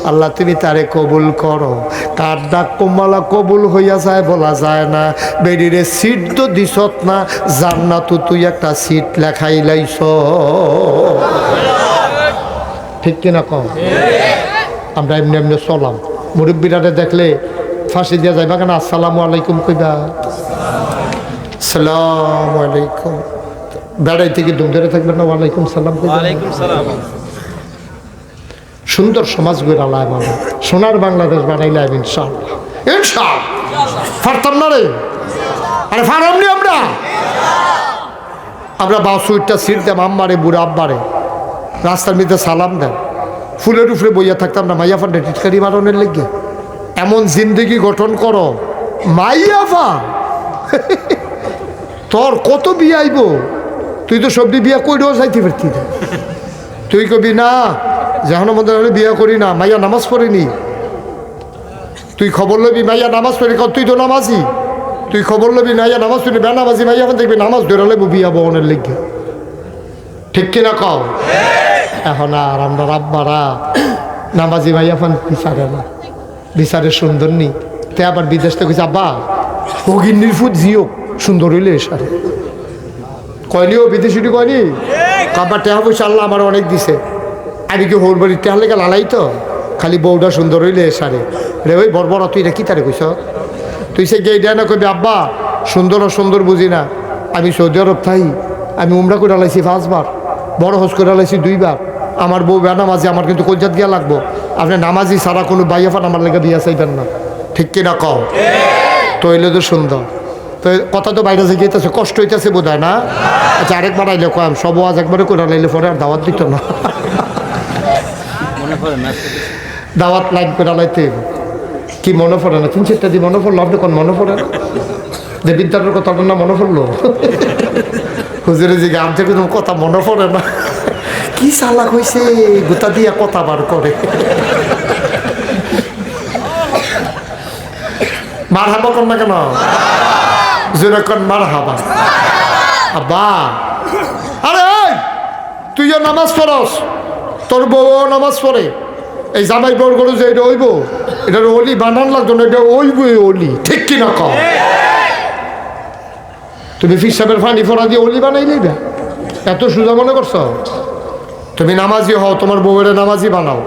আল্লাহ তুমি তারে কবুল করো। কার ডাক কোমালা কবুল হইয়া যায় বলা যায় না। বেড়িরে সিট তো দিছত না জান্নাত তুই একটা সিট লেখাই লাইছ, ঠিক কিনা কম? আমরা এমনি এমনি চলাম মুরব্বীরারে দেখলে ফাঁসি দিয়া যাইবা কেন আসসালামু আলাইকুম কইবা আসসালামু আলাইকুম। বেড়াই থেকে দুম ধরে থাকবেন না ওয়ালাইকুম সালাম কইবা। সুন্দর সমাজ গড়ে আলায় মানে সোনার বাংলাদেশ বানাইলাম ইনশাআল্লাহ ইনশাআল্লাহ। পারতাম না রে আরে পারমনি আমরা 62টা সিট দেব আম্মারে বুড়া আব্বারে রাস্তার মধ্যে সালাম দেন ফুলের উপরে বইয়া থাকতাম না মাইয়া ফান্ডে টিটকারি মারণের লেগে। এমন জিন্দগি গঠন করো মাইয়াফা তোর কত বিয়ে আইব তুই তো সবজি বিয়া কইরেও যাইতে পারতি না। তুই কবি না যখন মধ্যে হলে বিয়া করি না মাইয়া নামাজ পড়িনি, তুই খবর লবি মাইয়া নামাজ পড়ি তুই তো নামাজি, তুই খবর লবি মাইয়া নামাজ পড়ি বেনামাজি মাইয়া দেখবি নামাজ ধরে লেবু বিয়া বহনের লেগে, ঠিক কিনা কও? এখন আর আমরা রাব্বারা নামাজি মাইয়া ফান বিচারে না বিচারে সুন্দর নি তে আবার বিদেশ থেকে আব্বা ভগিনীর ফুট জিও সুন্দর হইলে সারে কয়নিও বিদেশিটি কয়নি কাবার টেহা পয়সা আল্লাহ আমার অনেক দিছে। আমি কি হোর বাড়ির টেহা লেগে লালাই তো খালি বউটা সুন্দর হইলে সারে রে ওই বড় তুই রে কি তারে কইস তুই সে গেই দেয় না কবি আব্বা সুন্দর ও সুন্দর বুঝি না। আমি সৌদি আরব থাই আমি উমরা করে লাইছি 5 বার বড় হজ করে লাইছি 2 বার। আমার বউ বেনামাজি আমার কিন্তু কলজাত গিয়া লাগবো। আপনি নামাজি সারা কোনো বাইয়াফান আমার লেগে বিয়া চাইবেন না, ঠিক কিনা কও? তো হইলে তো সুন্দর তো কথা তো বাইরে যে গিয়েছে কষ্ট হইতেছে বোধ হয় না। আচ্ছা আরেকবার আইলে কম সব আজ একবারে করে লাইলে পরে আর দাওয়াত দিত না দাওয়াত লাইন করে লাইতে কি মনে পড়ে না 3-4টা দিয়ে মনে পড়লো আপনি কোন মনে পড়ে না যে বিদ্যার কথা না মনে পড়লো হুজুরে যে গান থেকে কথা মনে পড়ে না কি চালাক হয়েছে গোটা দিয়া কথা বার করে। মার হাবা কর না কেন জোরে কর মার হাবা। আব্বা, আরে এই, তুইও নামাজ পড়স, তোর বউও নামাজ পড়ে, এই জামাই বউর গরু যে এটা ওইব, এটার অলি বানান লাগতো না, এটা ওইব অলি, ঠিক কিনা কম? তুমি ফিসাবের পানি ফোড়া দিয়ে অলি বানাই নিবে? এত সোজা মনে করছো? তুমি নামাজি হও, তোমার বউয়ের নামাজি বানাও,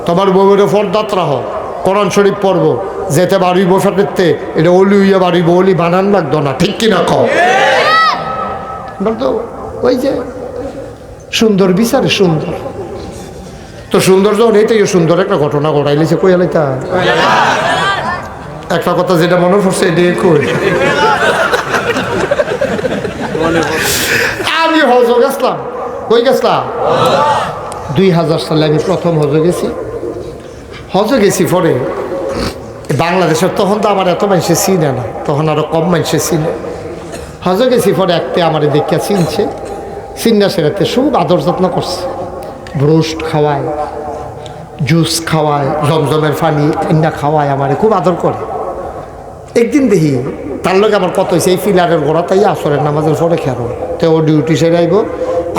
তোমার বউয়ের ফরদাত রাহো, কোরআন শরীফ পড়বো, যেতে বাড়িব ফেরতে, এটা অলি হইয়া বাড়িব, অলি বানান লাগতো না, ঠিক কিনা কম? বলতো ওই যে সুন্দর বিচারে সুন্দর, তো সুন্দর যখন এইটাই সুন্দর একটা ঘটনা ঘটাইলেছে, কই আলাইতা একটা কথা যেটা মনে পড়ছে এটা কই। আমি হজ গেছিলাম, কই গেছিলাম 2000 সালে আমি প্রথম হজে গেছি। হজে গেছি পরে বাংলাদেশের, তখন তো আমার এত মানুষে চিনে না, তখন আরো কম মানুষে চিনে। হজে গেছি পরে একতে আমার দেখিয়া চিনছে, চিন্না সেরাতে খুব আদর যত্ন করছে, ব্রোস্ট খাওয়ায়, জুস খাওয়ায়, জমজমের পানি ঠান্ডা খাওয়ায়, আমারে খুব আদর করে। একদিন দেখি তার লোক আমার কত হয়েছে, এই ফিলারের গোড়া তাই আসরের নামাজের পরে খেরো, তো ও ডিউটি সেরে আইব,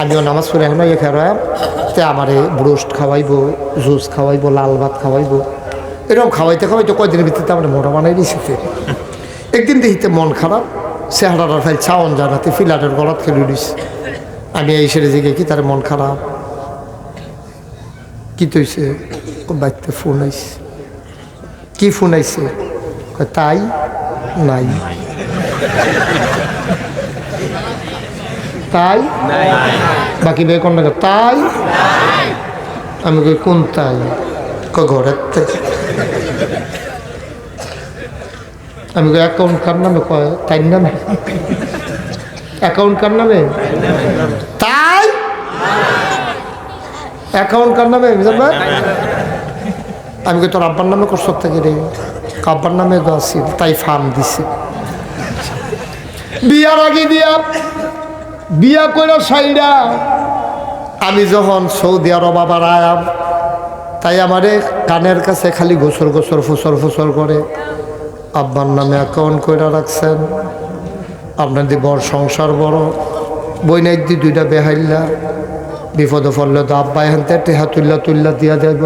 আমিও নামাজ পড়ে এখন ইয়ে খেরোয়াম, তে আমারে ব্রোস্ট খাওয়াইবো, জুস খাওয়াইবো, লাল ভাত খাওয়াইবো, এরকম খাওয়াইতে খাওয়াইতে কয়দিনের ভিতরে আমার মোটা বানাই দিয়েছে। একদিন দেখিতে মন খারাপ, চেহারাটার ফাইল ছাওন জানাতে ফিলারের গড়াত খেলে দিস। আমি এই সেরে জিগে কি তার মন খারাপ, কি তৈছে? বাড়িতে ফোন আইছে। কি ফোন আইছে? তাই নাই, তাই বাকি বে কোন তাই? আমি কই কোন তাই? ঘরের তাই। আমি কই অ্যাকাউন্ট কার নামে? কয় তাই নামে। অ্যাকাউন্ট কার নামে? তাই অ্যাকাউন্ট কার নামে? আমি কই তোর আব্বার নামে করছ থেকে রে? আব্বার নামে তো আছি, তাই ফার্ম দিছে। বিয়ার আগে দিয়া বিয়া করে সাইডা আমি যখন সৌদি আরব আবার আয়াম, তাই আমারে কানের কাছে খালি গোসর গোসর ফুসর ফুসর করে, আব্বার নামে অ্যাকাউন্ট করে রাখছেন, আপনাদের বড় সংসার বড়, বই নাই দি দুইটা বেহাইল্লা, বিপদে পড়লে তো আব্বা এখানতে টেহা তুল্লা তুল্লা দিয়া দেব,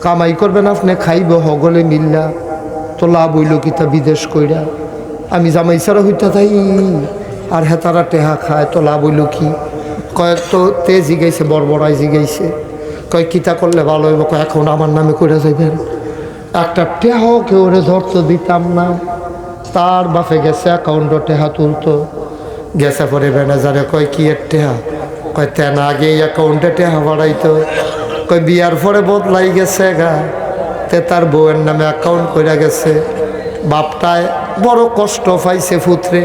কামাই করবেন আপনি, খাইব হগলে মিল্লা, তো লাভ হইল কিতা বিদেশ কইরা, আমি জামাই ছাড়া হইতা তাই, আর হেতারা টেহা খায়, তো লাভ হইল কি? কয়েক তো তে জিগাইছে, বড়বড়াই জিগাইছে, কয় কিতা করলে ভালো হইব? কয় এখন আমার নামে করে যাইবেন, একটা টেহ কেউ ধরতো দিতাম না। তার বাপে গেছে অ্যাকাউন্টও টেহা তুলতো, গেছে পরে ম্যানেজারে কয় কি এর টেহা? কয় তেন আগে অ্যাকাউন্টে টেহা বাড়াইতো, কয় বিয়ার পরে বদলাই গেছে গা, তে তার বউয়ের নামে অ্যাকাউন্ট করে গেছে। বাপটায় বড় কষ্ট পাইছে ফুতরে,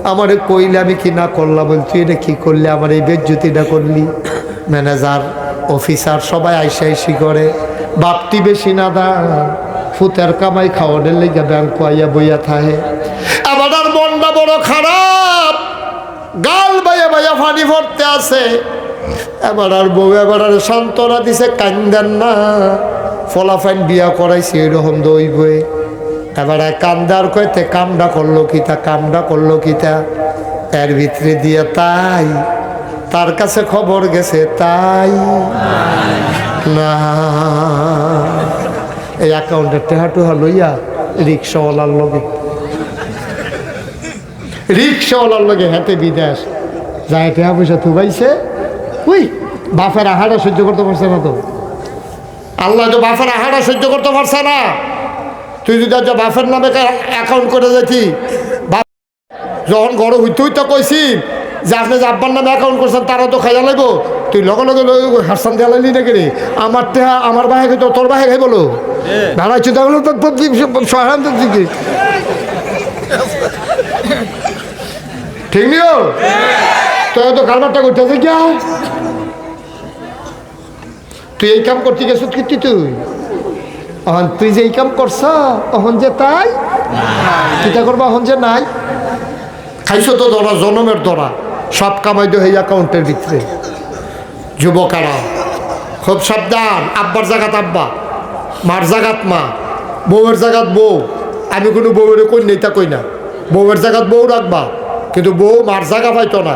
আমারে কইলে আমি কি না করলাম, বল তুই এটা কী করলি, আমার এই বেজ্জতিটা করলি। ম্যানেজার অফিসার সবাই আইসা আইসি করে, বাপটি বেশি না দা, ফুতের কামাই খাওয়ানোর লেগে ব্যাংক আইয়া বইয়া থাহে। আমার আর মনটা বড় খারাপ, গাল বাইয়া বাইয়া ফানি ভরতে আছে। এবার আর বউ এবার আর সান্ত্বনা দিছে, কান্দেন না, ফলাফাইন বিয়া করাইছে এরকম দই বই। এবার কান্দার কইতে কামটা করলো কিতা, কামটা করলো কিতা, এর ভিতরে দিয়ে তাই তার কাছে খবর গেছে, তাই না এই অ্যাকাউন্টের টেহা টুহা লইয়া রিক্সাওয়ালার লগে হাতে বিদেশ যায়, টেহা পয়সা থুবাইছে। উই বাপের আহারা সহ্য করতে পারছে না, তো আল্লাহ তো বাপের আহারা সহ্য করতে পারছে না। তুই যদি আজ বাপের নামে অ্যাকাউন্ট করে যেতি, যখন গড় হইতে হইতে কইছি যে আপনি যে আব্বার নামে অ্যাকাউন্ট করছেন, তারা তো খাইয়া লাগব, তুই লগে লগে হারসান দেওয়া লাগলি নাকি রে? আমার টেহা আমার বাহে খাইতো, তোর বাহে খাই বলো দাঁড়াই চিন্তা করলো তো ঠিক নিও, তো এত কারবারটা করতেছে কি? তুই এই কাম করতে গেছ কি? তুই যে এই কাম করছ তখন যে তাই কিতা করবা, এখন যে নাই খাইছো তো ধরা জনমের ধরা, সব কামাই তো এই অ্যাকাউন্টের ভিতরে। যুবকারা খুব সাবধান, আব্বার জাগাত আব্বা, মার জাগাত মা, বউয়ের জাগাত বউ। আমি কোনো বউয়ের কই নেই তা কই না, বউয়ের জাগাত বউ রাখবা, কিন্তু বউ মার জায়গা পাইতো না,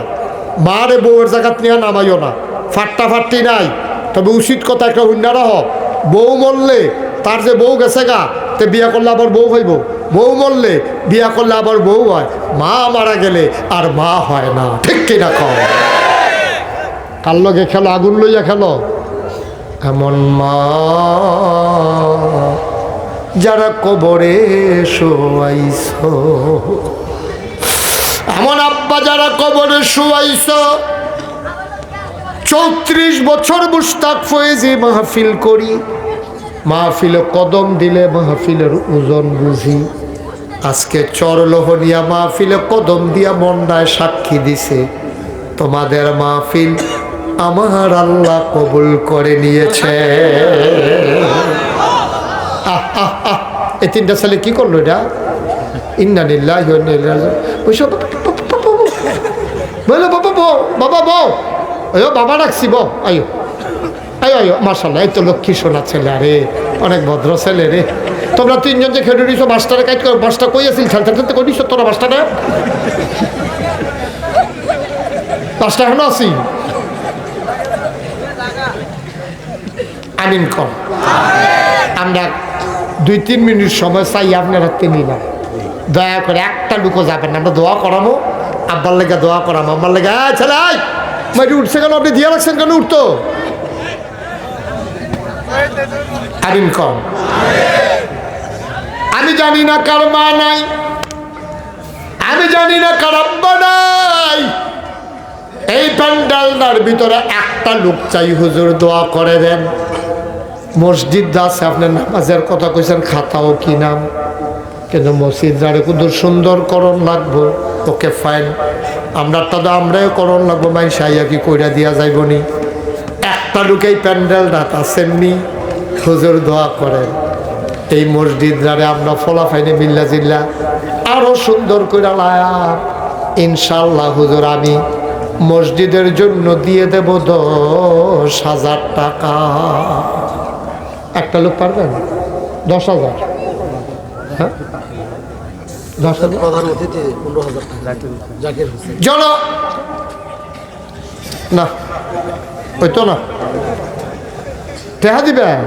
মারে বউয়ের জায়গা নিয়ে নামাইও না, ফাট্টি নাই। তবে উচিত কথা একটা হুন্ডারা হোক, বউ মরলে তার যে বউ গেছে গা, তে বিয়া করলে আবার বউ হইব, বউ মরলে বিয়া করলে আবার বউ হয়, মা মারা গেলে আর মা হয় না, ঠিক কিনা কও? কার লগে খেলো, আগুন লইয়া খেলো। এমন মা যারা কবরে শোয়াইছ, এমন আব্বা যারা কবরে শোয়াইছ। 34 বছর মুশতাক ফয়েজি মাহফিল করি, মাহফিলে কদম দিলে মাহফিলের ওজন বুঝি। আজকে চরলোহনিয়া মাহফিলে কদম দিয়া মন্ডায় সাক্ষী দিছে, তোমাদের মাহফিল আমার আল্লাহ কবুল করে নিয়েছে। এই 3টা ছেলে কি করলো এটা? ইন্না লিল্লাহি ওয়া ইন্না ইলাইহি রাজিউন। বলো বাবা বউ, বাবা বউ, আয়ো বাবা ডাকছি, বউ আয়ো আয়ো আয়ো। মাশাআল্লাহ, এই তো লক্ষ্মী সোনা ছেলে, আরে অনেক ভদ্র ছেলে রে। তোমরা 3জন যে খেলে দিছো, মাস্টারে কাজ করো, মাস্টার কই আছিল? খেলতে খেলতে কই দিছো তোরা মাস্টারে? মাস্টার এখনো আছি? আমিন কম। আমরা 2-3 মিনিট সময় চাই আপনারা তিনি না, দয়া করে একটা লুকো যাবেন না। আমরা দোয়া করামো, আব্বার লেগে দোয়া করামো, আমার লেগে ছেলে মাটি উঠছে কেন? আপনি দিয়ে রাখছেন কেন? উঠতো আমিন কম। আমি জানি না কার মা নাই, আমি জানি না কার আব্বা নাই। এই প্যান্ডালটার ভিতরে একটা লোক চাই, হুজুর দোয়া করে দেন। মসজিদ আছে, আপনার নামাজের কথা কইছেন, খাতাও কি নাম, কিন্তু মসজিদ যারে কুদুর সুন্দর করণ লাগবো, ওকে ফাইন। আমরা তো আমরাও করণ লাগবো, মাই সাইয়া কি কইরা দিয়া যাইবনি। একটা লোকেই প্যান্ডেল রাত আসেননি, হুজুর দোয়া করেন এই মসজিদ যারে আমরা ফলাফাইনে মিল্লা জিল্লা আরো সুন্দর করে লায়া। ইনশাল্লাহ হুজুর আমি মসজিদের জন্য দিয়ে দেব 10,000 টাকা। একটা লোক পারবেন? 10,000? হ্যাঁ, 10,000। প্রধান অতিথি 15,000 টাকা, জাকির হোসেন। চলো না, ওই তো না, টেহা দিবেন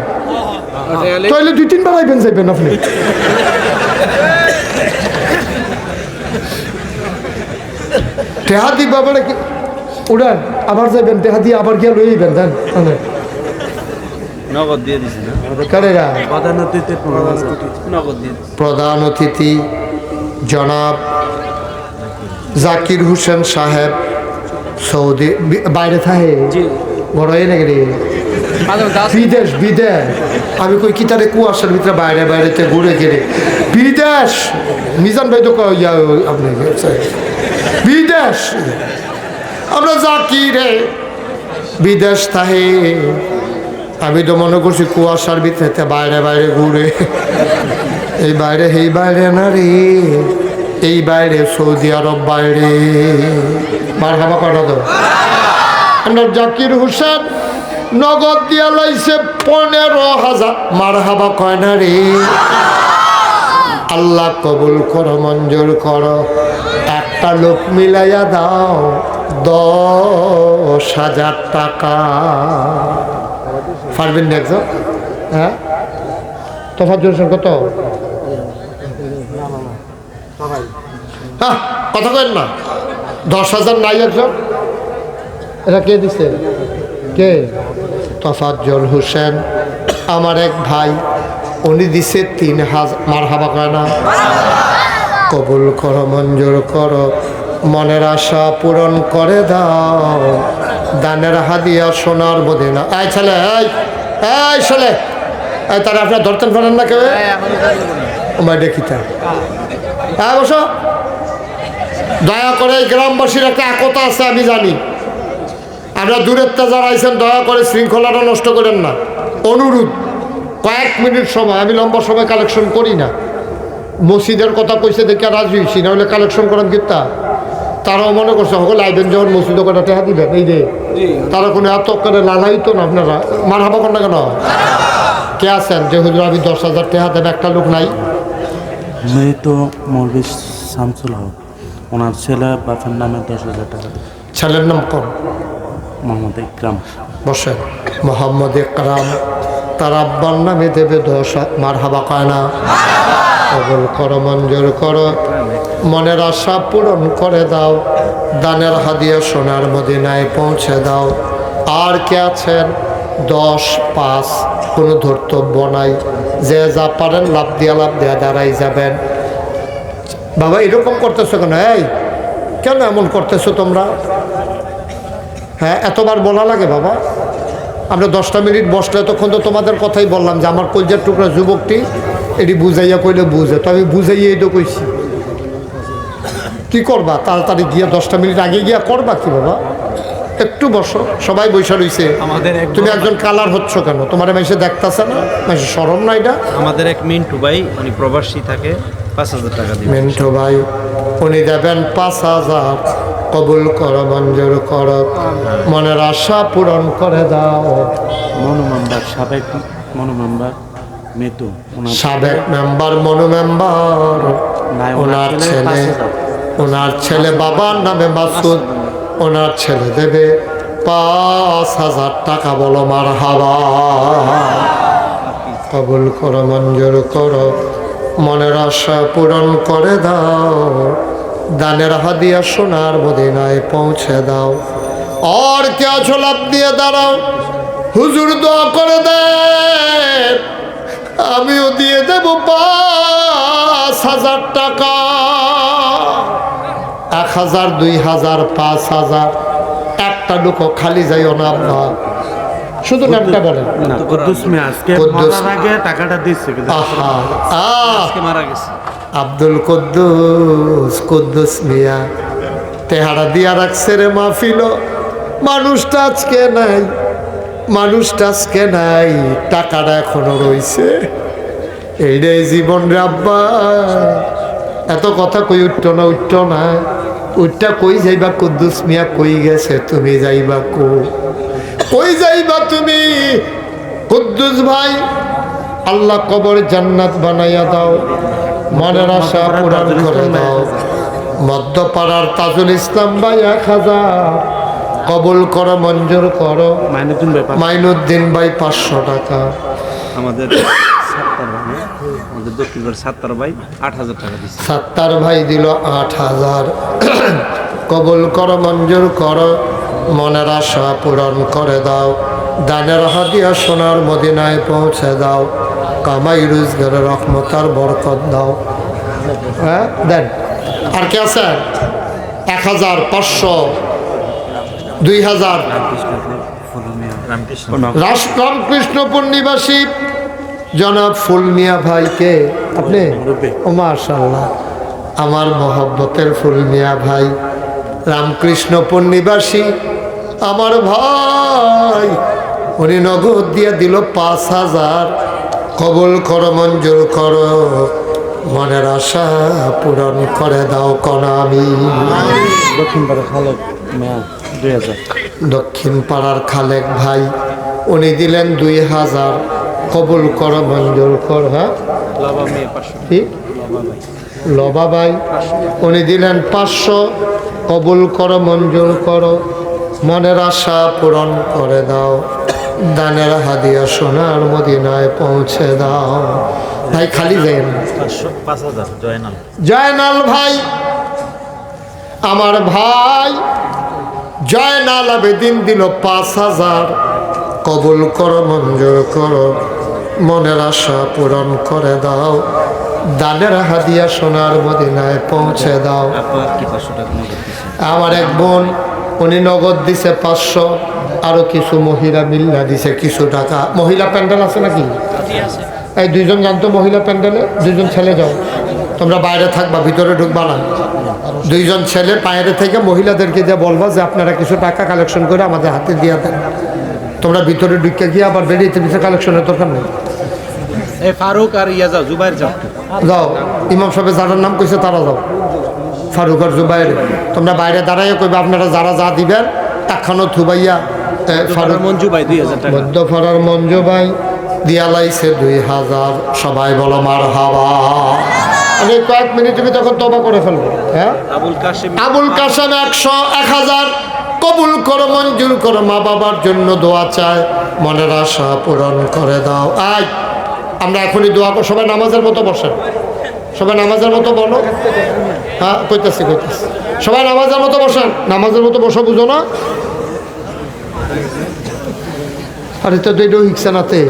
তাহলে 2-3 বার আইবেন যাইবেন আপনি। টেহা দিবা মানে কি উড়ান, আবার যাইবেন, টেহা দিয়ে আবার গিয়া লইবেন। দেন নগদ দিয়ে দিছে না, কারেরা প্রধান অতিথি 15,000 নগদ দিয়ে দিছে। প্রধান অতিথি জনাব জাকির হোসেন সাহেব, সৌদি বাইরে থাকে, বড় হয়ে নাকি রে, বিদেশ বিদেশ। আমি কই কি তারে কুয়াশার ভিতরে বাইরে বাইরেতে ঘুরে গেলে বিদেশ। মিজান ভাই তো আপনি বিদেশ, আমরা জাকিরে বিদেশ থাকে। আমি তো মনে করছি কুয়াশার ভিতরে বাইরে বাইরে ঘুরে। এই বাইরে এই বাইরে না রে, এই বাইরে সৌদি আরব বাইরে। মার হাবা করা তো আমরা জাকির হোসেন নগদ দিয়া লাইছে 15,000। মার হাবা কয় না রে। আল্লাহ কবুল করো, মঞ্জুর করো। একটা লোক মিলাইয়া দাও 10,000 টাকা। পারবেন না একজন? হ্যাঁ, তফাৎ জোরসেন কত? হ্যাঁ, কথা কেন না? 10,000 নাই একজন? এটা কে দিছে? কে? তোফাজ্জল হোসেন, আমার এক ভাই, উনি দিছে 3,000। মার হাবা কয় না? কবুল করো, মঞ্জুর করো, মনের আশা পূরণ করে দাও। দানের হাদিয়া সোনার মদিনা। এই ছেলে, এই ছেলে, এই তারা আপনার ধরতেন পারেন না কেউ? আমার দেখিতা হ্যাঁ বসো। দয়া করে গ্রামবাসীর একটা একতা আছে, আমি জানি। আমরা দূরের যারা আইছেন, দয়া করে শৃঙ্খলাটা নষ্ট করেন না। অনুরোধ, কয়েক মিনিট সময়, আমি লম্বা সময় কালেকশন করি না। মসজিদের কথা কইছে দেখে রাজি হয়েছি, না হলে কালেকশন করেন কিতা। তারাও মনে করছে সকলে আইবেন যখন মসজিদ কটা টেহা দিবেন, এই যে তারা কোনো এত করে লালাইতো না। আপনারা মার হাবা করেন না কেন? কে আছেন যে হুজুর আমি 10,000 টাকা দেন? একটা লোক নাই। मैं तो मौलवी शामसुल हक। ওনার ছেলে বাপের নামে 10,000 টাকা। ছেলের নাম কোন? মোহাম্মদ ইকরাম। বসেন। মোহাম্মদ ইকরাম তার আব্বার নামে দেবে 10। মারহাবা কয় না? কবুল করো, মঞ্জুর করো, মনের আশা পূরণ করে দাও, দানের হাদিয়া সোনার মদিনায় পৌঁছে দাও। আর কে আছেন? 10, 5, কোনো ধর্তব্য নাই। যে যা পারেন লাভ দিয়া দাঁড়াই যাবেন। বাবা এরকম করতেছো কেন? এই কেন এমন করতেছো তোমরা? হ্যাঁ, এতবার বলা লাগে বাবা? আমরা 10টা মিনিট বসলে তখন তো তোমাদের কথাই বললাম যে আমার কলজার টুকরা যুবকটি এটি বুঝাইয়া কইলে বুঝে, তো আমি বুঝাইয়া এটা কইছি। কি করবা? তাড়াতাড়ি গিয়া 10টা মিনিট আগে গিয়া করবা কি বাবা? একটু বসো, সবাই বৈশা রইছে। তুমি একজন কালার হচ্ছ কেন? তোমার মাইসে দেখতেছে না? মাইসে শরম না এটা? আমাদের এক মিন্টু ভাই, উনি প্রবাসী থাকে, 5,000 টাকা দিবেন। মিন্টু ভাই উনি দেবেন 5,000। কবুল করো, মঞ্জুর করো, মনের আশা পূরণ করে দাও। মনু মেম্বার, সাবেক মনু মেম্বার মৃত্যু। সাবেক মেম্বার মনু মেম্বার, ওনার ছেলে, ওনার ছেলে বাবার নামে মাসুদ, ওনার ছেলে দেবে 5,000 টাকা। বলো মারহাবা। কবুল করো, মঞ্জুর করো, মনের আশা পূরণ করে দাও, দানের হাদিয়া সোনার মদিনায় পৌঁছে দাও। আর কে আছো? লাভ দিয়ে দাঁড়াও। হুজুর দোয়া করে দেন, আমিও দিয়ে দেব 5,000 টাকা। 1,000, 2,000, 5,000। একটা লোকও খালি যাইও না আব্বা, শুধু নামটা বলেন। কুদ্দুস মিয়া আজকে কুদ্দুস। মরার আগে টাকাটা দিচ্ছে কিন্তু আহা, আজকে মারা গেছে। আব্দুল কুদ্দুস মিয়া তেহারা দিয়া রাখছে রে মাহফিল। মানুষটা আজকে নাই, মানুষটা আজকে নাই, টাকাটা এখনো রইছে। এইটাই জীবন রে আব্বা। এত কথা কই উঠতো না, উঠতো না, উঠটা কই যাইবা? কুদ্দুস মিয়া কই গেছে? তুমি যাইবা কই যাইবা তুমি? কুদ্দুস ভাই আল্লাহ কবর জান্নাত বানাইয়া দাও, মনের আশা পূরণ করে দাও। মধ্যপাড়ার তাজুল ইসলাম ভাই 1,000। কবুল করো, মঞ্জুর করো। মাইনুদ্দিন ভাই 500 টাকা। আমাদের দক্ষিণগড় 7 ভাই 8,000 টাকা দিচ্ছে। 7 ভাই দিল 8,000। কবুল করো, মঞ্জুর করো, মনের আশা পূরণ করে দাও, দানের হাদিয়া সোনার মদিনায় পৌঁছে দাও, কামাই রোজগারের রহমতার বরকত দাও। হ্যাঁ দেন। আর কে আছে? 1,000, 500, 2,000। রামকৃষ্ণপুর নিবাসী জনাব ফুল মিয়া ভাইকে আপনি? ও মাশাআল্লাহ, আমার মহব্বতের ফুল মিয়া ভাই, রামকৃষ্ণপুর নিবাসী আমার ভাই, উনি নগদ দিয়ে দিল 5,000। কবুল করো, মঞ্জুর করো, মনের আশা পূরণ করে দাও কোন আমি। দক্ষিণ পাড়া খালেক মিয়া 2,000। দক্ষিণ পাড়ার খালেক ভাই উনি দিলেন 2,000। কবুল করো, মঞ্জুর কর। হ্যাঁ কি? লবা ভাই উনি দিলেন 500। কবুল করো, মঞ্জুর করো, মনের আশা পূরণ করে দাও, দানের হাদিয়া সোনার মদিনায় পৌঁছে দাও। ভাই খালি যাইন। 5,000 জয়নাল। জয়নাল ভাই আমার ভাই, জয়নাল আবেদিন দিল 5,000। কবুল করো, মঞ্জুর করো, মনের আশা পূরণ করে দাও, দানের হাদিয়া সোনার মদিনায় পৌঁছে দাও। আমার এক বোন উনি নগদ দিছে 500। আরো কিছু মহিলা মিল্লা দিছে কিছু টাকা। মহিলা প্যান্ডেল আছে নাকি? এই 2জন জানতো মহিলা প্যান্ডেলে। 2জন ছেলে যাও, তোমরা বাইরে থাকবা, ভিতরে ঢুকবা না। 2জন ছেলে বাইরে থেকে মহিলাদেরকে দিয়ে বলবা যে আপনারা কিছু টাকা কালেকশন করে আমাদের হাতে দিয়ে দেন। তোমরা ভিতরে ঢুকে গিয়ে আবার বেরিয়েতে কিছু কালেকশনের দরকার নেই। এই ফারুক আর ইয়া যাও, জুবাইর যাও। যাও, ইমাম সাহেব যারার নাম কইছে তারা যাও। ফারুক আর জুবাইর তোমরা বাইরে দাঁড়াইয়া কইবা আপনারা যারা যা দিবেন একখানো থুবাইয়া। ফারুক মঞ্জু ভাই 2,000 টাকা। মধ্যপাড়ার মঞ্জু ভাই দিয়া লাইছে 2,000। সবাই বলো মারহাবা। আমি কয়েক মিনিট আমি তখন তওবা করে ফেলবো। হ্যাঁ, আবুল কাশেম আবুল কাসেম 100, 1000 কবুল করো, মঞ্জুর করো। মা বাবার জন্য দোয়া চায়, মনের আশা পূরণ করে দাও। আয় আমরা এখনই দোয়া করো। সবাই নামাজের মতো বসেন, সবাই নামাজের মতো বলো। হ্যাঁ, কইতাছি। সবাই নামাজের মতো বসেন, নামাজের মতো বসো, বুঝো না? আরে তো দুইটাও হিকছে নাতে।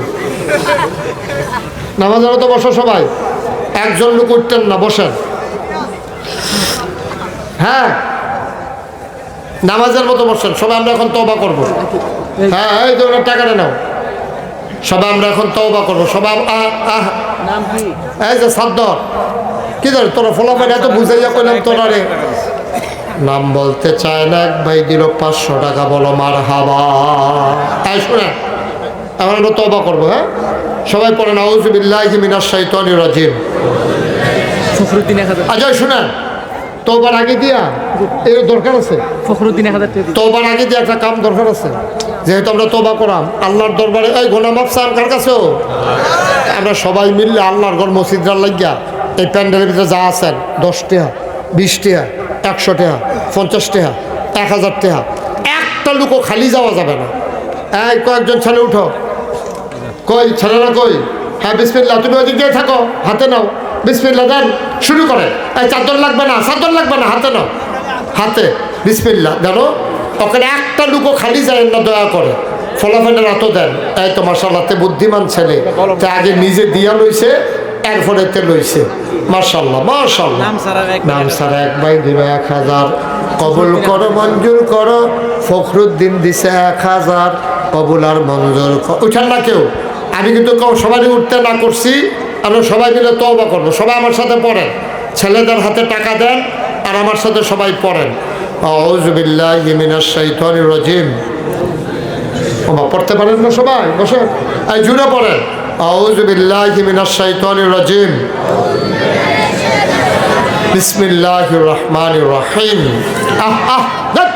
নামাজের মতো বসো সবাই, একজন লোক উঠতেন না, বসেন। হ্যাঁ, নামাজের মতো বসেন সবাই। আমরা এখন তওবা করব। হ্যাঁ, এই তোমরা টাকাটা নাও। সবাই আমরা এখন তওবা করব। সবাই এই যে সাদ্দর, কি ধর তোরা ফলাফল এত বুঝাইয়া কইলাম তোরা রে। নাম বলতে চায় না, এক ভাই দিল 500 টাকা, বলো মার হাবা। তাই শোনেন, এখন আমরা তওবা করবো। হ্যাঁ, সবাই পড়েন আউযু বিল্লাহি মিনাশ শাইতানির রাজিম। ফখরুদ্দিন 1000 আজয় শুনেন, তওবার আগে দিয়া এর দরকার আছে। ফখরুদ্দিন 1000 টাকা দিন। তওবার আগে দিয়ে একটা কাম দরকার আছে। যেহেতু আমরা তওবা করাম আল্লাহর দরবারে, এই গুনাহ মাফ চান কার কাছেও। আমরা সবাই মিললে আল্লাহর ঘর মসজিদরা লাগিয়া এই প্যান্ডেলের ভিতরে যা আছেন 10 টাকা, 20 টাকা, 100 টাকা, 50 টাকা, 1000 টাকা, একটা লোকও খালি যাওয়া যাবে না। এই কয়েকজন ছেলে উঠো, কই ছেলেরা কই? হ্যাঁ বিসমিল্লাহ, তুমি ওই দিক দিয়ে থাকো, হাতে নাও, বিসমিল্লাহ দেন, শুরু করে। এই চাদর লাগবে না, চাদর লাগবে না, হাতে নাও, হাতে বিসমিল্লাহ জানো। ওখানে একটা লুকো খালি যায় না, দয়া করে ফলাফলের এত দেন। এই তো মাশাআল্লাহ, বুদ্ধিমান ছেলে, তা আগে নিজে দিয়া লইছে, এরপরে তে লইছে। মাশাআল্লাহ মাশাআল্লাহ। নাম সারা এক ভাই দিল 1000, কবুল করো, মঞ্জুর করো। ফখরুদ্দিন দিছে 1000, কবুল আর মঞ্জুর। উঠান না কেউ, আমি কিন্তু সবাই উঠতে না করছি। আমরা সবাই মিলে তওবা করবো। সবাই আমার সাথে পড়েন, ছেলেদের হাতে টাকা দেন আর আমার সাথে সবাই পড়েন আউযু বিল্লাহি মিনাশ শাইতানির রাজিম। ওমা পড়তে পারেন না সবাই? বসেন, এই জুড়ে পড়েন আউযু বিল্লাহি মিনাশ শাইতানির রাজিম, বিসমিল্লাহির রহমানির রহিম। দেখ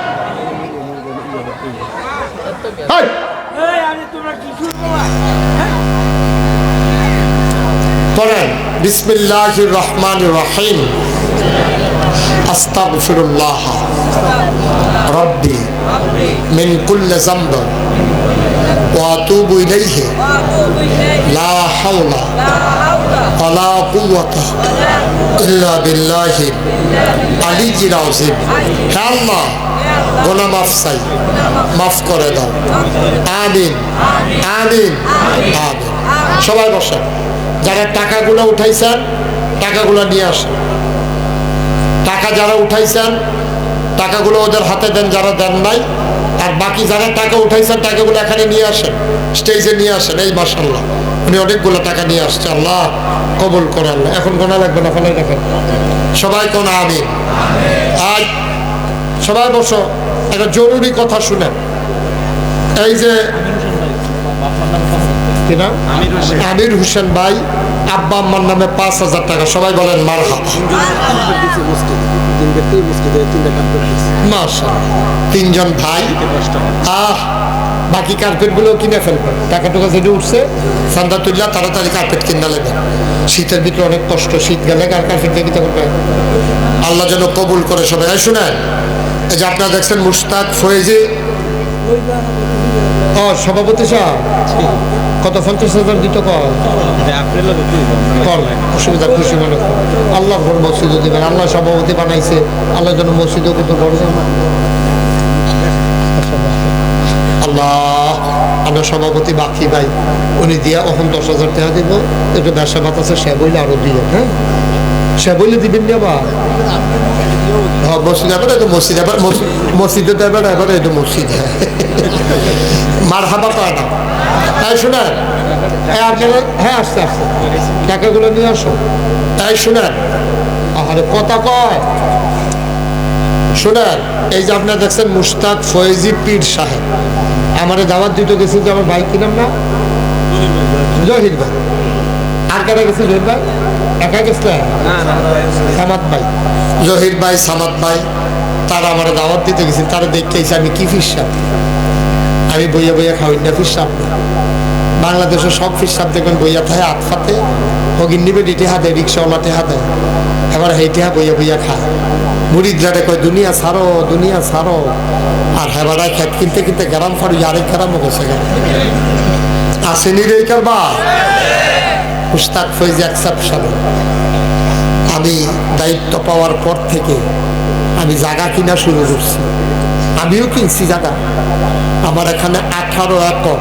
পড়েন বিসমিল্লাহির রহমানির রহিম। আস্তাগফিরুল্লাহ রাব্বি মিন কুল্লি যামব ওয়া আতুবু ইলাইহি লা হাওলা ওয়ালা কুওয়াতা ইল্লা বিল্লাহিল আলিয়্যিল আযীম। হে আল্লাহ, গুনাহ মাফ চাই, মাফ করে দাও। আমিন আমিন আমিন। সবাই বসেন। যারা টাকাগুলো উঠাইছেন টাকাগুলো নিয়ে আসেন। টাকা যারা উঠাইছেন টাকাগুলো ওদের হাতে দেন, যারা দেন নাই। আর বাকি যারা টাকা উঠাইছেন টাকাগুলো এখানে নিয়ে আসেন, স্টেজে নিয়ে আসেন। এই মাশাআল্লাহ, উনি অনেকগুলো টাকা নিয়ে আসছে। আল্লাহ কবুল করে। আল্লাহ এখন গোনা লাগবে না, ফেলে রাখেন। সবাই কোন আমিন। আজ সবাই বসো, একটা জরুরি কথা শুনেন। এই যে আমির হোসেন ভাই, আব্বা আম্মার নামে 5000 টাকা। সবাই বলেন মারহাবা। মাশাআল্লাহ, 3 জন ভাই। বাকি কার্পেট গুলো কিনে ফেলবেন। টাকা টুকা যেটা উঠছে চান্দা তুললা তাড়াতাড়ি কার্পেট কিনা নেবেন। শীতের ভিতরে অনেক কষ্ট, শীত গেলে আর কার্পেট দিয়ে দিতে করবে। আল্লাহ যেন কবুল করে সবাই। শুনেন, এই যে আপনারা দেখছেন মুশতাক ফয়েজি, ও সভাপতি সাহেব কত 50,000 দিত কর, অসুবিধা খুশি মনে কর। আল্লাহ ভোর মসজিদ দিবেন। আল্লাহ সভাপতি বানাইছে, আল্লাহ যেন মসজিদও কিন্তু বড়। আল্লাহ, আমরা সভাপতি বাকি ভাই, উনি দিয়া এখন 10,000 টাকা দিব। একটু ব্যবসা ভাত আছে, সে বইলে আরো দিয়ে। হ্যাঁ, সে বইলে দিবেন নি আবার। হ্যাঁ, মসজিদ এবার একটু মসজিদ, এবার মসজিদে দেবেন, এবার একটু মসজিদ। মার হাবা পায় না। তাই শুনেন, হ্যাঁ আস্তে আস্তে টাকাগুলো নিয়ে আসো। তাই শুনেন, আরে কথা কয় শুনেন। এই যে আপনারা দেখছেন মুশতাক ফয়েজি পীর সাহেব, আমারে দাওয়াত দিতে গেছে যে আমার ভাই, কি নাম না? জহির ভাই। আর কারা গেছে? জহির ভাই একা গেছে? সামাদ ভাই, জহির ভাই, সামাদ ভাই, তারা আমার দাওয়াত দিতে গেছে। তারা দেখেছে আমি কি ফিরসাব, আমি বইয়া বইয়া খাওয়াই না ফিরসাব। বাংলাদেশের সব ফিরসাব দেখবেন বইয়া থাকে, আতফাতে হগিন্নি বেটি টেহা দেয়, রিক্সাওয়ালা টেহা দেয়, এবার সেই টেহা বইয়া বইয়া খায়। মুরিদরা কয় দুনিয়া ছাড়ো, দুনিয়া ছাড়ো। আর হেবারায় খেত কিনতে কিনতে গ্রাম ফাড়ি আরেক গ্রামও গেছে। আসেনি রে কারবা মুশতাক ফৈজি এক্সেপশন। আমি দায়িত্ব পাওয়ার পর থেকে আমি জায়গা কিনা শুরু করছি। আমিও কিনছি জায়গা। আমার এখানে 18 একর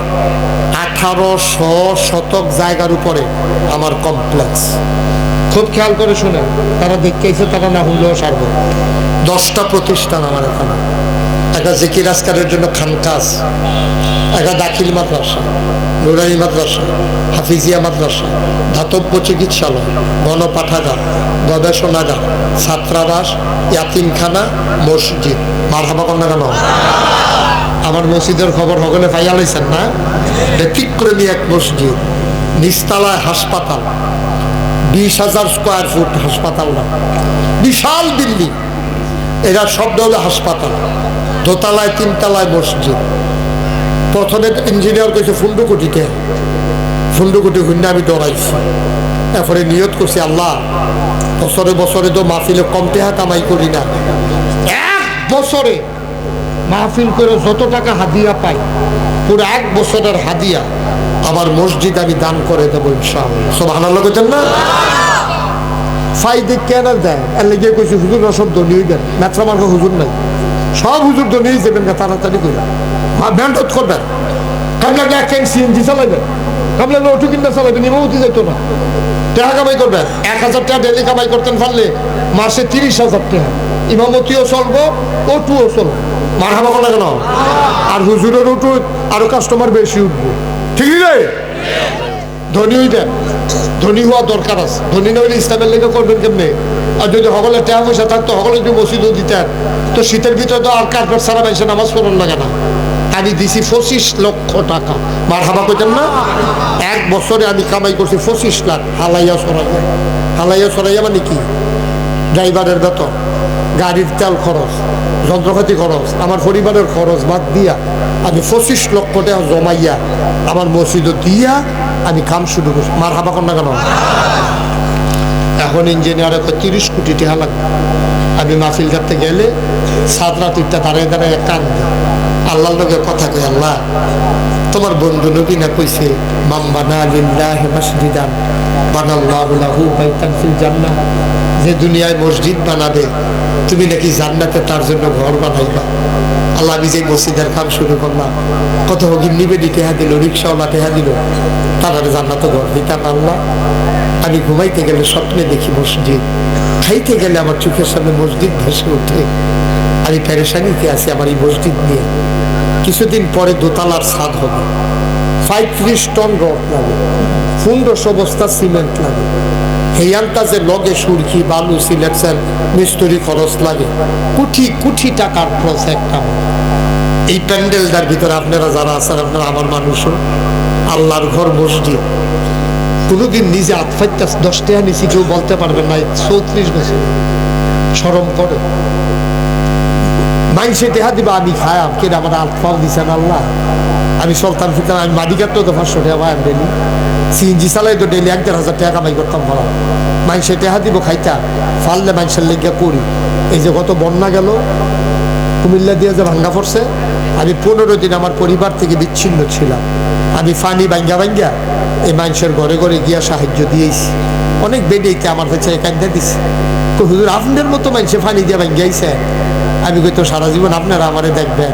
1800 শতক জায়গার উপরে আমার কমপ্লেক্স। খুব খেয়াল করে শুনে, তারা দেখেছে তারা না হলেও সারব। 10টা প্রতিষ্ঠান আমার এখানে। একটা জিকির আজকারের জন্য খানকাস, একটা দাখিল মাদ্রাসা, নুরানি মাদ্রাসা, হাফিজিয়া মাদ্রাসা, ধাতব্য চিকিৎসালয়, গণপাঠাগার, গবেষণাগার, ছাত্রাবাস, ইয়াতিমখানা, মসজিদ। মারহাবা কন্যা কেন? আমার মসজিদের খবর সকলে পাইয়া লাইছেন না? ব্যতিক্রমী এক মসজিদ, নিচতলায় হাসপাতাল, 20,000 স্কোয়ার ফুট হাসপাতাল, না বিশাল বিল্ডিং। এরা সব হলো হাসপাতাল। দোতলায় 3 তলায় মসজিদ। প্রথমে ইঞ্জিনিয়ার কইছে ফুন্ডুকুটিতে, ফুন্ডুকুটি ঘুরলে আমি ডরাইছি। এরপরে নিয়ত করছি, আল্লাহ বছরে বছরে তো মাহফিলে কম টাকা কামাই করি না, 1 বছরে মাহফিল করে যত টাকা হাদিয়া পাই পুরো 1 বছরের হাদিয়া আমার মসজিদ আমি দান করে দেবো ইনশাআল্লাহ। সুবহানাল্লাহ কইতেন না? ফাইদে কেন দেয়? এর লেগে কইছি হুজুররা সব ধনী হইবেন, মেট্রা মার্কা হুজুর নাই, সব হুজুর ধনী হয়ে যাবেন। তাড়াতাড়ি করে মেহনত করবেন। কামলাকে একখান সিএনজি চালাইবেন, কামলাকে অটো কিনা চালাইবেন, ইমামতি যাইতো না। টাকা কামাই করবেন, 1000 টাকা ডেলি কামাই করতেন পারলে মাসে 30,000 টাকা। ইমামতিও চলবো, অটোও চলবো। মারহাবা বলে কেন? আর হুজুরের অটো আরো কাস্টমার বেশি উঠবো। ঠিক রে? ধনী হইবেন, ধনী হওয়া দরকার আছে। ধনী না হইলে ইসলামের লেগে করবেন কেমনে? আর যদি সকলে টাকা পয়সা থাকতো, সকলে যদি মসজিদও দিতেন, তো শীতের ভিতরে তো আর কার্পেট ছাড়া পাইছে নামাজ পড়ন লাগে না। আমি দিছি 25 লক্ষ টাকা। মারহাবা কইতেন না? 1 বছরে আমি কামাই করছি 25 লাখ। হালাইয়া সরাইয়া, হালাইয়া সরাইয়া মানে কি? ড্রাইভারের বেতন, গাড়ির তেল খরচ, যন্ত্রপাতি খরচ, আমার পরিবারের খরচ বাদ দিয়া আমি 25 লক্ষ টাকা জমাইয়া আমার মসজিদও দিয়া আমি কাম শুরু করছি। মারহাবা কন্যা কেন? এখন ইঞ্জিনিয়ারে 30 কোটি টাকা লাগবে। আমি মাহফিল করতে গেলে সাদরা তিনটা দাঁড়িয়ে দাঁড়িয়ে কান্দে, আল্লাহর লগে কথা কই, আল্লাহ তোমার বন্ধু নবী না কইছে, মান বানা লিল্লাহি মাসজিদান বানাল্লাহু লাহু বাইতান ফিল জান্নাহ, যে দুনিয়ায় মসজিদ বানাবে তুমি নাকি জান্নাতে তার জন্য ঘর বানাইবা। আল্লাহ, আমি যে মসজিদের কাম শুরু করলাম, কত হগিন নিবেদি টেহা দিল, রিক্সাওয়ালা টেহা দিল, তারা জান্নাত ঘর দিতাম। আল্লাহ, আমি ঘুমাইতে গেলে স্বপ্নে দেখি মসজিদ, খাইতে গেলে আমার চোখের সামনে মসজিদ ভেসে ওঠে। আমি পেরেশানিতে আছি আমার এই মসজিদ নিয়ে। কিছুদিন পরে দোতলার ছাদ হবে, 35 টন রড লাগে, 1500 বস্তা সিমেন্ট লাগে, হেয়ালটা যে লগে সুরকি বালু সিলেকশন মিস্ত্রি খরচ লাগে, কোটি কোটি টাকার প্রজেক্ট আমার। এই প্যান্ডেলটার ভিতরে আপনারা যারা আছেন, আপনারা আমার মানুষও, আল্লাহর ঘর মসজিদ। কোনোদিন নিজে আতফাইতে 10 টাকা নিচে কেউ বলতে পারবেন না। 34 বছর শরম করে মাইসে টেহা দিবা, আমি খায়াম কেন আমার আতফাও দিছেন আল্লাহ। আমি সলতান ফিরতাম, আমি মাদিকারটাও তো 500 টাকা পাই ডেলি, সিএনজি চালাই তো ডেলি 1,500 টাকা কামাই করতাম ভাড়া। মাইসে টেহা দিব খাইতা, ফাললে মাইসের লেগে করি। এই যে গত বন্যা গেল, কুমিল্লা দিয়ে যে ভাঙ্গা পড়ছে, আমি 15 দিন আমার পরিবার থেকে বিচ্ছিন্ন ছিলাম। আমি ফানি ভাঙ্গা ভাঙ্গা এই মানুষের ঘরে ঘরে গিয়া সাহায্য দিয়েছি। অনেক বেডেইতে আমার হচ্ছে কান্দা দিছে, হুজুর আপনার মতো মানুষে ফানি দিয়ে ভাঙ্গাইছে। আমি কই তো সারা জীবন আপনারা আমারে দেখবেন,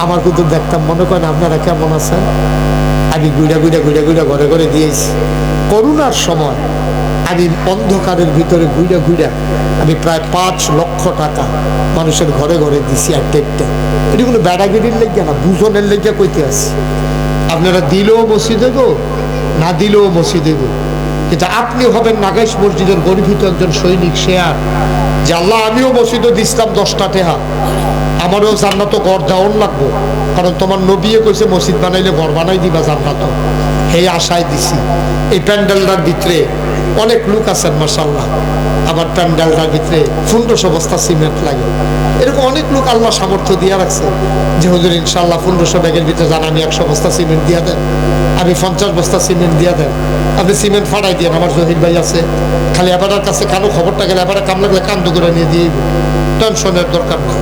আমার কিন্তু দেখতাম, মনে করেন আপনারা কেমন আছেন। আমি গুইড়া গুইড়া গুইড়া গুইড়া ঘরে ঘরে দিয়েছি। করোনার সময় আমি অন্ধকারের ভিতরে ঘুরে ঘুরে আমি প্রায় 5 লক্ষ টাকা মানুষের ঘরে ঘরে দিছি। একটা এটি কোনো বেড়াগিরির লেগে না, বুঝনের লেগে কইতে আসি। আপনারা দিলেও মসজিদে গো, না দিলেও মসজিদে গো, কিন্তু আপনি হবেন নাগাইশ মসজিদের গর্বিত একজন সৈনিক। শেয়ার যে আল্লাহ, আমিও মসজিদে দিছিলাম 10টা টাকা, আমারও জান্নাত ঘর দেওয়ার লাগবো, কারণ তোমার নবীয়ে কইছে মসজিদ বানাইলে ঘর বানাই দিবা জান্নাত। এই আশায় দিছি। এই প্যান্ডেলটার ভিতরে অনেক লোক আছেন মাশাআল্লাহ, আবার প্যান্ডেলটার ভিতরে 1500 বস্তা সিমেন্ট লাগে। এরকম অনেক লোক আল্লাহ সামর্থ্য দিয়ে রাখছে যে হুজুর ইনশাআল্লাহ 1500 ব্যাগের ভিতরে যান, আমি 100 বস্তা সিমেন্ট দিয়ে দেন, আমি 50 বস্তা সিমেন্ট দিয়ে দেন, আপনি সিমেন্ট ফাটাই দিয়ে আমার জহির ভাই আছে, খালি এবারের কাছে কানো খবরটা গেলে এবারে কাম লাগলে কান্দু করে নিয়ে দিয়ে টেনশনের দরকার নেই,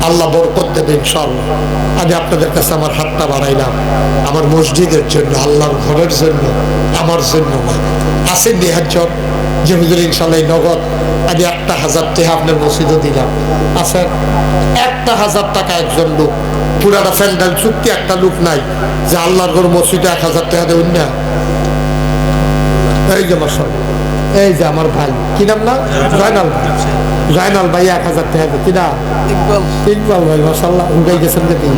আল্লাহ বরকত দেবে ইনশাআল্লাহ। আমি আপনাদের কাছে আমার হাতটা বাড়াইলাম আমার মসজিদের জন্য, আল্লাহর ঘরের জন্য, আমার জন্য না। আসেন নিহাজ্জত যে হুজুর ইনশাআল্লাহ নগদ আমি 1000 টাকা আপনার মসজিদও দিলাম। আছেন 1000 টাকা একজন লোক, পুরাটা প্যান্ডেল চুক্তি একটা লোক নাই যে আল্লাহর ঘর মসজিদে 1000 টাকা দেবেন না। এই যে মাসা, এই যে আমার ভাই, কি নাম না, জয়নাল ভাই, জয়নাল ভাই 1000 টাকা দেবে কিনা, ইকবাল ভাই মাশাআল্লাহ উঠে গেছেন দেখি,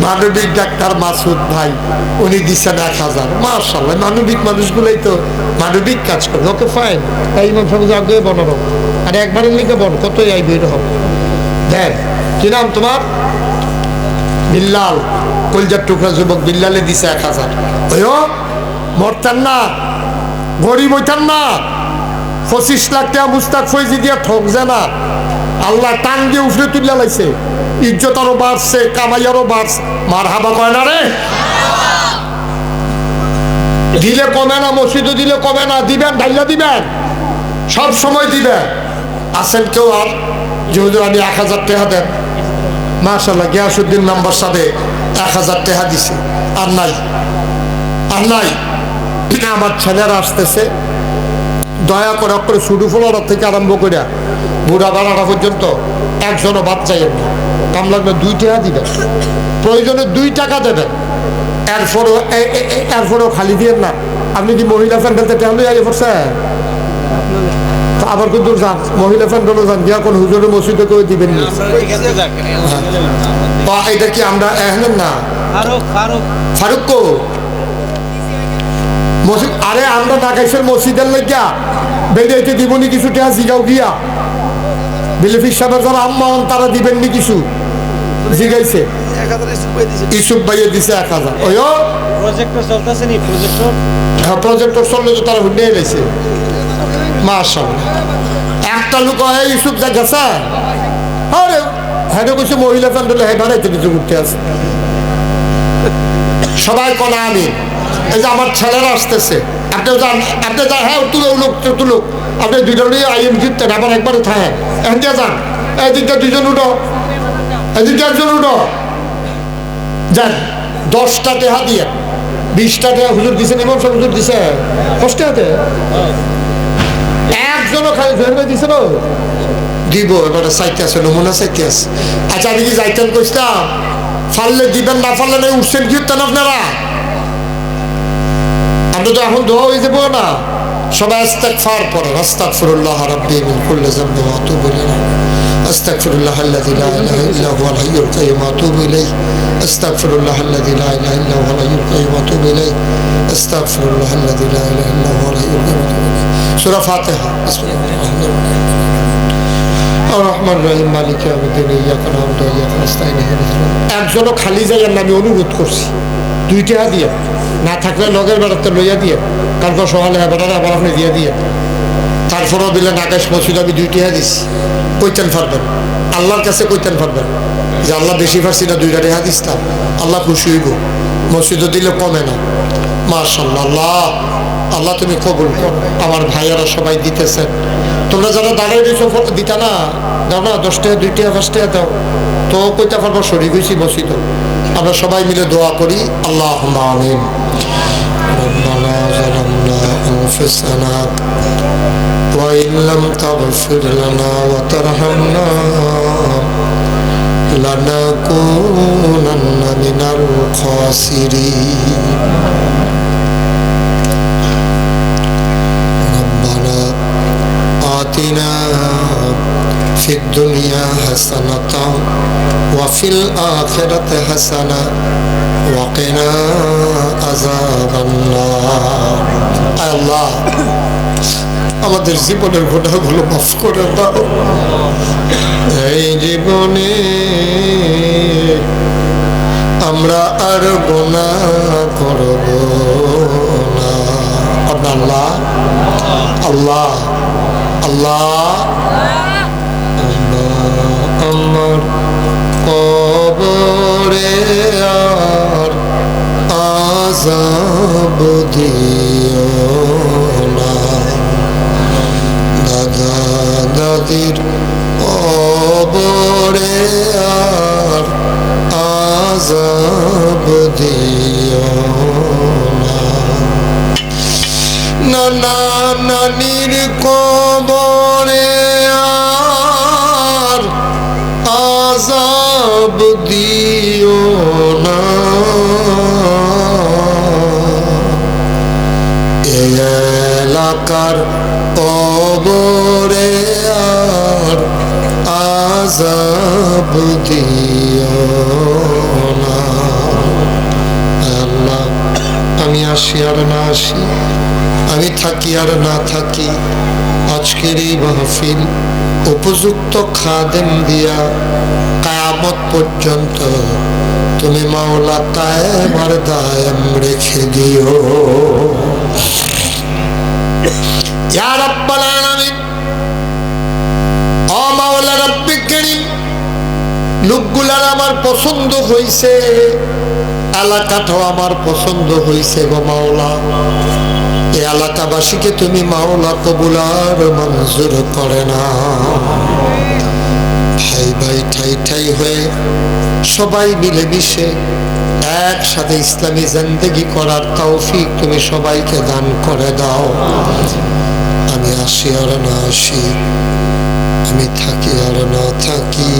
মানবিক ডাক্তার মাসুদ ভাই উনি দিচ্ছেন 1000। মাশাআল্লাহ, মানবিক মানুষগুলোই তো মানবিক কাজ করে। ওকে ফাইন, তাই ইমাম সাহেব আগে বনারো আর একবারের লিখে বন কতই আই বের হবে। দেখ কি নাম তোমার, বিল্লাল, কলজার টুকরা যুবক বিল্লালে দিছে 1000। ওইও মরতেন না, গরিব হইতেন না, 25 লাখ টাকা মুস্তাক ফৈজি দিয়া ঠকছে না, আল্লাহ টান দিয়ে উফরে তুলে লাইছে, ইজ্জত আরো বাড়ছে, কামাই আরো বাড়ছে। মার হাবা কয় না রে, দিলে কমে না, মসজিদে দিলে কমে না, দিবেন ঢাইলা দিবেন, সব সময় দিবেন। আসেন কেউ আর যে হুজুর আমি 1000 টাকা দেন, মাশাআল্লাহ গিয়াসউদ্দিন নাম্বার সাথে 1000 টাকা দিছে, আর নাই, আর নাই। আমার ছেলেরা আসতেছে, দয়া করে করে শুরু ফোলার থেকে আরম্ভ করে বুড়া বাড়াটা পর্যন্ত একজনও বাদ যাইয়েন না, কাম লাগবে 2 টাকা দিবেন, প্রয়োজনে 2 টাকা দেবেন, এরপরেও খালি দিয়েন না। আপনি কি মহিলা প্যান্ডেলতে টাকা আগে পড়ছেন, আবার কিন্তু যান মহিলা প্যান্ডেলও যান, দিয়া কোন হুজুরের মসজিদে কেউ দিবেন না। এটা কি আমরা এহেন না ফারুক কো মসজিদ, আরে আমরা ঢাকাইশের মসজিদের লাগিয়া বেরিয়েতে দিবনি কিছু টাকা জিগাও গিয়া বিলেফির সাহেবের যারা আম্মা তারা দিবেননি কিছু জিগাইছে, ইসুফ ভাইয়ে দিছে 1000। ওই প্রজেক্টর চলতেছে নি, প্রজেক্টর, হ্যাঁ প্রজেক্টর চললে তো তারা হুন্ডে গেছে। মাশাআল্লাহ, একটা লোক হয় ইসুফ যা গেছে, আরে হ্যাঁ কইছে মহিলা প্যান্ডেলে হ্যাঁ বাড়াইতে কিছু ঘুরতে আছে, সবাই কলা আমি। এই যে আমার ছেলেরা আসতেছে, আপনি যান, আপনি যান, হ্যাঁ তুলো লোক তুলো, আপনি 2টা নিয়ে আইএম জিততেন, আবার একবারে থাকেন, এখন দিয়ে যান, এদিকটা 2জন উঠো, এদিকে 1জন উঠো, যান 10টা টাকা দিয়ে 20টা টাকা হুজুর দিছেন, ইমাম সাহেব হুজুর দিছে কষ্টে হাতে, একজনও খালি ধরে দিছে না দিব, এবারে চাইতে আছে, নমুনা চাইতে আছে। আচ্ছা আমি কি যাইতেন কইতাম, ফাললে দিবেন, না ফাললে নেই, উঠছেন কি উঠতেন আপনারা, আমরা তো এখন দোয়া হয়ে যাবো না, সবাই ইস্তেগফার পড়েন, আস্তাগফিরুল্লাহ রাব্বি মিন কুল্লি যামবি ওয়া আতুবু ইলাইহি, আস্তাগফিরুল্লাহ আল্লাযী লা ইলাহা ইল্লা হুয়াল হাইয়ুল কাইয়্যুম ওয়া আতুবু ইলাইহি, আস্তাগফিরুল্লাহ আল্লাযী লা ইলাহা ইল্লা হুয়াল হাইয়ুল কাইয়্যুম ওয়া আতুবু ইলাইহি, আস্তাগফিরুল্লাহ আল্লাযী লা ইলাহা ইল্লা হুয়াল হাইয়ুল কাইয়্যুম ওয়া আতুবু ইলাইহি। সূরা ফাতিহা। বিসমিল্লাহির রহমানির রহিম, আর-রহমানির রহিম, মালিকি ইয়াউমিদ্দিন, ইয়্যাকা না'বুদু ওয়া ইয়্যাকা নাস্তাঈন। একজনও খালি যাইয়েন না, আমি অনুরোধ করছি, 2 টাকা দিয়ে না থাকলে লগের বেড়াতে লইয়া দিয়ে, কালকে সকালে বেড়াতে আবার আপনি দিয়ে দিয়ে, তারপরেও দিলে নাকাশ মসজিদ আমি 2 টাকা দিচ্ছি, কইতেন পারবেন আল্লাহর কাছে, কইতেন পারবেন যে আল্লাহ বেশি পারছি না, 2টা টাকা দিচ্ছিলাম, আল্লাহ খুশি হইব, মসজিদও দিলে কমে না। মাশাআল্লাহ, আল্লাহ আল্লাহ তুমি কবুল করো। আমার ভাইয়ারা সবাই দিতেছেন, তোমরা যারা দাঁড়াই দিয়েছো দিতা না, দাও না, 10 টাকা 2 টাকা 5 টাকা দাও, তো কইতে পারবো শরীর হয়েছি মসজিদ। আমরা সবাই মিলে দোয়া করি, আল্লাহুম্মা আমিন। রব্বানা যালামনা আনফুসানা ওয়া ইন লাম তাগফির লানা ওয়া তারহামনা লানাকুনান্না মিনাল খাসিরিন। রব্বানা আতিনা ফিদ দুনিয়া হাসানাতাও ওয়া ফিল আখিরাতি হাসানা ওয়া কিনা আযাবান নার। আল্লাহ আমাদের জীবনের গুনাহগুলো মাফ করে দাও। এই জীবনে আমরা আর গুনাহ করব না। আল্লাহ আল্লাহ আল্লাহ আমার কবরে আর আযাব দিও না। দাদা দাদির কবরে আর আযাব দিও না। নানা নানির কবরে আর আযাব দিও না। এই এলাকার কবরে আর আযাব দিও না। আল্লাহ, আমি আসি আর না আসি, আমি থাকি আর না থাকি, আজকের এই মাহফিল উপযুক্ত খাদেম দিয়া কিয়ামত পর্যন্ত তুমি মাওলা কায়েম আর দায়েম রেখে দিও। ইয়া রাব্বাল আলামিন, ও মাওলা রব্বে কারীম, লোকগুলার আমার পছন্দ হইছে, এলাকাটাও আমার পছন্দ হইছে গো মাওলা। এই এলাকাবাসীকে তুমি মাওলা কবুল আর মঞ্জুর করে না। ভাই ভাই ঠাই ঠাই হয়ে সবাই মিলেমিশে একসাথে ইসলামী জিন্দেগি করার তৌফিক তুমি সবাইকে দান করে দাও। আমি আসি আর না আসি, আমি থাকি আর না থাকি,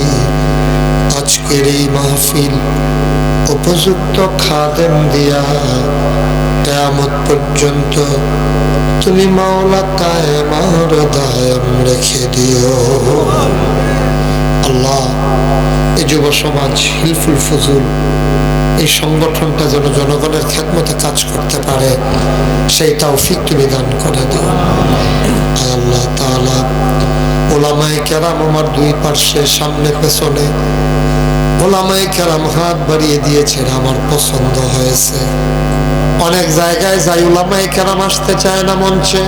আজকের এই মাহফিল উপযুক্ত খাদেম দিয়া কিয়ামত পর্যন্ত তুমি মাওলা কায়েম আর দায়েম রেখে দিও। আল্লাহ, এই যুব সমাজ হিলফুল ফুজুল এই সংগঠনটা যেন জনগণের খেদমতে কাজ করতে পারে, সেই তৌফিক তুমি দান করে দাও। আল্লাহ তাআলা, ওলামায়ে কেরাম আমার দুই পার্শ্বে সামনে পেছনে ওলামায়ে কেরাম হাত বাড়িয়ে দিয়েছেন, আমার পছন্দ হয়েছে। অনেক জায়গায় যাই ওলামায়ে কেরাম আসতে চায় না মঞ্চে,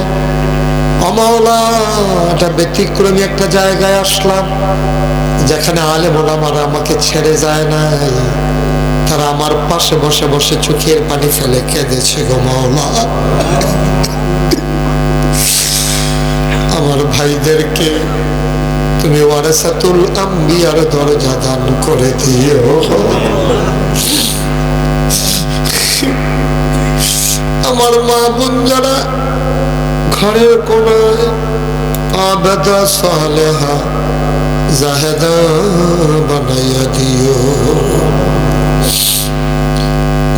ও মাওলা এটা ব্যতিক্রমী একটা জায়গায় আসলাম যেখানে আলেম ওলামারা আমাকে ছেড়ে যায় নাই, তারা আমার পাশে বসে বসে চোখের পানি ফেলে কেঁদেছে গো মাওলা। আমার ভাইদেরকে তুমি ওয়ারাসাতুল আম্বিয়ার দরজা দান করে দিও। আমার মা বোন যারা ঘরের কোনায় আবেদা সালেহা জাহেদা বানাইয়া দিও।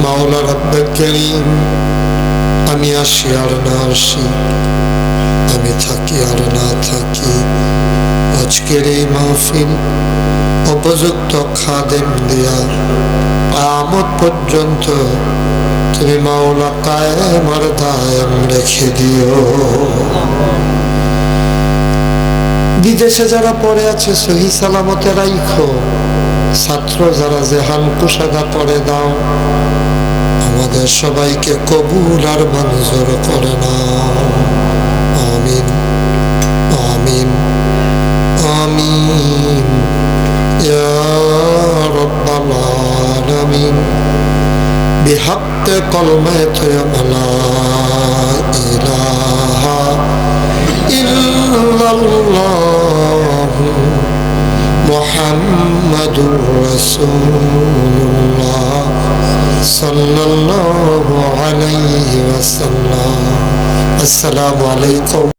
মাওলা রব্বে কারীম, আমি আসি আর না আসি, আমি থাকি আর না থাকি, আজকের এই মাহফিল উপযুক্ত খাদেম দিয়া কিয়ামত পর্যন্ত তুমি মাওলা কায়েম আর দায়েম রেখে দিও। বিদেশে যারা পড়ে আছে সহি সালামতে রাইখো, ছাত্র যারা জেহান কুশাদা করে দাও, আমাদের সবাইকে কবুল আর মঞ্জুর করে নাও। আমিন আমিন আমিন ইয়া রাব্বাল আলামিন। بحق كلمة لا إله إلا الله محمد رسول الله صلى الله عليه وسلم. السلام عليكم.